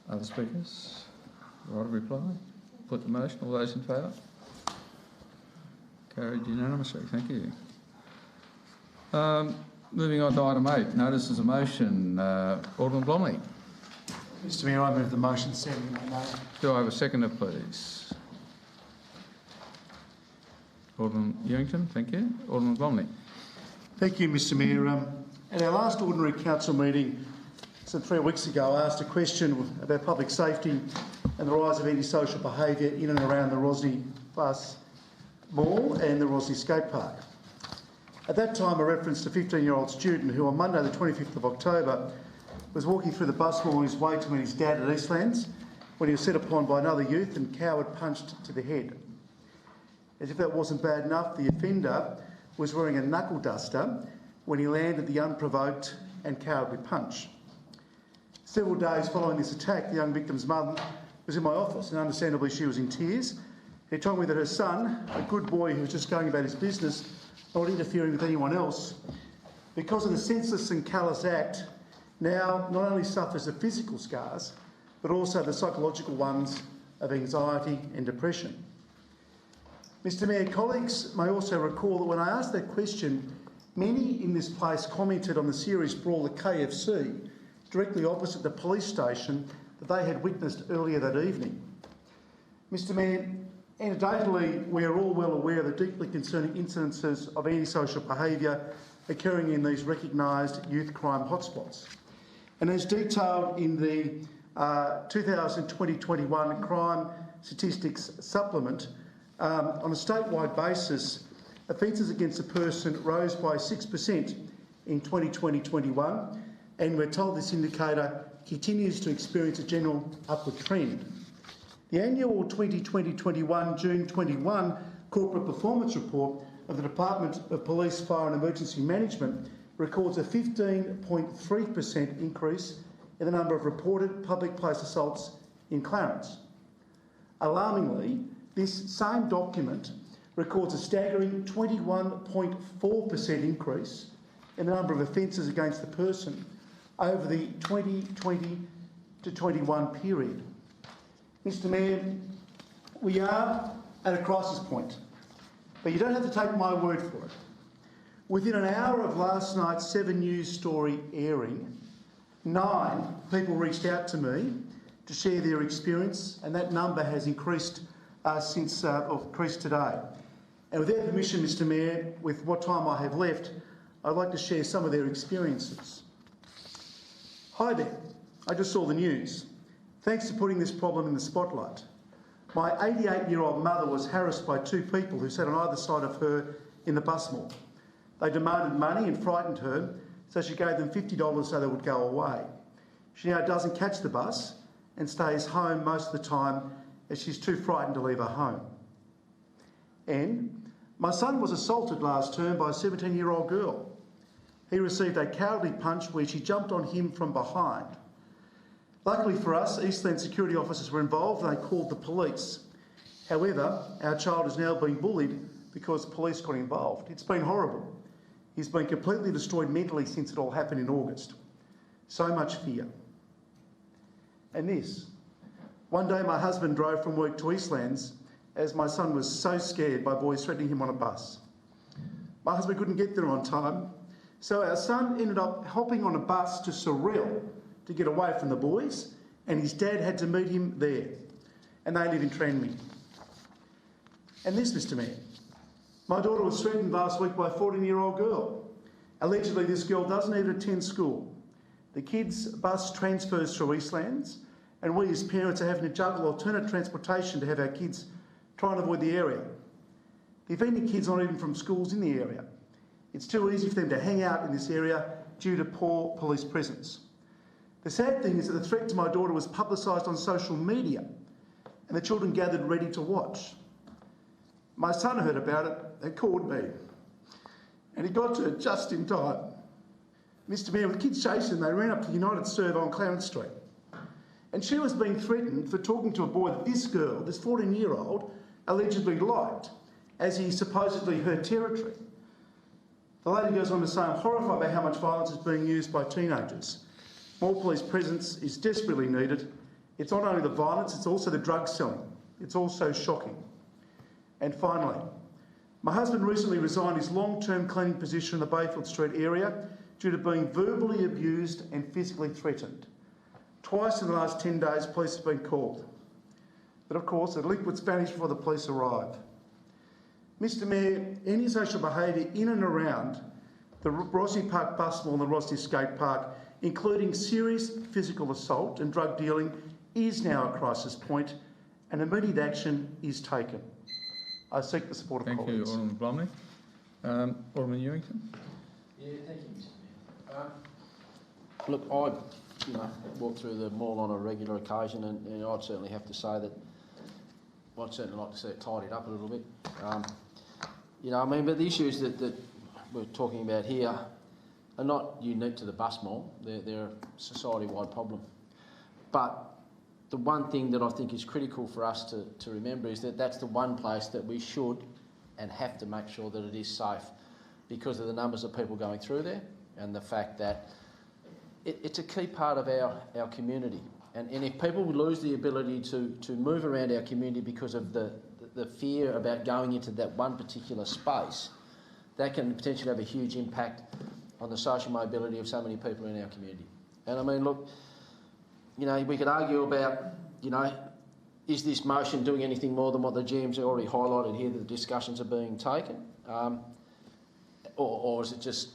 Other speakers? Right of reply? Put the motion. All those in favour? Carried unanimously. Thank you. Moving on to item 8, notices of motion. Alderman Blomley. Mr Mayor, I move the motion setting that note. Do I have a seconder, please? Alderman Ewington, thank you. Alderman Blomley. Thank you, Mr Mayor. At our last ordinary council meeting, some 3 weeks ago, I asked a question about public safety and the rise of antisocial behaviour in and around the Rosny Bus Mall and the Rosny Skate Park. At that time, I referenced a 15-year-old student who on Monday the 25th of October was walking through the bus mall on his way to meet his dad at Eastlands when he was set upon by another youth and coward punched to the head. As if that wasn't bad enough, the offender was wearing a knuckle duster when he landed the unprovoked and cowardly punch. Several days following this attack, the young victim's mother was in my office, and understandably she was in tears. He told me that her son, a good boy who was just going about his business, not interfering with anyone else, because of the senseless and callous act, now not only suffers the physical scars, but also the psychological ones of anxiety and depression. Mr Mayor, colleagues may also recall that when I asked that question, many in this place commented on the serious brawl at KFC, directly opposite the police station, that they had witnessed earlier that evening. Mr Mayor, anecdotally, we are all well aware of the deeply concerning incidences of antisocial behaviour occurring in these recognised youth crime hotspots. And as detailed in the 2020-21 Crime Statistics Supplement, on a statewide basis, offences against a person rose by 6% in 2020-21, and we're told this indicator continues to experience a general upward trend. The annual 2020-21 June 21 Corporate Performance Report of the Department of Police, Fire and Emergency Management records a 15.3% increase in the number of reported public place assaults in Clarence. Alarmingly, this same document records a staggering 21.4% increase in the number of offences against the person over the 2020 to 21 period. Mr Mayor, we are at a crisis point, but you don't have to take my word for it. Within an hour of last night's 7 News story airing, 9 people reached out to me to share their experience, and that number has increased increased today. And with their permission, Mr Mayor, with what time I have left, I'd like to share some of their experiences. Hi there, I just saw the news. Thanks for putting this problem in the spotlight. My 88-year-old mother was harassed by 2 people who sat on either side of her in the bus mall. They demanded money and frightened her, so she gave them $50 so they would go away. She now doesn't catch the bus and stays home most of the time as she's too frightened to leave her home. And my son was assaulted last term by a 17-year-old girl. He received a cowardly punch where she jumped on him from behind. Luckily for us, Eastland security officers were involved and they called the police. However, our child is now being bullied because the police got involved. It's been horrible. He's been completely destroyed mentally since it all happened in August. So much fear. And this. One day my husband drove from work to Eastlands as my son was so scared by boys threatening him on a bus. My husband couldn't get there on time, so our son ended up hopping on a bus to Surrey to get away from the boys, and his dad had to meet him there. And they live in Tranmere. And this, Mr Mayor, my daughter was threatened last week by a 14-year-old girl. Allegedly, this girl doesn't even attend school. The kids' bus transfers through Eastlands, and we as parents are having to juggle alternate transportation to have our kids try and avoid the area. The offending kids aren't even from schools in the area. It's too easy for them to hang out in this area due to poor police presence. The sad thing is that the threat to my daughter was publicised on social media, and the children gathered ready to watch. My son heard about it and called me, and he got to it just in time. Mr Mayor, with kids chasing, they ran up to the United Serve on Clarence Street. And she was being threatened for talking to a boy that this girl, this 14-year-old, allegedly liked, as he supposedly her territory. The lady goes on to say, I'm horrified by how much violence is being used by teenagers. More police presence is desperately needed. It's not only the violence, it's also the drug selling. It's also shocking. And finally, my husband recently resigned his long-term cleaning position in the Bayfield Street area due to being verbally abused and physically threatened. Twice in the last 10 days, police have been called. But of course, the delinquents vanish before the police arrive. Mr Mayor, antisocial behaviour in and around the Rosny Park bus mall and the Rosny Skate Park, including serious physical assault and drug dealing, is now a crisis point, and immediate action is taken. I seek the support of colleagues. Thank you, Alderman Blomley. Alderman Ewington. Yeah, thank you, Mr Mayor. Look, I walk through the mall on a regular occasion, and I'd certainly have to say that I'd certainly like to see it tidied up a little bit. But the issues that we're talking about here are not unique to the bus mall. They're a society-wide problem. But the one thing that I think is critical for us to remember is that that's the one place that we should and have to make sure that it is safe because of the numbers of people going through there and the fact that it's a key part of our community. And if people lose the ability to move around our community because of the fear about going into that one particular space, that can potentially have a huge impact on the social mobility of so many people in our community. And I mean, look, you know, we could argue about, you know, is this motion doing anything more than what the GM's already highlighted here, that the discussions are being taken? Or is it just,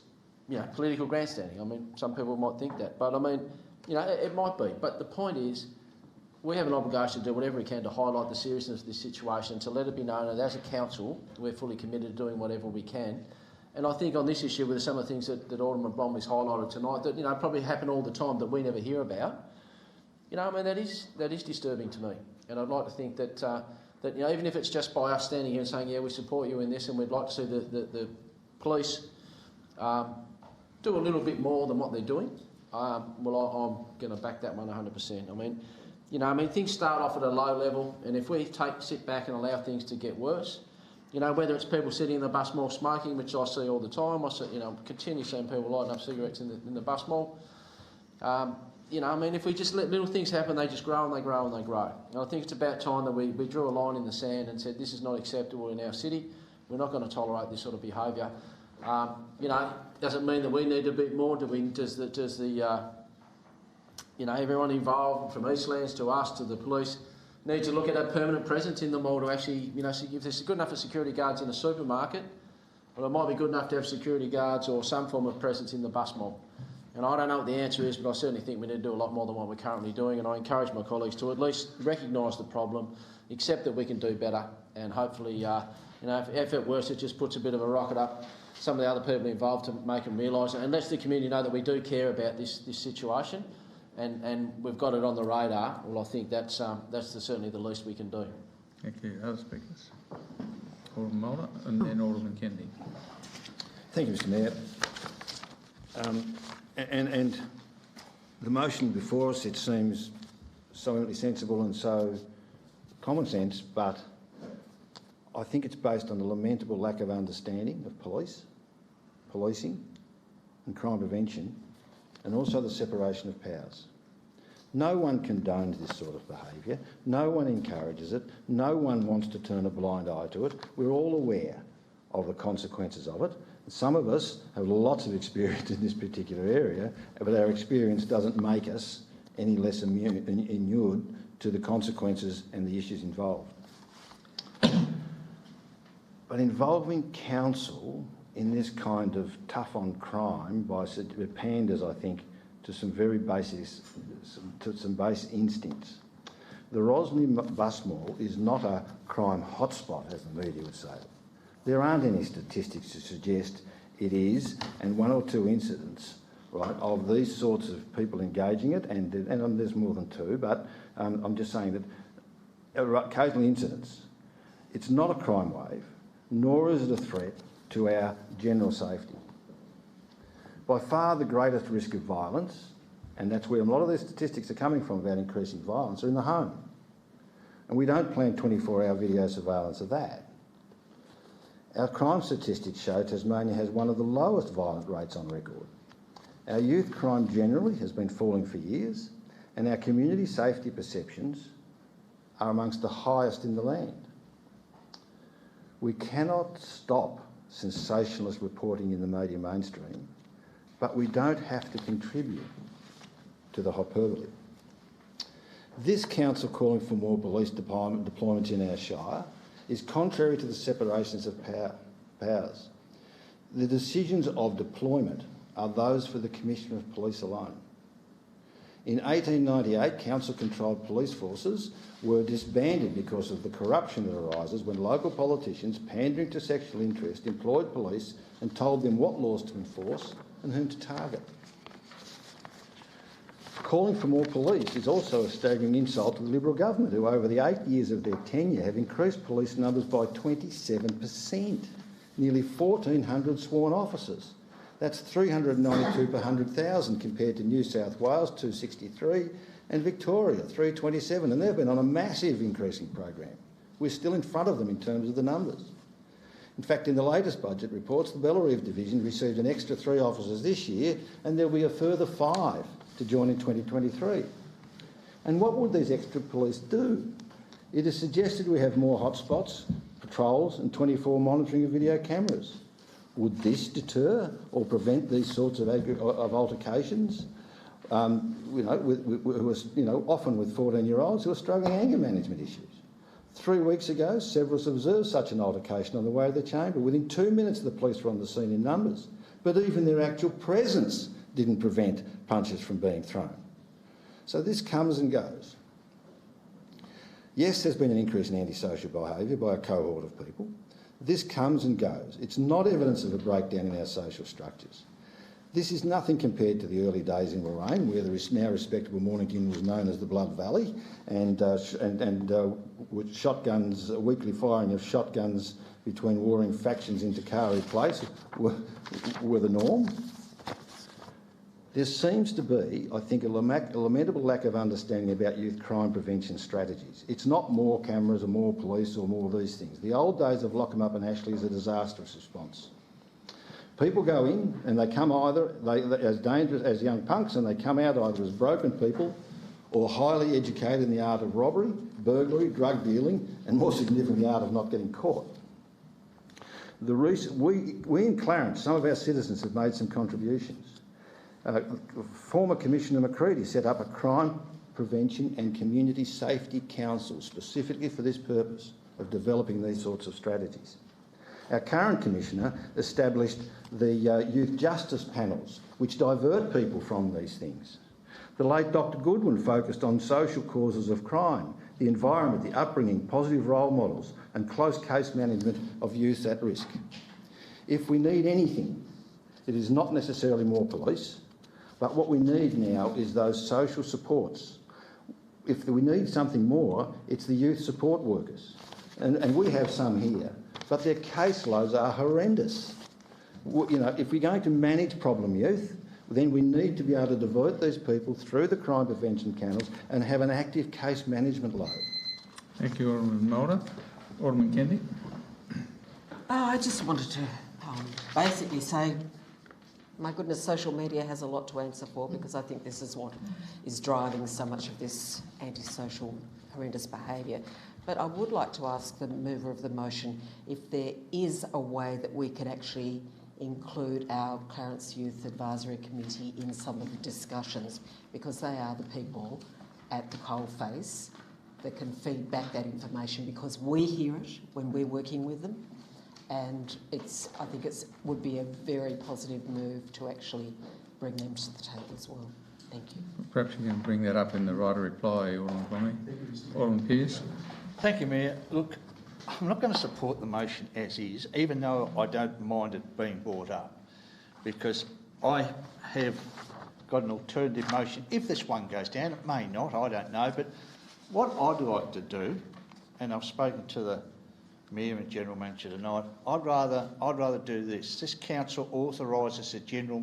you know, political grandstanding? I mean, some people might think that. But I mean, you know, it might be. But the point is, we have an obligation to do whatever we can to highlight the seriousness of this situation, to let it be known that as a council, we're fully committed to doing whatever we can. And I think on this issue, with some of the things that Alderman Bromley's highlighted tonight, that, you know, probably happen all the time that we never hear about, you know, I mean, that is disturbing to me. And I'd like to think that, that, you know, even if it's just by us standing here and saying, yeah, we support you in this and we'd like to see the police do a little bit more than what they're doing, well, I'm going to back that one 100%. I mean, you know, things start off at a low level, and if we sit back and allow things to get worse, you know, whether it's people sitting in the bus mall smoking, which I see all the time, I see, you know, continue seeing people lighting up cigarettes in the bus mall. You know, I mean, if we just let little things happen, they just grow and they grow and they grow. And I think it's about time that we drew a line in the sand and said this is not acceptable in our city. We're not going to tolerate this sort of behaviour. You know, does it mean that we need a bit more? Does the you know, everyone involved, from Eastlands to us to the police, need to look at a permanent presence in the mall to actually, you know, if there's good enough for security guards in a supermarket, well, it might be good enough to have security guards or some form of presence in the bus mall. And I don't know what the answer is, but I certainly think we need to do a lot more than what we're currently doing, and I encourage my colleagues to at least recognise the problem, accept that we can do better, and hopefully, you know, if at worst, it just puts a bit of a rocket up some of the other people involved to make them realise it, and lets the community know that we do care about this situation, and we've got it on the radar. Well, I think that's certainly the least we can do. Thank you. Other speakers? Alderman Mulder and then Alderman Kennedy. Thank you, Mr Mayor. And the motion before us, it seems so sensible and so common sense, but I think it's based on a lamentable lack of understanding of policing and crime prevention, and also the separation of powers. No one condones this sort of behaviour. No one encourages it. No one wants to turn a blind eye to it. We're all aware of the consequences of it. Some of us have lots of experience in this particular area, but our experience doesn't make us any less inured to the consequences and the issues involved. But involving council in this kind of tough on crime panders, I think, to some very base instincts. The Rosny bus mall is not a crime hotspot, as the media would say. There aren't any statistics to suggest it is, and one or two incidents, right, of these sorts of people engaging it, and there's more than two, but I'm just saying that occasional incidents. It's not a crime wave, nor is it a threat to our general safety. By far the greatest risk of violence, and that's where a lot of the statistics are coming from about increasing violence, are in the home. And we don't plan 24-hour video surveillance of that. Our crime statistics show Tasmania has one of the lowest violent rates on record. Our youth crime generally has been falling for years, and our community safety perceptions are amongst the highest in the land. We cannot stop sensationalist reporting in the media mainstream, but we don't have to contribute to the hyperbole. This council calling for more police deployments in our shire is contrary to the separations of powers. The decisions of deployment are those for the Commissioner of Police alone. In 1898, council-controlled police forces were disbanded because of the corruption that arises when local politicians, pandering to sexual interest, employed police and told them what laws to enforce and whom to target. Calling for more police is also a staggering insult to the Liberal government, who over the 8 years of their tenure have increased police numbers by 27%, nearly 1,400 sworn officers. That's 392 per 100,000 compared to New South Wales, 263, and Victoria, 327, and they've been on a massive increasing program. We're still in front of them in terms of the numbers. In fact, in the latest budget reports, the Bellarive Division received an extra 3 officers this year, and there'll be a further 5 to join in 2023. And what would these extra police do? It is suggested we have more hotspots, patrols, and 24 monitoring of video cameras. Would this deter or prevent these sorts of altercations? Often with 14-year-olds who are struggling anger management issues. 3 weeks ago, several observed such an altercation on the way to the chamber. Within 2 minutes, the police were on the scene in numbers, but even their actual presence didn't prevent punches from being thrown. So this comes and goes. Yes, there's been an increase in antisocial behaviour by a cohort of people. This comes and goes. It's not evidence of a breakdown in our social structures. This is nothing compared to the early days in Lorraine, where the now respectable Mornington was known as the Blood Valley, and with shotguns, weekly firing of shotguns between warring factions in Takari Place were the norm. There seems to be, I think, a lamentable lack of understanding about youth crime prevention strategies. It's not more cameras or more police or more of these things. The old days of lock 'em up in Ashley is a disastrous response. People go in and they come either as dangerous as young punks, and they come out either as broken people or highly educated in the art of robbery, burglary, drug dealing, and more significantly, the art of not getting caught. We in Clarence, some of our citizens have made some contributions. Former Commissioner McCready set up a crime prevention and community safety council specifically for this purpose of developing these sorts of strategies. Our current Commissioner established the youth justice panels, which divert people from these things. The late Dr Goodwin focused on social causes of crime, the environment, the upbringing, positive role models and close case management of youth at risk. If we need anything, it is not necessarily more police, but what we need now is those social supports. If we need something more, it's the youth support workers. And we have some here, but their caseloads are horrendous. If we're going to manage problem youth, then we need to be able to divert these people through the crime prevention channels and have an active case management load. Thank you, Alderman Mulder. Alderman Kennedy. I just wanted to basically say, my goodness, social media has a lot to answer for, because I think this is what is driving so much of this antisocial, horrendous behaviour. But I would like to ask the mover of the motion if there is a way that we could actually include our Clarence Youth Advisory Committee in some of the discussions, because they are the people at the coalface that can feed back that information, because we hear it when we're working with them. And I think it would be a very positive move to actually bring them to the table as well. Thank you. Perhaps you can bring that up in the right of reply, Alderman Bromley. Alderman Pearce. Thank you, Mayor. Look, I'm not going to support the motion as is, even though I don't mind it being brought up, because I have got an alternative motion. If this one goes down, it may not, I don't know, but what I'd like to do, and I've spoken to the Mayor and General Manager tonight, I'd rather do this. This council authorises the General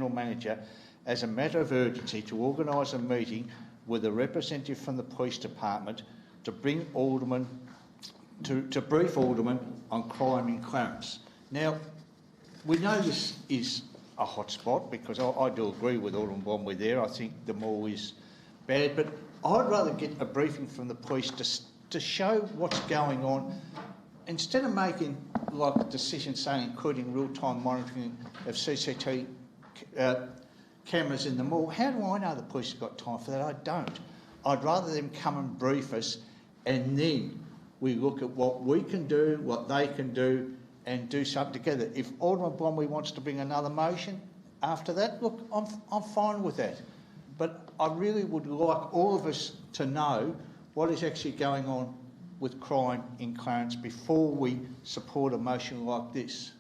Manager as a matter of urgency to organise a meeting with a representative from the Police Department to bring Aldermen, to brief Aldermen on crime in Clarence. Now, we know this is a hot spot, because I do agree with Alderman Bromley there. I think the mall is bad, but I'd rather get a briefing from the police to show what's going on, instead of making like decisions saying including real-time monitoring of CCTV cameras in the mall. How do I know the police have got time for that? I don't. I'd rather them come and brief us, and then we look at what we can do, what they can do, and do something together. If Alderman Bromley wants to bring another motion after that, look, I'm fine with that. But I really would like all of us to know what is actually going on with crime in Clarence before we support a motion like this.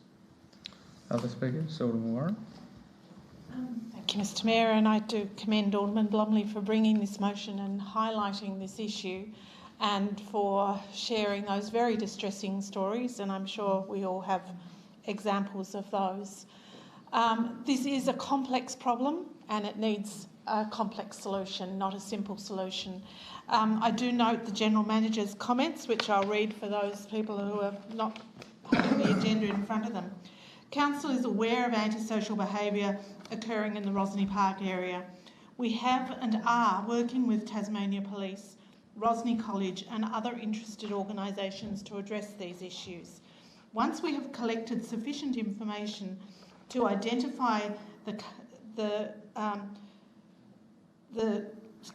Other speakers? Alderman Warren. Thank you, Mr Mayor, and I do commend Alderman Blomley for bringing this motion and highlighting this issue, and for sharing those very distressing stories, and I'm sure we all have examples of those. This is a complex problem and it needs a complex solution, not a simple solution. I do note the General Manager's comments, which I'll read for those people who are not holding the agenda in front of them. Council is aware of antisocial behaviour occurring in the Rosny Park area. We have and are working with Tasmania Police, Rosny College and other interested organisations to address these issues. Once we have collected sufficient information to identify the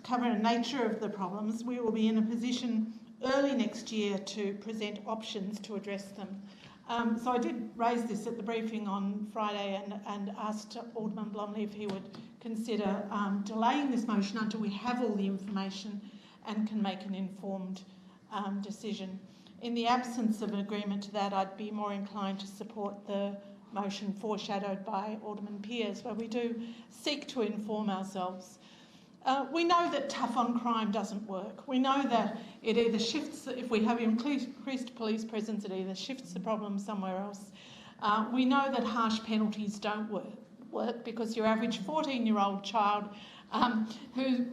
cover and nature of the problems, we will be in a position early next year to present options to address them. So I did raise this at the briefing on Friday and asked Alderman Blomley if he would consider delaying this motion until we have all the information and can make an informed decision. In the absence of an agreement to that, I'd be more inclined to support the motion foreshadowed by Alderman Pearce, where we do seek to inform ourselves. We know that tough on crime doesn't work. We know that it either shifts, if we have increased police presence, it either shifts the problem somewhere else. We know that harsh penalties don't work because your average 14-year-old child who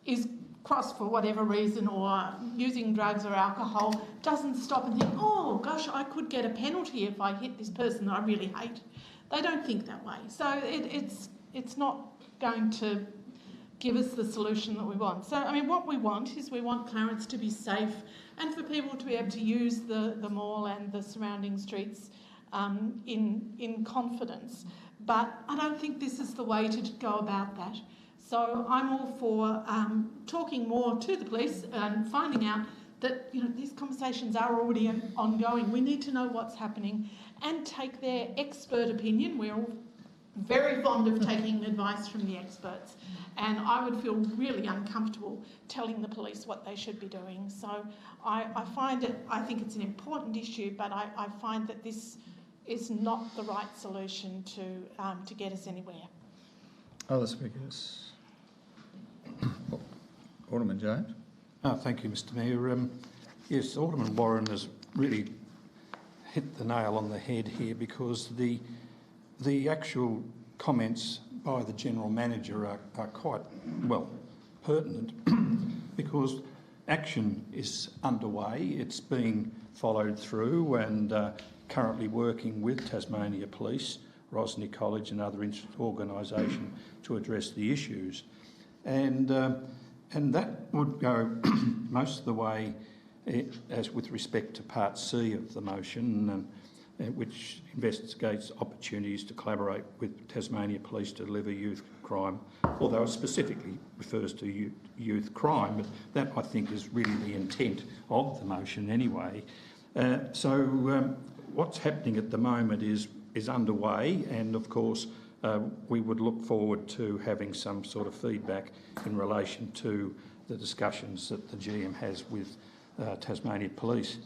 is cross for whatever reason or using drugs or alcohol doesn't stop and think, oh gosh, I could get a penalty if I hit this person that I really hate. They don't think that way. So it's not going to give us the solution that we want. So, I mean, what we want is we want Clarence to be safe and for people to be able to use the mall and the surrounding streets in confidence. But I don't think this is the way to go about that. So I'm all for talking more to the police and finding out that these conversations are already ongoing. We need to know what's happening and take their expert opinion. We're all very fond of taking advice from the experts, and I would feel really uncomfortable telling the police what they should be doing. So I think it's an important issue, but I find that this is not the right solution to get us anywhere. Other speakers? Alderman James. Thank you, Mr Mayor. Yes, Alderman Warren has really hit the nail on the head here, because the actual comments by the General Manager are quite, well, pertinent because action is underway. It's being followed through and currently working with Tasmania Police, Rosny College and other organisations to address the issues. And that would go most of the way as with respect to Part C of the motion, which investigates opportunities to collaborate with Tasmania Police to deliver youth crime, although it specifically refers to youth crime, but that I think is really the intent of the motion anyway. So what's happening at the moment is underway, and of course we would look forward to having some sort of feedback in relation to the discussions that the GM has with Tasmania Police.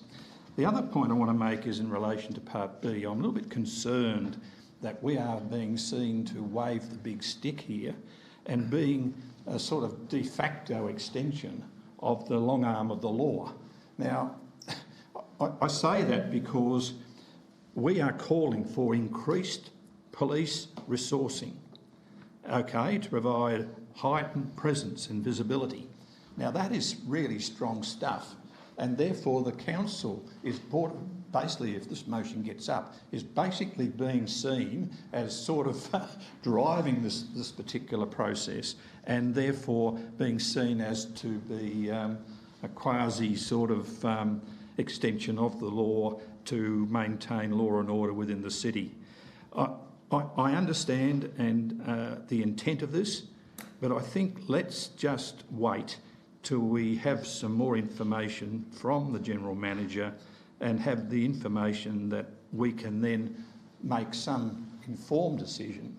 The other point I want to make is in relation to Part B. I'm a little bit concerned that we are being seen to wave the big stick here and being a sort of de facto extension of the long arm of the law. Now, I say that because we are calling for increased police resourcing, okay, to provide heightened presence and visibility. Now, that is really strong stuff. And therefore the council is basically, if this motion gets up, is basically being seen as sort of driving this particular process, and therefore being seen as to be a quasi sort of extension of the law to maintain law and order within the city. I understand the intent of this, but I think let's just wait till we have some more information from the General Manager and have the information that we can then make some informed decision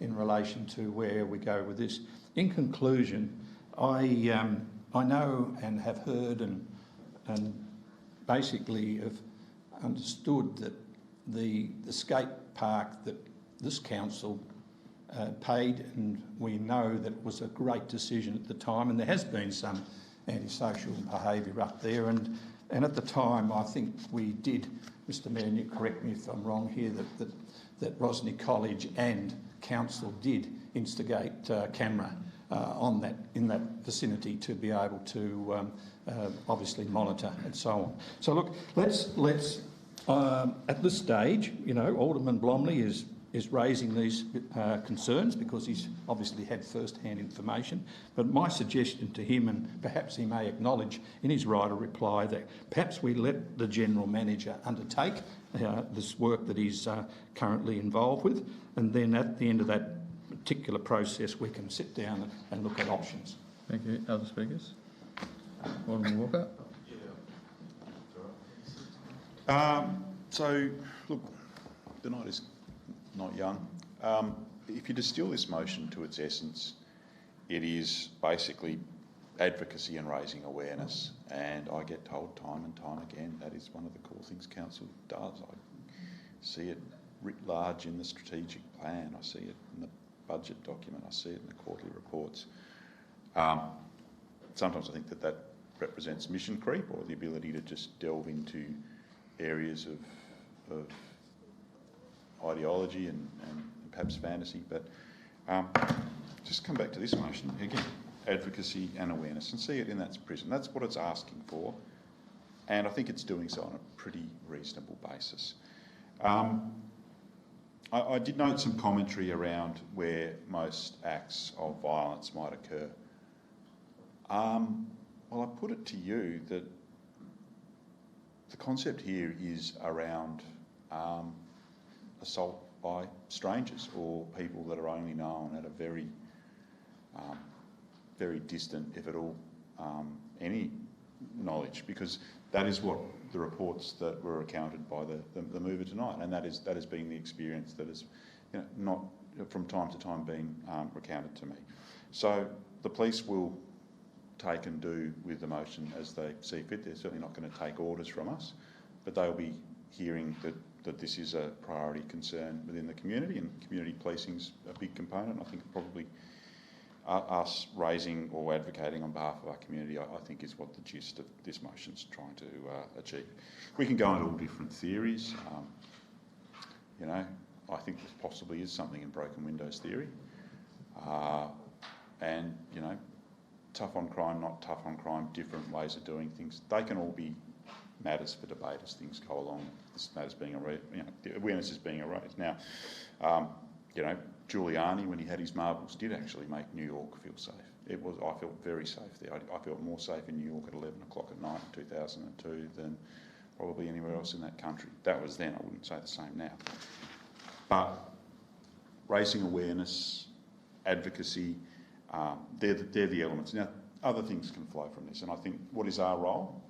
in relation to where we go with this. In conclusion, I know and have heard and basically have understood that the skate park that this council paid, and we know that it was a great decision at the time, and there has been some antisocial behaviour up there, and at the time I think we did, Mr Mayor, and you correct me if I'm wrong here, that that Rosny College and Council did instigate camera in that vicinity to be able to obviously monitor and so on. So look, let's at this stage, you know, Alderman Blomley is raising these concerns because he's obviously had first-hand information. But my suggestion to him, and perhaps he may acknowledge in his right of reply, that perhaps we let the General Manager undertake this work that he's currently involved with, and then at the end of that particular process we can sit down and look at options. Thank you. Other speakers? Alderman Walker? So, look, the night is not young. If you distill this motion to its essence, it is basically advocacy and raising awareness, and I get told time and time again that is one of the core things Council does. I see it writ large in the strategic plan, I see it in the budget document, I see it in the quarterly reports. Sometimes I think that represents mission creep, or the ability to just delve into areas of ideology and perhaps fantasy, but just come back to this motion again, advocacy and awareness, and see it in that prison. That's what it's asking for, and I think it's doing so on a pretty reasonable basis. I did note some commentary around where most acts of violence might occur. Well, I put it to you that the concept here is around assault by strangers or people that are only known at a very, very distant, if at all, any knowledge, because that is what the reports that were recounted by the mover tonight, and that has been the experience that is, you know, not from time to time being recounted to me. So the police will take and do with the motion as they see fit. They're certainly not going to take orders from us, but they'll be hearing that this is a priority concern within the community, and community policing's a big component. I think probably us raising or advocating on behalf of our community, I think, is what the gist of this motion's trying to achieve. We can go into all different theories. You know, I think there possibly is something in broken windows theory. And, you know, tough on crime, not tough on crime, different ways of doing things. They can all be matters for debate as things go along. This matter's being the awareness is being raised. Now, you know, Giuliani, when he had his marbles, did actually make New York feel safe. I felt very safe there. I felt more safe in New York at 11 o'clock at night in 2002 than probably anywhere else in that country. That was then. I wouldn't say the same now. But raising awareness, advocacy, they're the elements. Now, other things can flow from this, and I think what is our role?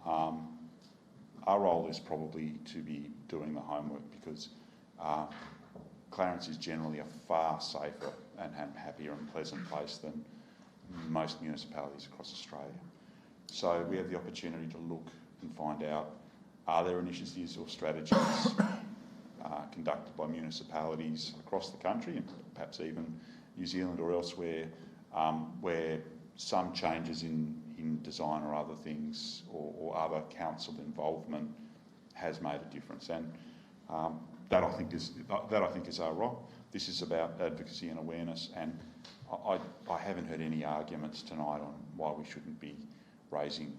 Our role is probably to be doing the homework, because Clarence is generally a far safer and happier and pleasant place than most municipalities across Australia. So we have the opportunity to look and find out, are there initiatives or strategies conducted by municipalities across the country, and perhaps even New Zealand or elsewhere, where some changes in design or other things or other council involvement has made a difference, and that I think is our role. This is about advocacy and awareness, and I haven't heard any arguments tonight on why we shouldn't be raising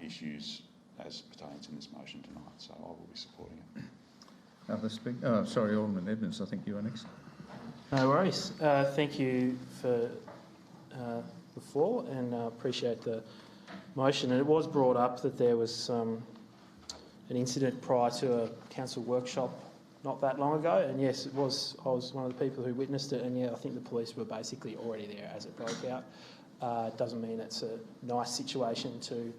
issues as pertains in this motion tonight, so I will be supporting it. Sorry, Alderman Edmonds, I think you are next. No worries. Thank you for the floor, and appreciate the motion. And it was brought up that there was an incident prior to a council workshop not that long ago, and yes, it was. I was one of the people who witnessed it, and yeah, I think the police were basically already there as it broke out. It doesn't mean it's a nice situation to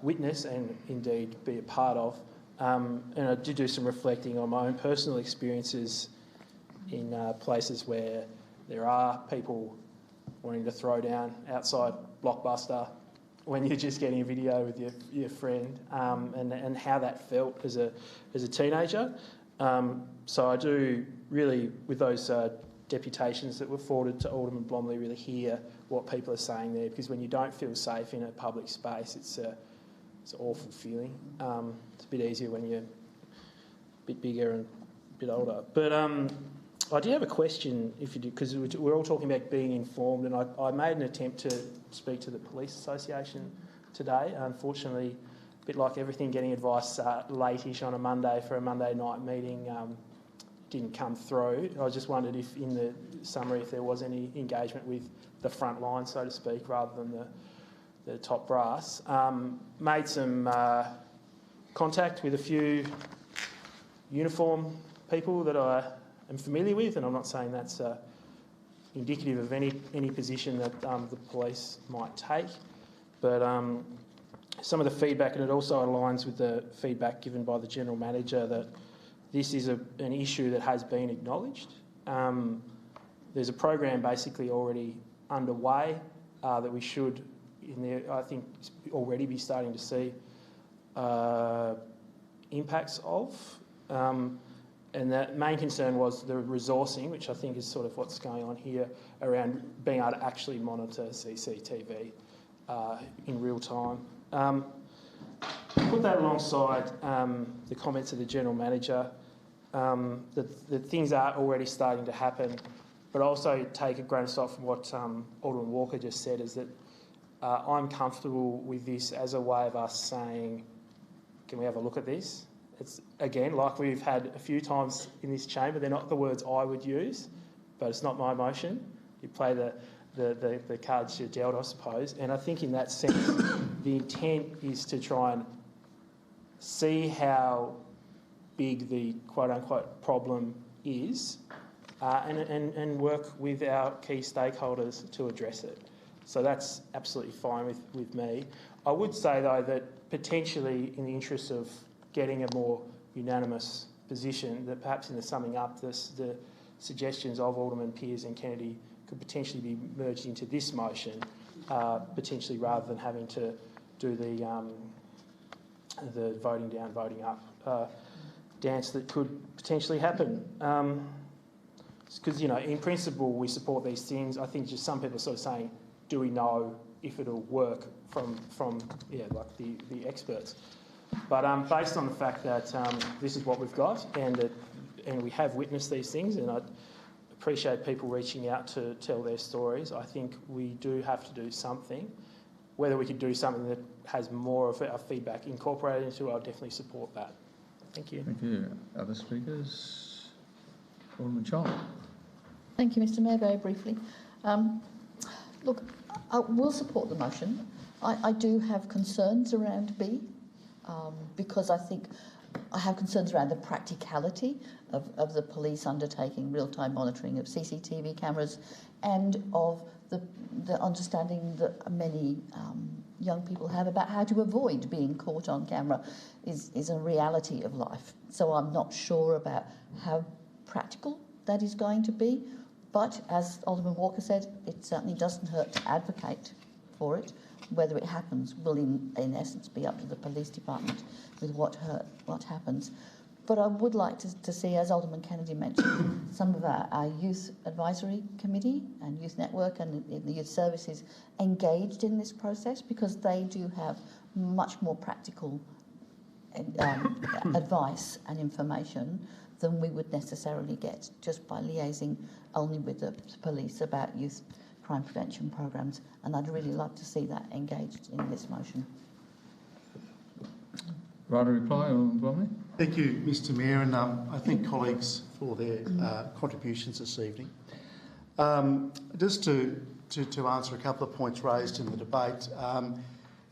witness and indeed be a part of. And I did do some reflecting on my own personal experiences in places where there are people wanting to throw down outside Blockbuster when you're just getting a video with your friend, and how that felt as a teenager. So I do really, with those deputations that were forwarded to Alderman Blomley, really hear what people are saying there, because when you don't feel safe in a public space, it's an awful feeling. It's a bit easier when you're a bit bigger and bit older. But I do have a question, if you do, because we're all talking about being informed, and I made an attempt to speak to the Police Association today. Unfortunately, a bit like everything, getting advice late-ish on a Monday for a Monday night meeting didn't come through. I just wondered if, in the summary, if there was any engagement with the front line, so to speak, rather than the top brass. Made some contact with a few uniform people that I am familiar with, and I'm not saying that's indicative of any position that the police might take, but some of the feedback, and it also aligns with the feedback given by the General Manager, that this is an issue that has been acknowledged. There's a program basically already underway that we should, I think, already be starting to see impacts of. And that main concern was the resourcing, which I think is sort of what's going on here, around being able to actually monitor CCTV in real time. Put that alongside the comments of the General Manager, that things are already starting to happen, but also take a grain of salt from what Alderman Walker just said, is that I'm comfortable with this as a way of us saying, can we have a look at this? It's, again, like we've had a few times in this chamber, they're not the words I would use, but it's not my motion. You play the cards you're dealt, I suppose. And I think in that sense, the intent is to try and see how big the quote-unquote problem is and work with our key stakeholders to address it. So that's absolutely fine with me. I would say, though, that potentially in the interest of getting a more unanimous position, that perhaps in the summing up, the suggestions of Alderman Pearce and Kennedy could potentially be merged into this motion, potentially rather than having to do the voting down, voting up dance that could potentially happen. Because, you know, in principle, we support these things. I think just some people are sort of saying, do we know if it'll work from like the experts? But based on the fact that this is what we've got, and we have witnessed these things, and I appreciate people reaching out to tell their stories, I think we do have to do something. Whether we could do something that has more of our feedback incorporated into it, I'll definitely support that. Thank you. Thank you. Other speakers? Alderman Child. Thank you, Mr Mayor. Very briefly. Look, I will support the motion. I do have concerns around B, because I think I have concerns around the practicality of the police undertaking real-time monitoring of CCTV cameras, and of the understanding that many young people have about how to avoid being caught on camera is a reality of life. So I'm not sure about how practical that is going to be, but as Alderman Walker said, it certainly doesn't hurt to advocate for it. Whether it happens will in essence be up to the police department with what happens. But I would like to see, as Alderman Kennedy mentioned, some of our youth advisory committee and youth network and the youth services engaged in this process, because they do have much more practical advice and information than we would necessarily get just by liaising only with the police about youth crime prevention programs, and I'd really love to see that engaged in this motion. Right, a reply, Alderman Blomley. Thank you, Mr Mayor, and I thank colleagues for their contributions this evening. Just to answer a couple of points raised in the debate,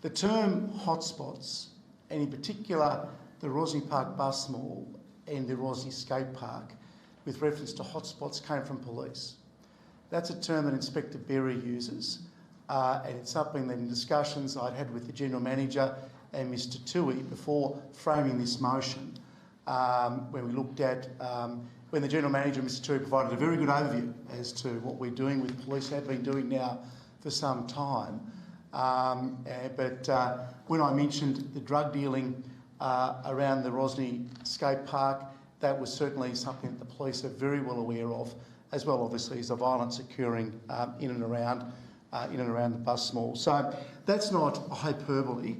the term hotspots, and in particular the Rosny Park Bus Mall and the Rosny Skate Park, with reference to hotspots, came from police. That's a term that Inspector Berry uses, and it's something that in discussions I'd had with the General Manager and Mr Toohey before framing this motion, when we looked at, when the General Manager, Mr Toohey, provided a very good overview as to what we're doing with police, have been doing now for some time. But when I mentioned the drug dealing around the Rosny Skate Park, that was certainly something that the police are very well aware of, as well obviously as the violence occurring in and around the bus mall. So that's not hyperbole,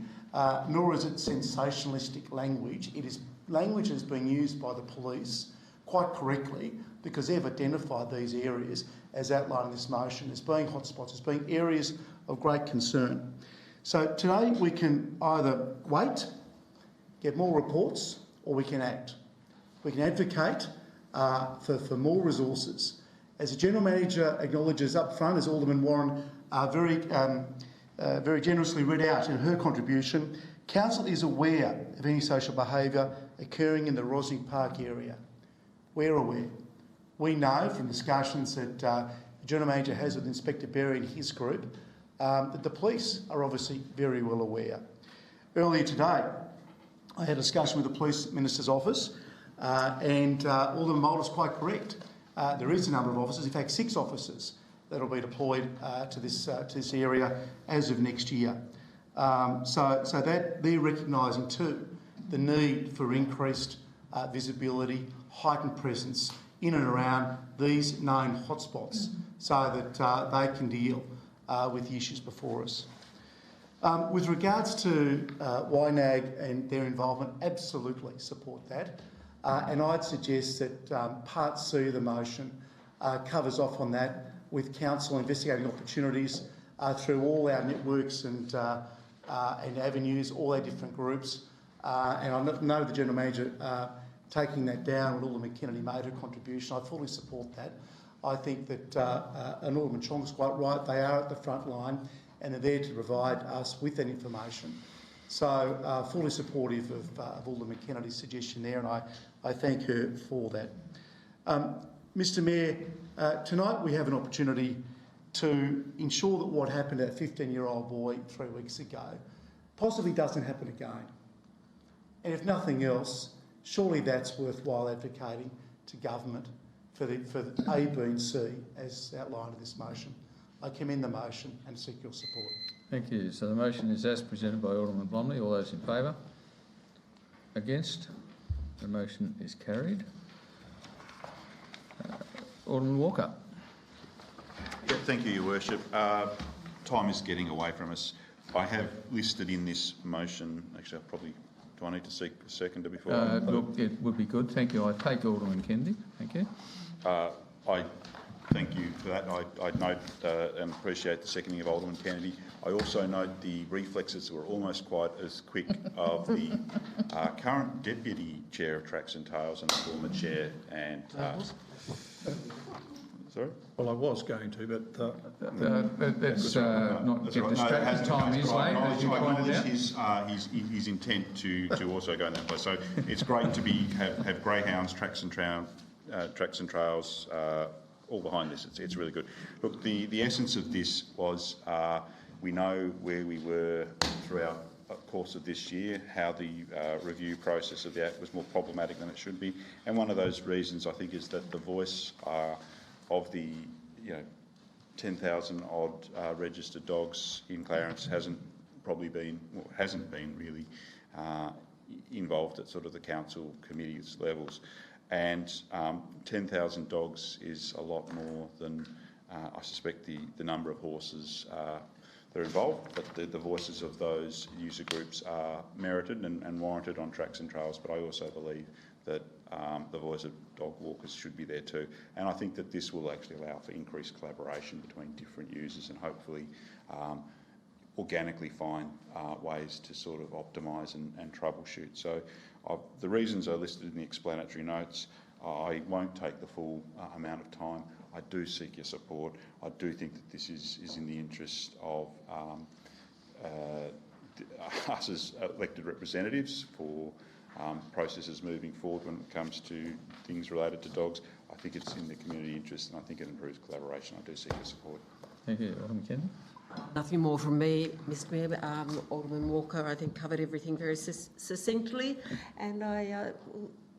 nor is it sensationalistic language. It is language that's being used by the police quite correctly, because they've identified these areas as outlined in this motion as being hotspots, as being areas of great concern. So today we can either wait, get more reports, or we can act. We can advocate for more resources. As the General Manager acknowledges up front, as Alderman Warren very generously read out in her contribution, Council is aware of any social behaviour occurring in the Rosny Park area. We're aware. We know from discussions that the General Manager has with Inspector Berry and his group that the police are obviously very well aware. Earlier today, I had a discussion with the Police Minister's office and Alderman Mulder's quite correct. There is a number of officers, in fact 6 officers, that will be deployed to this area as of next year. So that they're recognising too the need for increased visibility, heightened presence in and around these known hotspots so that they can deal with the issues before us. With regards to YNAG and their involvement, absolutely support that. And I'd suggest that Part C of the motion covers off on that, with Council investigating opportunities through all our networks and avenues, all our different groups. And I know the General Manager taking that down when Alderman Kennedy made her contribution. I fully support that. I think that, and Alderman Chong is quite right, they are at the front line and are there to provide us with that information. So fully supportive of Alderman Kennedy's suggestion there, and I thank her for that. Mr Mayor, tonight we have an opportunity to ensure that what happened to that 15-year-old boy 3 weeks ago possibly doesn't happen again. And if nothing else, surely that's worthwhile advocating to government for A, B and C as outlined in this motion. I commend the motion and seek your support. Thank you. So the motion is as presented by Alderman Blomley. All those in favour? Against? The motion is carried. Alderman Walker. Yeah, thank you, Your Worship. Time is getting away from us. I have listed in this motion, actually I'll probably, do I need to seek a seconder before? Look, it would be good. Thank you. I take Alderman Kennedy. Thank you. I thank you for that. I note and appreciate the seconding of Alderman Kennedy. I also note the reflexes were almost quite as quick of the current Deputy Chair of Tracks and Trails and the former Chair and... Sorry? Well, I was going to, but... let's not get distracted. Time is late, as you pointed out. His intent to also go in that place. So it's great to have greyhounds, tracks and trails all behind this. It's really good. Look, the essence of this was we know where we were throughout the course of this year, how the review process of the Act was more problematic than it should be, and one of those reasons I think is that the voice of the 10,000 odd registered dogs in Clarence hasn't been really involved at sort of the council committees levels, and 10,000 dogs is a lot more than I suspect the number of horses that are involved, but the voices of those user groups are merited and warranted on Tracks and Trails, but I also believe that the voice of dog walkers should be there too. And I think that this will actually allow for increased collaboration between different users and hopefully organically find ways to sort of optimise and troubleshoot. So the reasons are listed in the explanatory notes. I won't take the full amount of time. I do seek your support. I do think that this is in the interest of us as elected representatives for processes moving forward when it comes to things related to dogs. I think it's in the community interest and I think it improves collaboration. I do seek your support. Thank you. Alderman Kennedy. Nothing more from me, Mr Mayor. Alderman Walker, I think, covered everything very succinctly, and I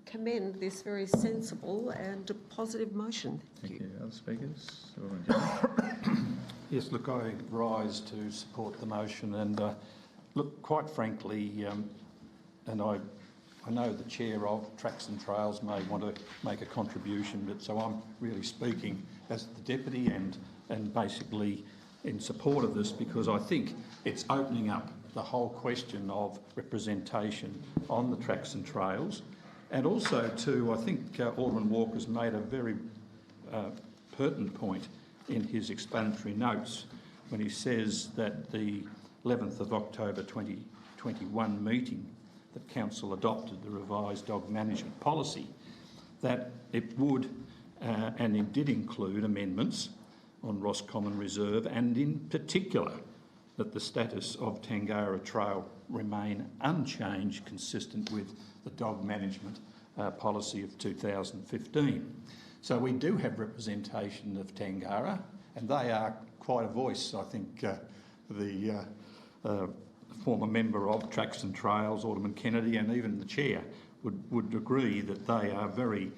commend this very sensible and positive motion. Thank you. Other speakers? Yes, look, I rise to support the motion, and look, quite frankly, and I know the chair of Tracks and Trails may want to make a contribution, but so I'm really speaking as the deputy and basically in support of this, because I think it's opening up the whole question of representation on the Tracks and Trails And also too, I think Alderman Walker's made a very pertinent point in his explanatory notes when he says that the 11th of October 2021 meeting that Council adopted the revised dog management policy, that it would and it did include amendments on Roscommon Reserve, and in particular that the status of Tangara Trail remain unchanged, consistent with the dog management policy of 2015. So we do have representation of Tangara, and they are quite a voice. I think the former member of Tracks and Trails, Alderman Kennedy, and even the chair would agree that they are very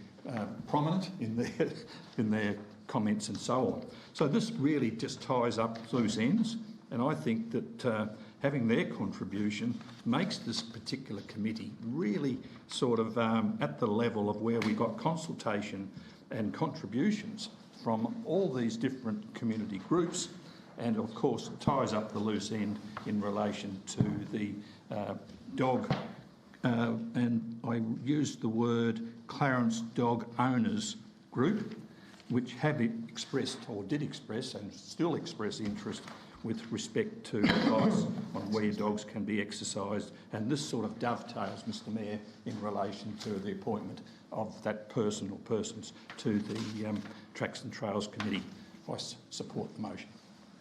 prominent in their comments and so on. So this really just ties up loose ends, and I think that having their contribution makes this particular committee really sort of at the level of where we got consultation and contributions from all these different community groups, and of course it ties up the loose end in relation to the dog, and I used the word Clarence Dog Owners Group, which have expressed, or did express and still express interest with respect to advice on where dogs can be exercised. And this sort of dovetails, Mr Mayor, in relation to the appointment of that person or persons to the Tracks and Trails Committee. I support the motion.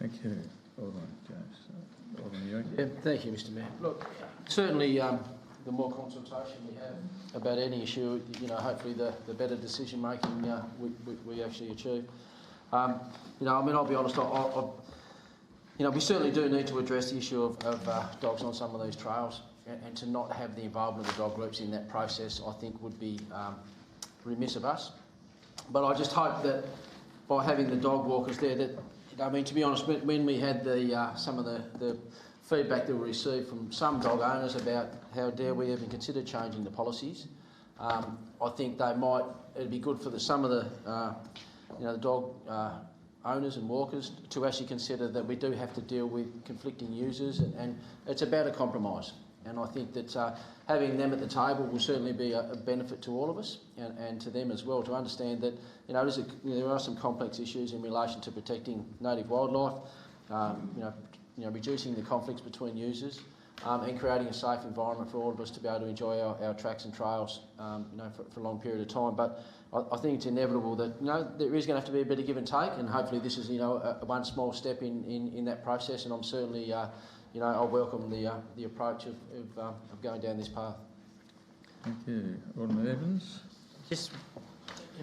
Thank you. Alderman James. Alderman Ewing. Yeah, thank you, Mr Mayor. Look, certainly the more consultation we have about any issue, hopefully the better decision making we actually achieve. I'll be honest, we certainly do need to address the issue of dogs on some of these trails, and to not have the involvement of the dog groups in that process, I think would be remiss of us. But I just hope that by having the dog walkers there, to be honest, when we had some of the feedback that we received from some dog owners about how dare we even consider changing the policies, I think it'd be good for some of the dog owners and walkers to actually consider that we do have to deal with conflicting users, and it's about a compromise. And I think that having them at the table will certainly be a benefit to all of us, and to them as well, to understand that there are some complex issues in relation to protecting native wildlife, reducing the conflicts between users, and creating a safe environment for all of us to be able to enjoy our tracks and trails, for a long period of time. But I think it's inevitable that there is going to have to be a bit of give and take, and hopefully this is one small step in that process. And I'm certainly I welcome the approach of going down this path. Thank you. Alderman Evans.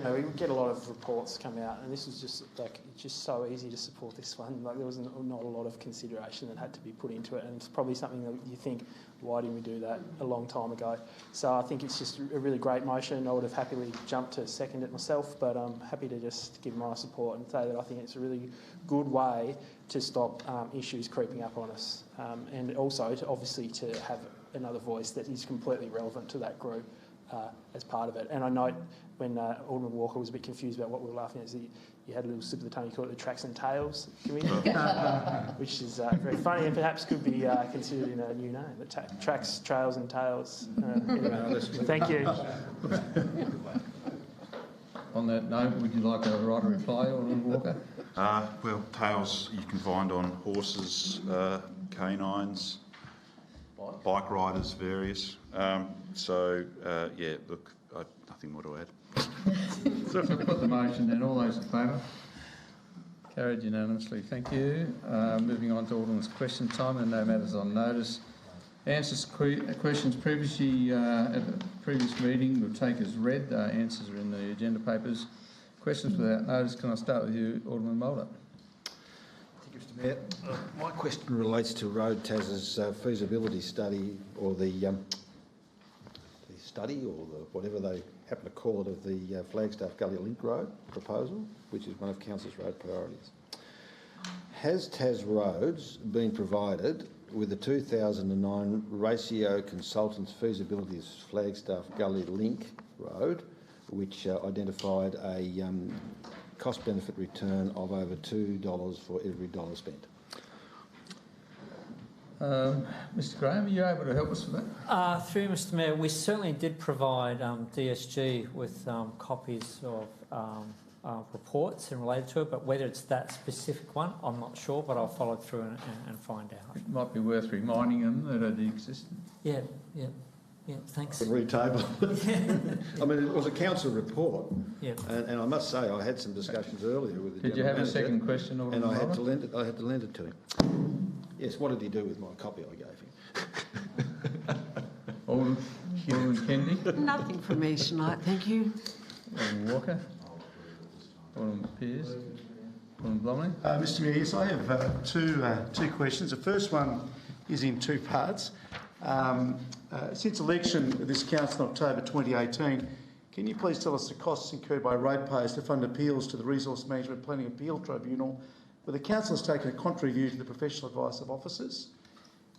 We get a lot of reports come out, and this was just so easy to support this one. There was not a lot of consideration that had to be put into it, and it's probably something that you think, why didn't we do that a long time ago? So I think it's just a really great motion. I would have happily jumped to second it myself, but I'm happy to just give my support and say that I think it's a really good way to stop issues creeping up on us, and also obviously to have another voice that is completely relevant to that group as part of it. And I note when Alderman Walker was a bit confused about what we were laughing at, is that you had a little slip of the tongue, you called it the Tracks and Tails Committee, which is very funny and perhaps could be considered in a new name, the Tracks, Trails and Tails. Anyway, thank you. On that note, would you like a right reply, Alderman Walker? Well, tails you can find on horses, canines, bike riders, various. Look, nothing more to add. So put the motion then. All those in favour? Carried unanimously. Thank you. Moving on to Alderman's question time, and no matters on notice. Answers to questions previously at the previous meeting we'll take as read. Answers are in the agenda papers. Questions without notice. Can I start with you, Alderman Mulder? Thank you, Mr Mayor. My question relates to Road Tas's feasibility study, or the study, or whatever they happen to call it, of the Flagstaff Gully Link Road proposal, which is one of Council's road priorities. Has Tas Roads been provided with the 2009 Ratio Consultants Feasibility of Flagstaff Gully Link Road, which identified a cost-benefit return of over $2 for every dollar spent? Mr Graham, are you able to help us with that? Through Mr Mayor, we certainly did provide DSG with copies of reports and related to it, but whether it's that specific one, I'm not sure, but I'll follow through and find out. It might be worth reminding them that it existed. Yeah, thanks. The retable. I mean, it was a council report, yeah. And I must say I had some discussions earlier with the Did you have a manager, second question, and I had to lend it to him. Yes, what did he do with my copy I gave him? Alderman Kennedy? Nothing from me tonight, thank you. Alderman Walker? Alderman Pearce? Alderman Blomley? Mr Mayor, yes, I have two questions. The first one is in two parts. Since election of this council in October 2018, can you please tell us the costs incurred by ratepayers to fund appeals to the Resource Management Planning Appeal Tribunal, where the council has taken a contrary view to the professional advice of officers?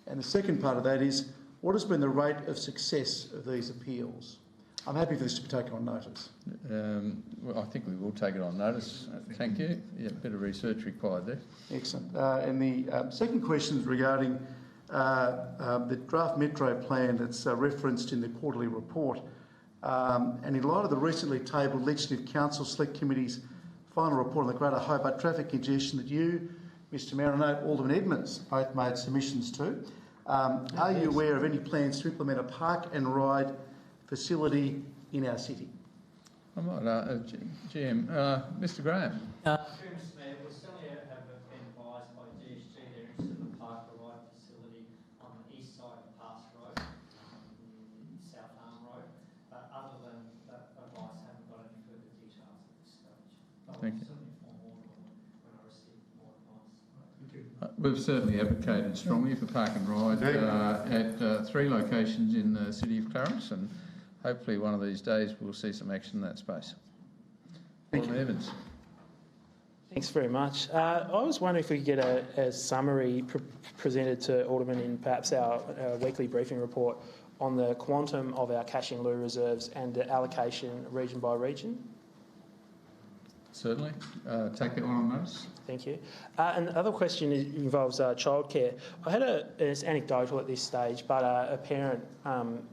And the second part of that is, what has been the rate of success of these appeals? I'm happy for this to be taken on notice. Well, I think we will take it on notice. Thank you. Yeah, a bit of research required there. Excellent. And the second question is regarding the draft metro plan that's referenced in the quarterly report. And in light of the recently tabled Legislative Council Select Committee's final report on the Greater Hobart traffic congestion that you, Mr Mayor, and Alderman Edmonds both made submissions to, are you aware of any plans to implement a park and ride facility in our city? I might, GM, Mr Graham. Through Mr Mayor, we certainly have been advised by DSG they're interested in the park and ride facility on the east side of Pass Road, South Arm Road. But other than that advice, I haven't got any further details at this stage. But Thank you. Certainly inform Alderman when I receive more advice. We've certainly advocated strongly for park and ride at 3 locations in the city of Clarence, and hopefully one of these days we'll see some action in that space. Alderman Evans. Thanks very much. I was wondering if we could get a summary presented to Alderman in perhaps our weekly briefing report on the quantum of our cash in lieu reserves and the allocation region by region. Certainly. Take that one on notice. Thank you. And the other question involves childcare. I had it's anecdotal at this stage, but a parent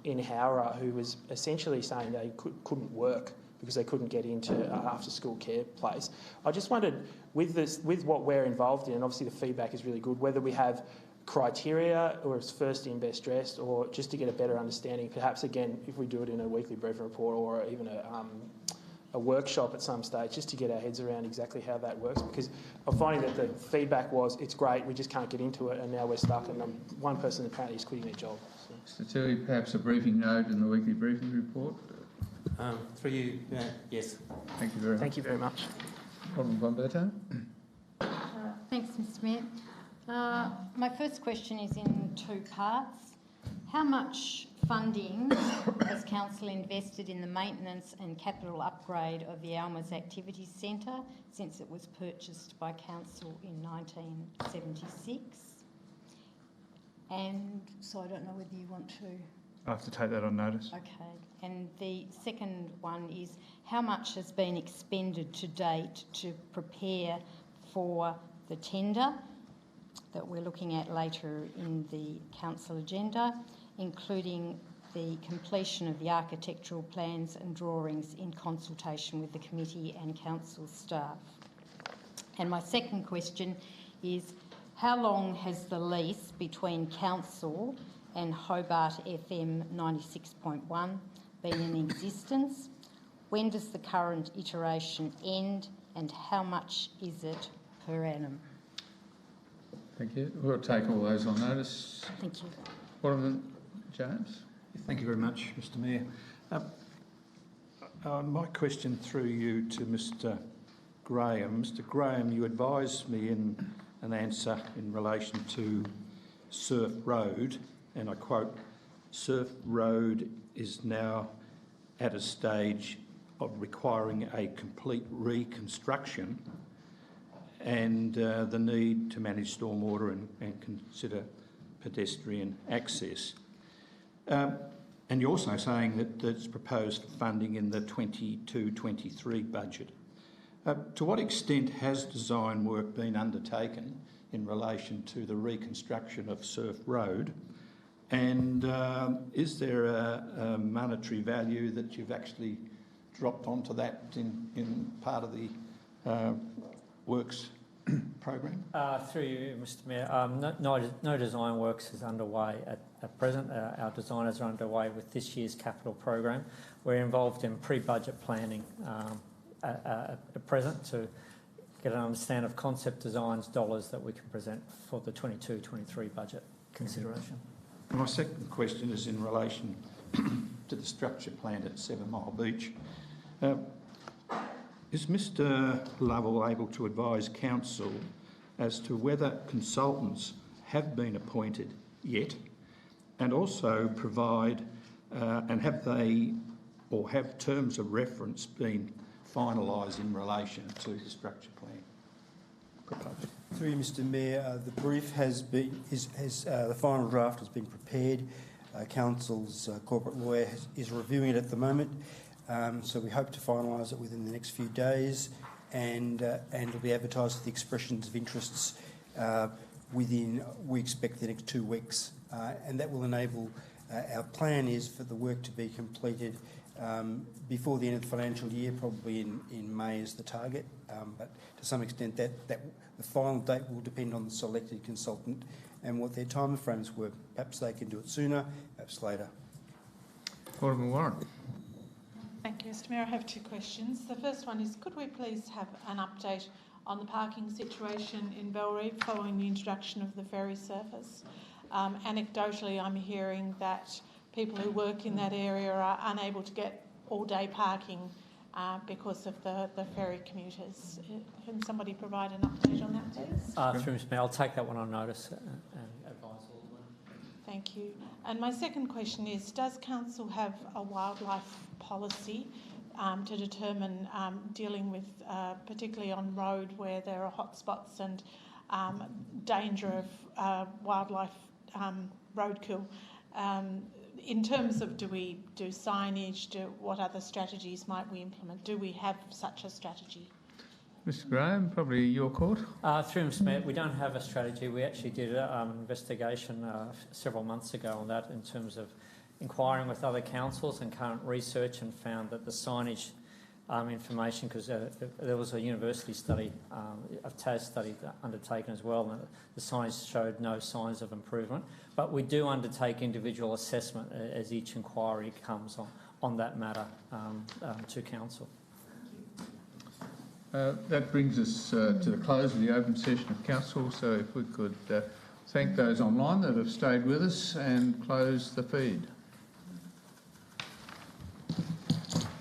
in Howrah who was essentially saying they couldn't work because they couldn't get into after-school care place. I just wondered, with what we're involved in, and obviously the feedback is really good, whether we have criteria or it's first in, best dressed, or just to get a better understanding, perhaps again, if we do it in a weekly briefing report or even a workshop at some stage, just to get our heads around exactly how that works, because I'm finding that the feedback was, it's great, we just can't get into it, and now we're stuck, and one person apparently is quitting their job. So. Mr Tilley, perhaps a briefing note in the weekly briefing report? Through you, yes. Thank you very much. Thank you very much. Alderman Bomberto. Thanks, Mr Mayor. My first question is in 2 parts. How much funding has Council invested in the maintenance and capital upgrade of the Alma's Activities Centre since it was purchased by Council in 1976? And so I don't know whether you want to... I have to take that on notice. Okay. And the second one is, how much has been expended to date to prepare for the tender that we're looking at later in the council agenda, including the completion of the architectural plans and drawings in consultation with the committee and council staff? And my second question is, how long has the lease between council and Hobart FM 96.1 been in existence? When does the current iteration end, and how much is it per annum? Thank you. We'll take all those on notice. Thank you. Alderman James. Thank you very much, Mr Mayor. My question through you to Mr Graham. Mr Graham, you advised me in an answer in relation to Surf Road, and I quote, Surf Road is now at a stage of requiring a complete reconstruction and the need to manage stormwater and consider pedestrian access. And you're also saying that there's proposed funding in the 22-23 budget. To what extent has design work been undertaken in relation to the reconstruction of Surf Road? And is there a monetary value that you've actually dropped onto that in part of the works program? Through you, Mr Mayor, no design works is underway at present. Our designers are underway with this year's capital program. We're involved in pre-budget planning at present to get an understanding of concept designs, dollars that we can present for the 22-23 budget consideration. My second question is in relation to the structure plan at 7 Mile Beach. Is Mr Lovell able to advise council as to whether consultants have been appointed yet, and also provide, and have they, or have terms of reference been finalised in relation to the structure plan proposed? Through you, Mr Mayor, the brief has been, the final draft has been prepared. Council's corporate lawyer is reviewing it at the moment, so we hope to finalise it within the next few days, and it'll be advertised with the expressions of interests within, we expect, the next 2 weeks, and that will enable, our plan is for the work to be completed before the end of the financial year, probably in May is the target, but to some extent that the final date will depend on the selected consultant and what their time frames were. Perhaps they can do it sooner, perhaps later. Alderman Warren. Thank you, Mr Mayor. I have 2 questions. The first one is, could we please have an update on the parking situation in Bellreeve following the introduction of the ferry surface? Anecdotally, I'm hearing that people who work in that area are unable to get all-day parking because of the ferry commuters. Can somebody provide an update on that, please? Through Mr Mayor, I'll take that one on notice and advise all of them. Thank you. And my second question is, does council have a wildlife policy to determine dealing with, particularly on road where there are hotspots and danger of wildlife roadkill? In terms of, do we do signage, what other strategies might we implement? Do we have such a strategy? Mr Graham, probably your court. Through Mr Mayor, we don't have a strategy. We actually did an investigation several months ago on that in terms of inquiring with other councils and current research, and found that the signage information, because there was a university study, a TAS study undertaken as well, and the signage showed no signs of improvement. But we do undertake individual assessment as each inquiry comes on that matter to council. That brings us to the close of the open session of council, so if we could thank those online that have stayed with us and close the feed.